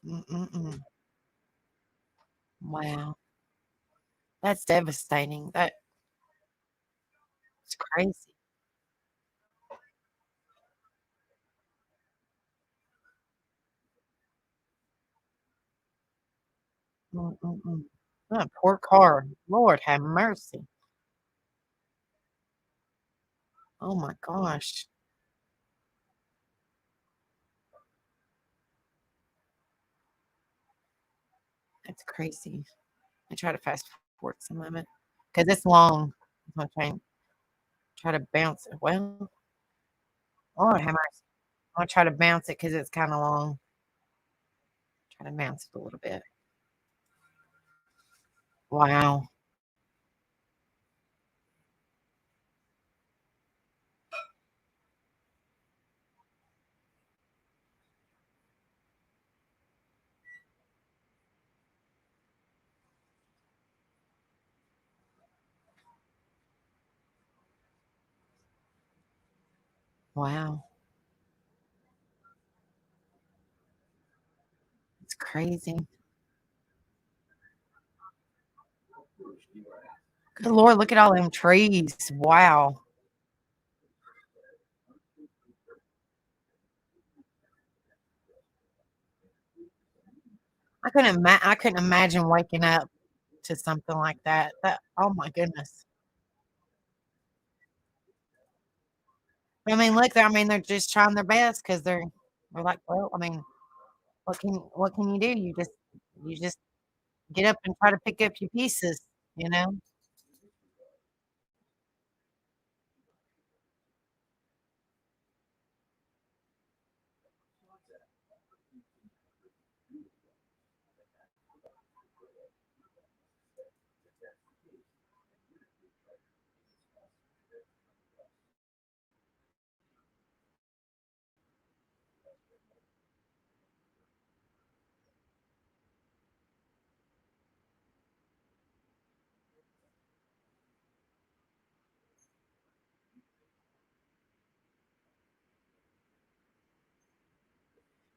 Mm-mm-mm. Wow. That's devastating. That's crazy. Mm-mm-mm. Oh, poor car. Lord have mercy. Oh my gosh. That's crazy. I try to fast forward some of it because it's long. I'm trying try to bounce it. Well, Lord have mercy. I'll try to bounce it because it's kind of long. Try to bounce it a little bit. Wow. Wow. It's crazy. Good Lord, look at all them trees. Wow. I couldn't imagine waking up to something like that. That oh my goodness. I mean, look, they're just trying their best because they're like, well, I mean, what can you do? You just get up and try to pick up your pieces, you know?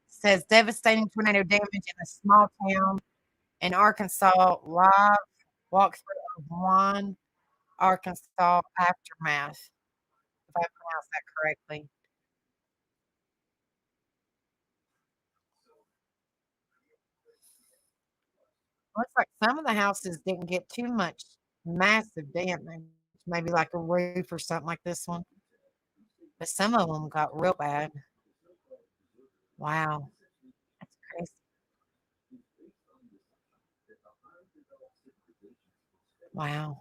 Says devastating tornado damage in a small town in Arkansas. Live walkthrough of one Arkansas aftermath. If I pronounced that correctly. Looks like some of the houses didn't get too much massive damage, maybe like a roof or something like this one, but some of them got real bad. Wow, that's crazy. Wow.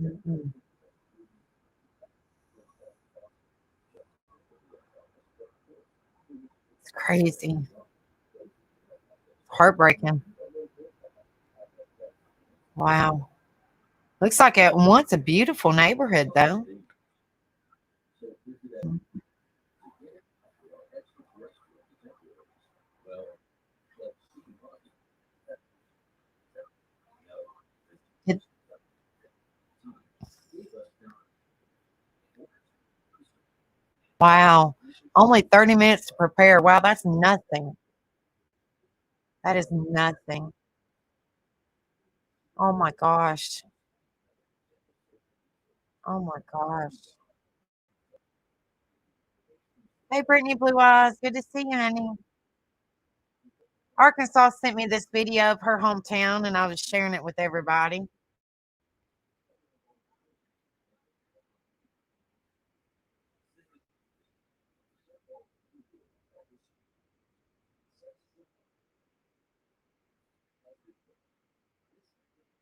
Mhm. It's crazy. Heartbreaking. Wow. Looks like at once a beautiful neighborhood, though. Mm. It wow. Only 30 minutes to prepare. Wow, that's nothing. That is nothing. Oh my gosh. Oh my gosh. Hey, Brittany Blue Eyes. Good to see you, honey. Arkansas sent me this video of her hometown, and I was sharing it with everybody.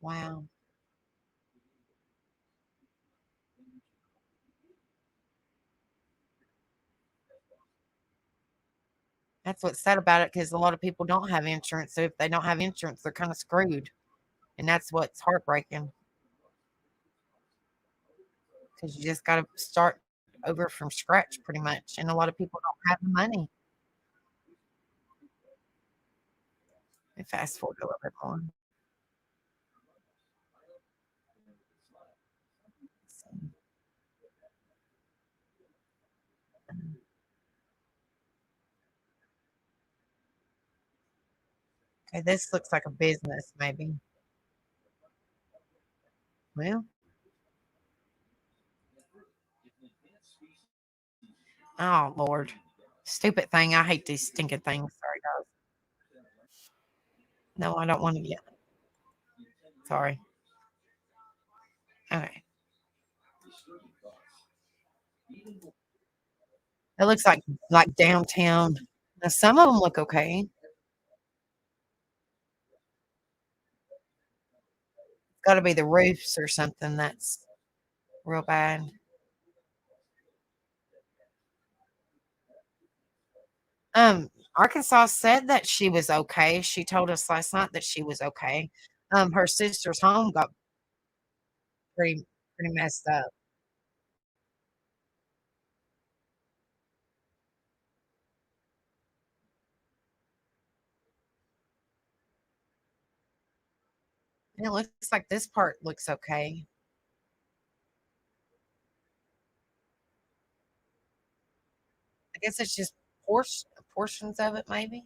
Wow. That's what's sad about it because a lot of people don't have insurance. So if they don't have insurance, they're kind of screwed. And that's what's heartbreaking because you just got to start over from scratch pretty much. And a lot of people don't have the money. And fast forward a little bit more. Okay, this looks like a business, maybe. Well, oh Lord. Stupid thing. I hate these stinking things. Sorry, guys. No, I don't want to get. Sorry. Okay. It looks like downtown. Now some of them look okay. Gotta be the roofs or something that's real bad. Arkansas said that she was okay. She told us last night that she was okay. Her sister's home got pretty messed up. It looks like this part looks okay. I guess it's just portions of it, maybe.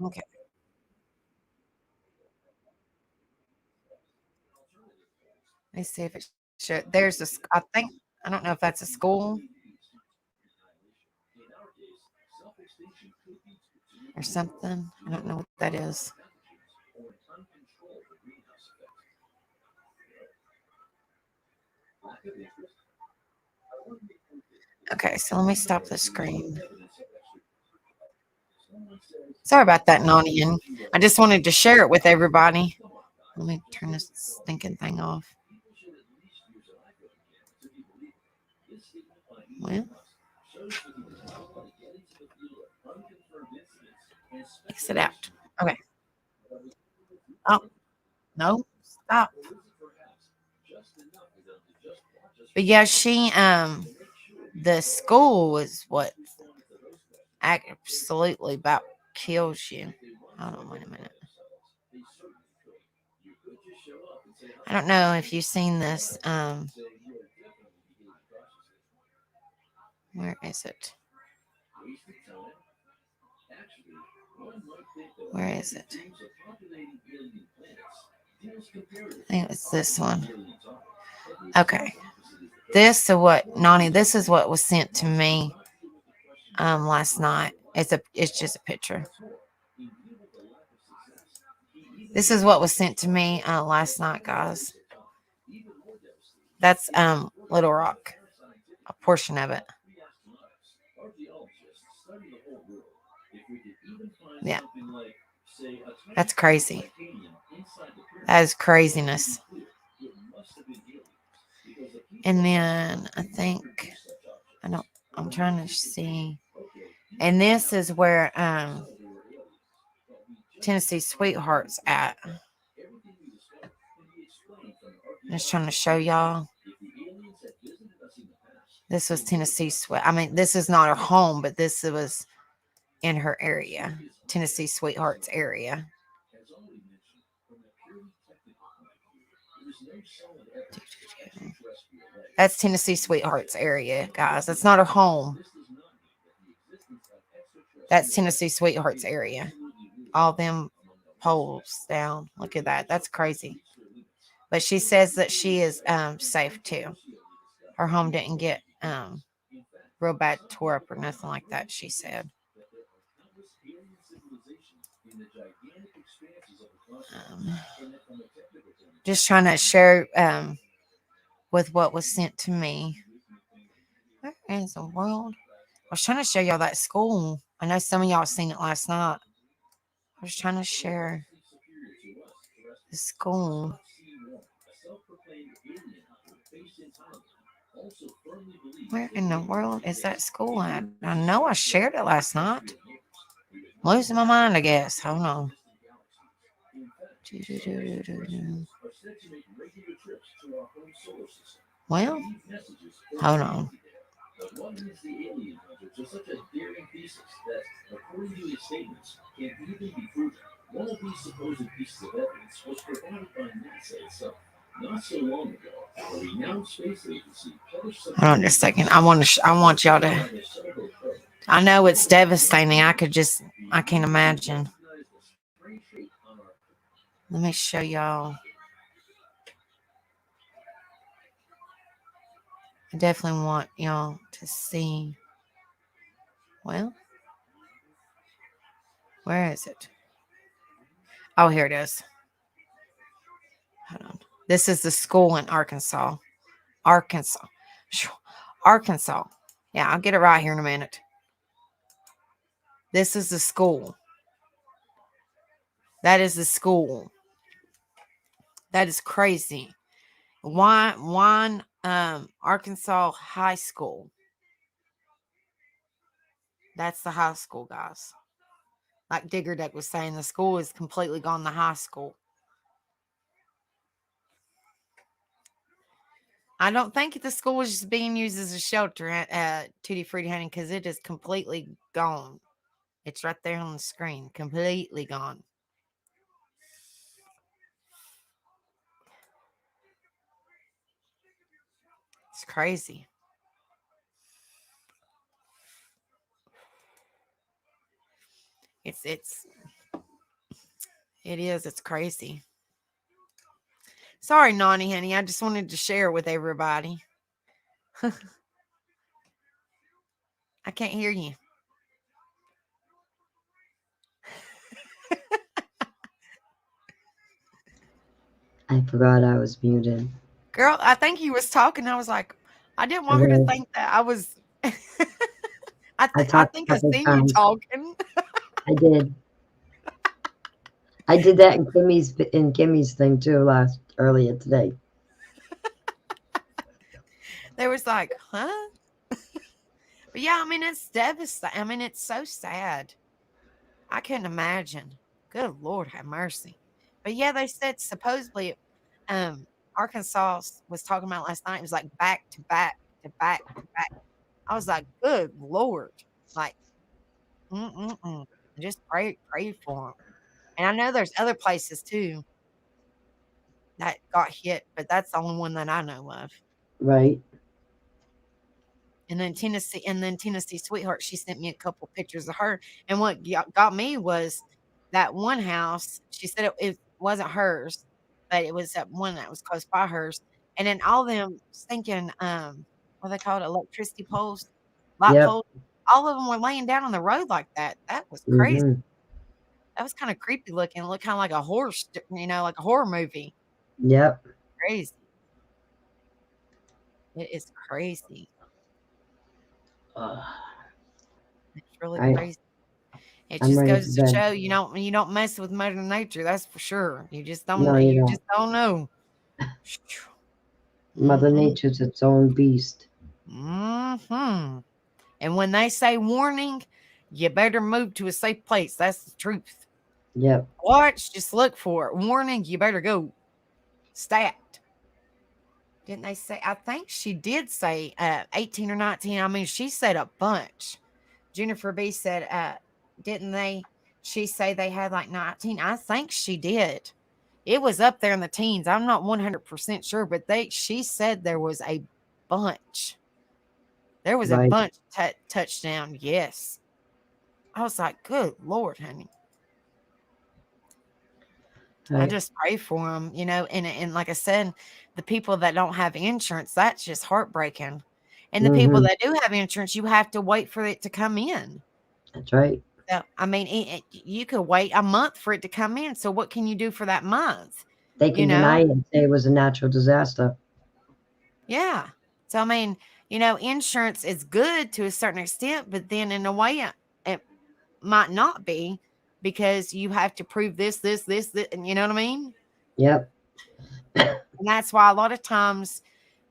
Okay. Let's see if it should. There's a. I think I don't know if that's a school or something. I don't know what that is. Okay, so let me stop the screen. Sorry about that, Nonian. I just wanted to share it with everybody. Let me turn this stinking thing off. Well, exit out. Okay. Oh, no, stop. But yeah, the school was what absolutely about kills you. Hold on, wait a minute. I don't know if you've seen this. Where is it? Where is it? I think it's this one. Okay. This or what, Nani? This is what was sent to me last night. It's just a picture. This is what was sent to me last night, guys. That's Little Rock, a portion of it. Yeah. That's crazy. That is craziness. And then I'm trying to see. And this is where Tennessee Sweetheart's at. I'm just trying to show y'all. This was Tennessee Sweet. I mean, this is not her home, but this was in her area, Tennessee Sweetheart's area. That's Tennessee Sweetheart's area, guys. That's not her home. That's Tennessee Sweetheart's area. All them poles down. Look at that. That's crazy. But she says that she is safe too. Her home didn't get real bad tore up or nothing like that, she said. Just trying to share with what was sent to me. Where in the world? I was trying to show y'all that school. I know some of y'all seen it last night. I was trying to share the school. Where in the world is that school at? I know I shared it last night. Losing my mind, I guess. Hold on. Well, hold on. One of these supposed pieces of evidence was provided by NASA itself. Not so long ago, a renowned space agency published. Hold on just a second. I want y'all to. I know it's devastating. I can't imagine. Let me show y'all. I definitely want y'all to see. Well, Where is it? Oh, here it is. Hold on. This is the school in Arkansas. Arkansas. Arkansas. Yeah, I'll get it right here in a minute. This is the school. That is the school. That is crazy. One Arkansas High School. That's the high school, guys. Like Digger Deck was saying, the school is completely gone. The high school. I don't think the school is just being used as a shelter at Tutti Frutti, honey, because it is completely gone. It's right there on the screen. Completely gone. It's crazy. It is. It's crazy. Sorry, Nani, honey. I just wanted to share with everybody. I can't hear you. I forgot I was muted. Girl, I think you was talking. I was like, I didn't want her to think that I was. I think I seen you talking. I did. I did that in Kimmy's thing too earlier today. They was like, huh? But yeah, I mean, it's devastating. I mean, it's so sad. I couldn't imagine. Good Lord, have mercy. But yeah, they said supposedly, Arkansas was talking about last night. It was like back to back to back to back. I was like, good Lord, like, just pray for them. And I know there's other places too that got hit, but that's the only one that I know of. Right. And then Tennessee Sweetheart, she sent me a couple pictures of her. And what got me was that one house. She said it wasn't hers, but it was that one that was close by hers. And then all them stinking, what they called electricity poles, light poles, all of them were laying down on the road like that. That was crazy. Mm-hmm. That was kind of creepy looking. It looked kind of like a horror, like a horror movie. Yep. Crazy. It is crazy. It's really crazy. It just goes to show you don't mess with Mother Nature. That's for sure. You just don't. Just don't know. Mother Nature's its own beast. And when they say warning, you better move to a safe place. That's the truth. Yep. Watch, just look for it. Warning, you better go. Stat. Didn't they say? I think she did say 18 or 19. I mean, she said a bunch. Jennifer B said, didn't they? She say they had like 19. I think she did. It was up there in the teens. I'm not 100% sure, but she said there was a bunch. There was a bunch touchdown. Yes. I was like, good Lord, honey. Right. I just pray for them, and like I said, the people that don't have insurance, that's just heartbreaking. And the people that do have insurance, you have to wait for it to come in. That's right. So, I mean, you could wait a month for it to come in. So what can you do for that month? They can deny it and say it was a natural disaster. Yeah. So, I mean, insurance is good to a certain extent, but then in a way it might not be, because you have to prove this, and you know what I mean? Yep. And that's why a lot of times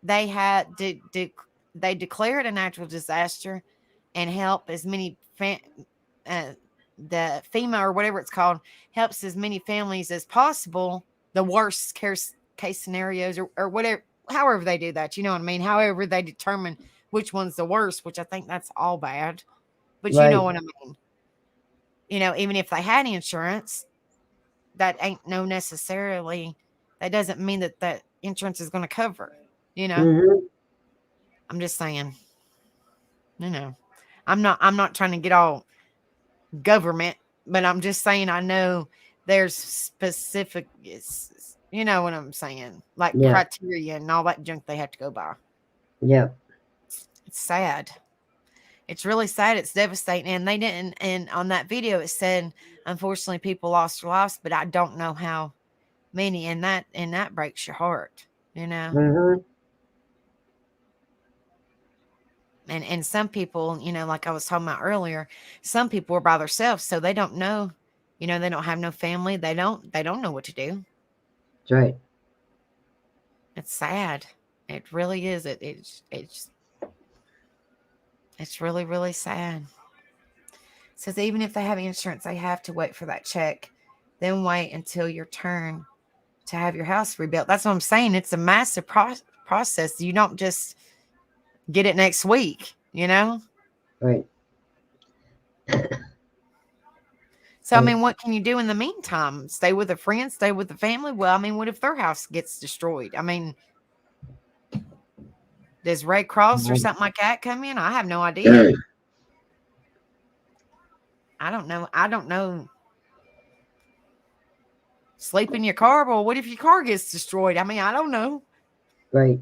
they had they declare it a natural disaster and help as many the FEMA or whatever it's called helps as many families as possible. The worst case scenarios or whatever, however they do that, you know what I mean? However they determine which one's the worst, which I think that's all bad, but you know what I mean? Even if they had insurance, that ain't necessarily, that doesn't mean that insurance is going to cover, I'm just saying, I'm not trying to get all government, but I'm just saying, I know there's specific, you know what I'm saying? Like criteria and all that junk they have to go by. Yep. It's sad. It's really sad. It's devastating. And they didn't, and on that video, it said, unfortunately, people lost their lives, but I don't know how many. And that breaks your heart, you know? Mm-hmm. And some people, you know, like I was talking about earlier, some people are by themselves, so they don't know, you know, they don't have no family. They don't know what to do. That's right. It's sad. It really is. It's really, really sad. It says even if they have insurance, they have to wait for that check, then wait until your turn to have your house rebuilt. That's what I'm saying. It's a massive process. You don't just get it next week, you know? Right. So, I mean, what can you do in the meantime? Stay with a friend, stay with the family? Well, I mean, what if their house gets destroyed? I mean, does Red Cross or something like that come in? I have no idea. I don't know. I don't know. Sleep in your car? Well, what if your car gets destroyed? I mean, I don't know. Right.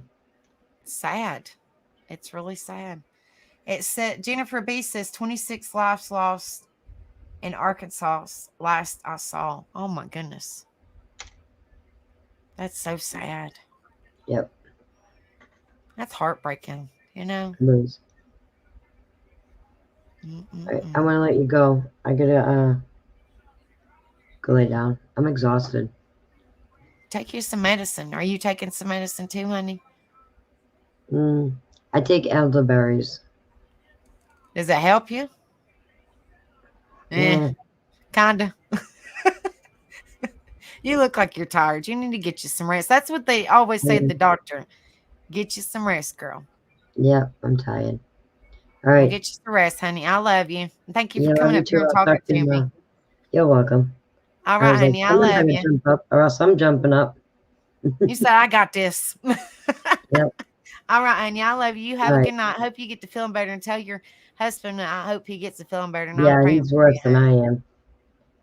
Sad. It's really sad. It said, Jennifer B says 26 lives lost in Arkansas last I saw. Oh my goodness. That's so sad. Yep. That's heartbreaking, you know? It is. I want to let you go. I gotta go lay down. I'm exhausted. Take you some medicine. Are you taking some medicine too, honey? I take elderberries. Does it help you? Yeah. Kinda. You look like you're tired. You need to get you some rest. That's what they always say at the doctor. Get you some rest, girl. Yeah, I'm tired. All right. Get you some rest, honey. I love you. Thank you Yeah, for coming up here and talking to me. You're welcome. All right, honey. I love you. Jump up, or else I'm jumping up. You said I got this. Yep. All right, honey. I love you. You have All a right. good night. Hope you get to feeling better, and tell your husband I hope he gets to feeling better. And I'm Yeah, praying he's for worse you, than honey. I am.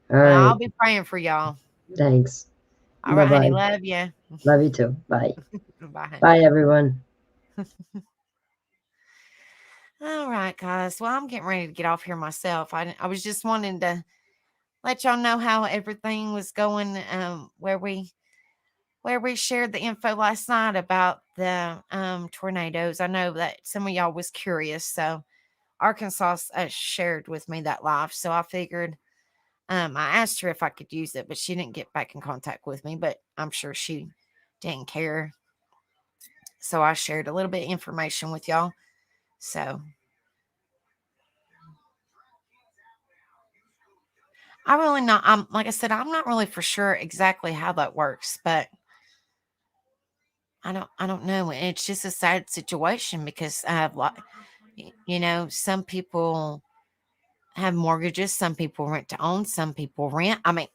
All Well, right. I'll be praying for y'all. Thanks. All right, honey. Bye-bye. Love you. Love you too. Bye. Bye, honey. Bye, everyone. All right, guys. Well, I'm getting ready to get off here myself. I was just wanting to let y'all know how everything was going. Where we shared the info last night about the tornadoes. I know that some of y'all was curious, so Arkansas shared with me that live. So I figured I asked her if I could use it, but she didn't get back in contact with me. But I'm sure she didn't care. So I shared a little bit of information with y'all. So I really not. I'm like I said, I'm not really for sure exactly how that works, but I don't know. It's just a sad situation because I have you know, some people have mortgages, some people rent to own, some people rent. I mean,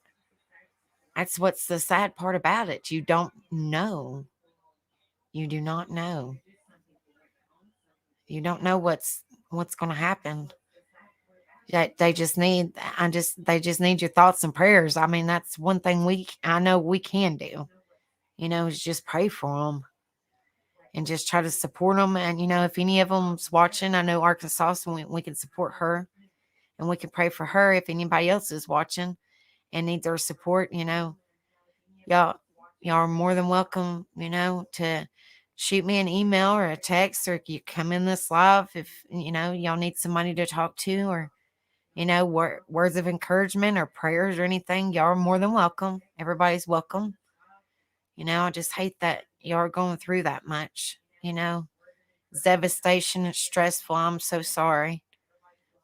that's what's the sad part about it. You don't know. You do not know. You don't know what's going to happen. They just need they just need your thoughts and prayers. I mean, that's one thing I know we can do. You know, is just pray for them and just try to support them. And you know, if any of them's watching, I know Arkansas, so we can support her and we can pray for her. If anybody else is watching and needs our support, you know, y'all are more than welcome, you know, to shoot me an email or a text, or you come in this live if you know y'all need somebody to talk to, or you know, words of encouragement or prayers or anything. Y'all are more than welcome. Everybody's welcome. You know, I just hate that y'all are going through that much. You know, it's devastation. It's stressful. I'm so sorry.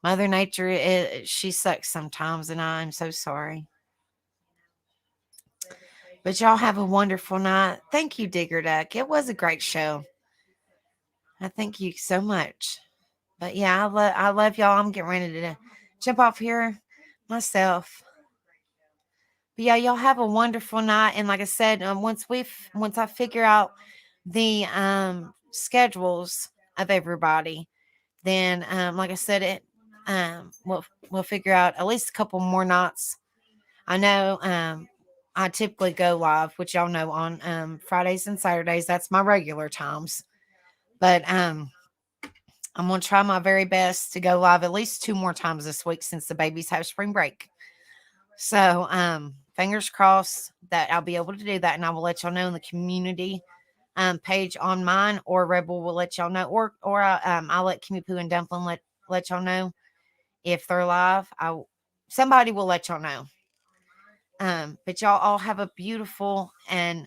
Mother Nature, she sucks sometimes, and I'm so sorry. But y'all have a wonderful night. Thank you, Digger Duck. It was a great show. I thank you so much. But yeah, I love y'all. I'm getting ready to jump off here myself. But yeah, y'all have a wonderful night. And like I said, once I figure out the schedules of everybody, then like I said, we'll figure out at least a couple more nights. I know I typically go live, which y'all know, on Fridays and Saturdays. That's my regular times. But I'm going to try my very best to go live at least 2 more times this week since the babies have spring break. So, fingers crossed that I'll be able to do that, and I will let y'all know in the community page on mine, or Rebel will let y'all know, or I'll let Kimmy Poo and Dumpling let y'all know if they're live. Somebody will let y'all know. But y'all all have a beautiful and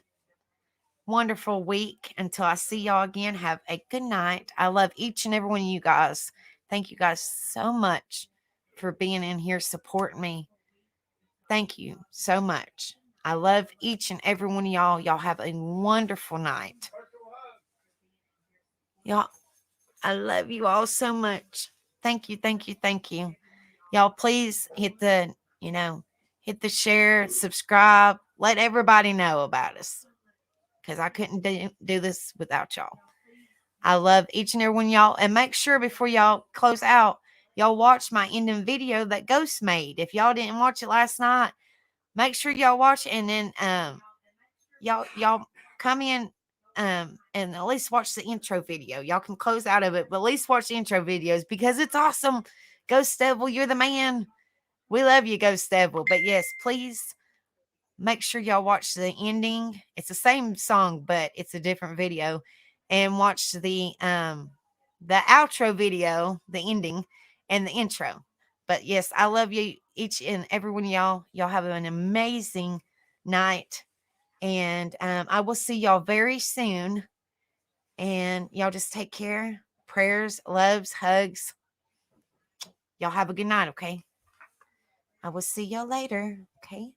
wonderful week. Until I see y'all again, have a good night. I love each and every one of you guys. Thank you guys so much for being in here supporting me. Thank you so much. I love each and every one of y'all. Y'all have a wonderful night. Y'all, I love you all so much. Thank you, thank you, thank you. Y'all, please hit the share, subscribe, let everybody know about us, because I couldn't do this without y'all. I love each and every one of y'all. And make sure before y'all close out, y'all watch my ending video that Ghost made. If y'all didn't watch it last night, make sure y'all watch it, and then y'all come in and at least watch the intro video. Y'all can close out of it, but at least watch the intro videos because it's awesome. Ghost Devil, you're the man. We love you, Ghost Devil. But yes, please make sure y'all watch the ending. It's the same song, but it's a different video. And watch the outro video, the ending, and the intro. But yes, I love you, each and every one of y'all. Y'all have an amazing night. And I will see y'all very soon. And y'all just take care. Prayers, loves, hugs. Y'all have a good night, okay? I will see y'all later, okay?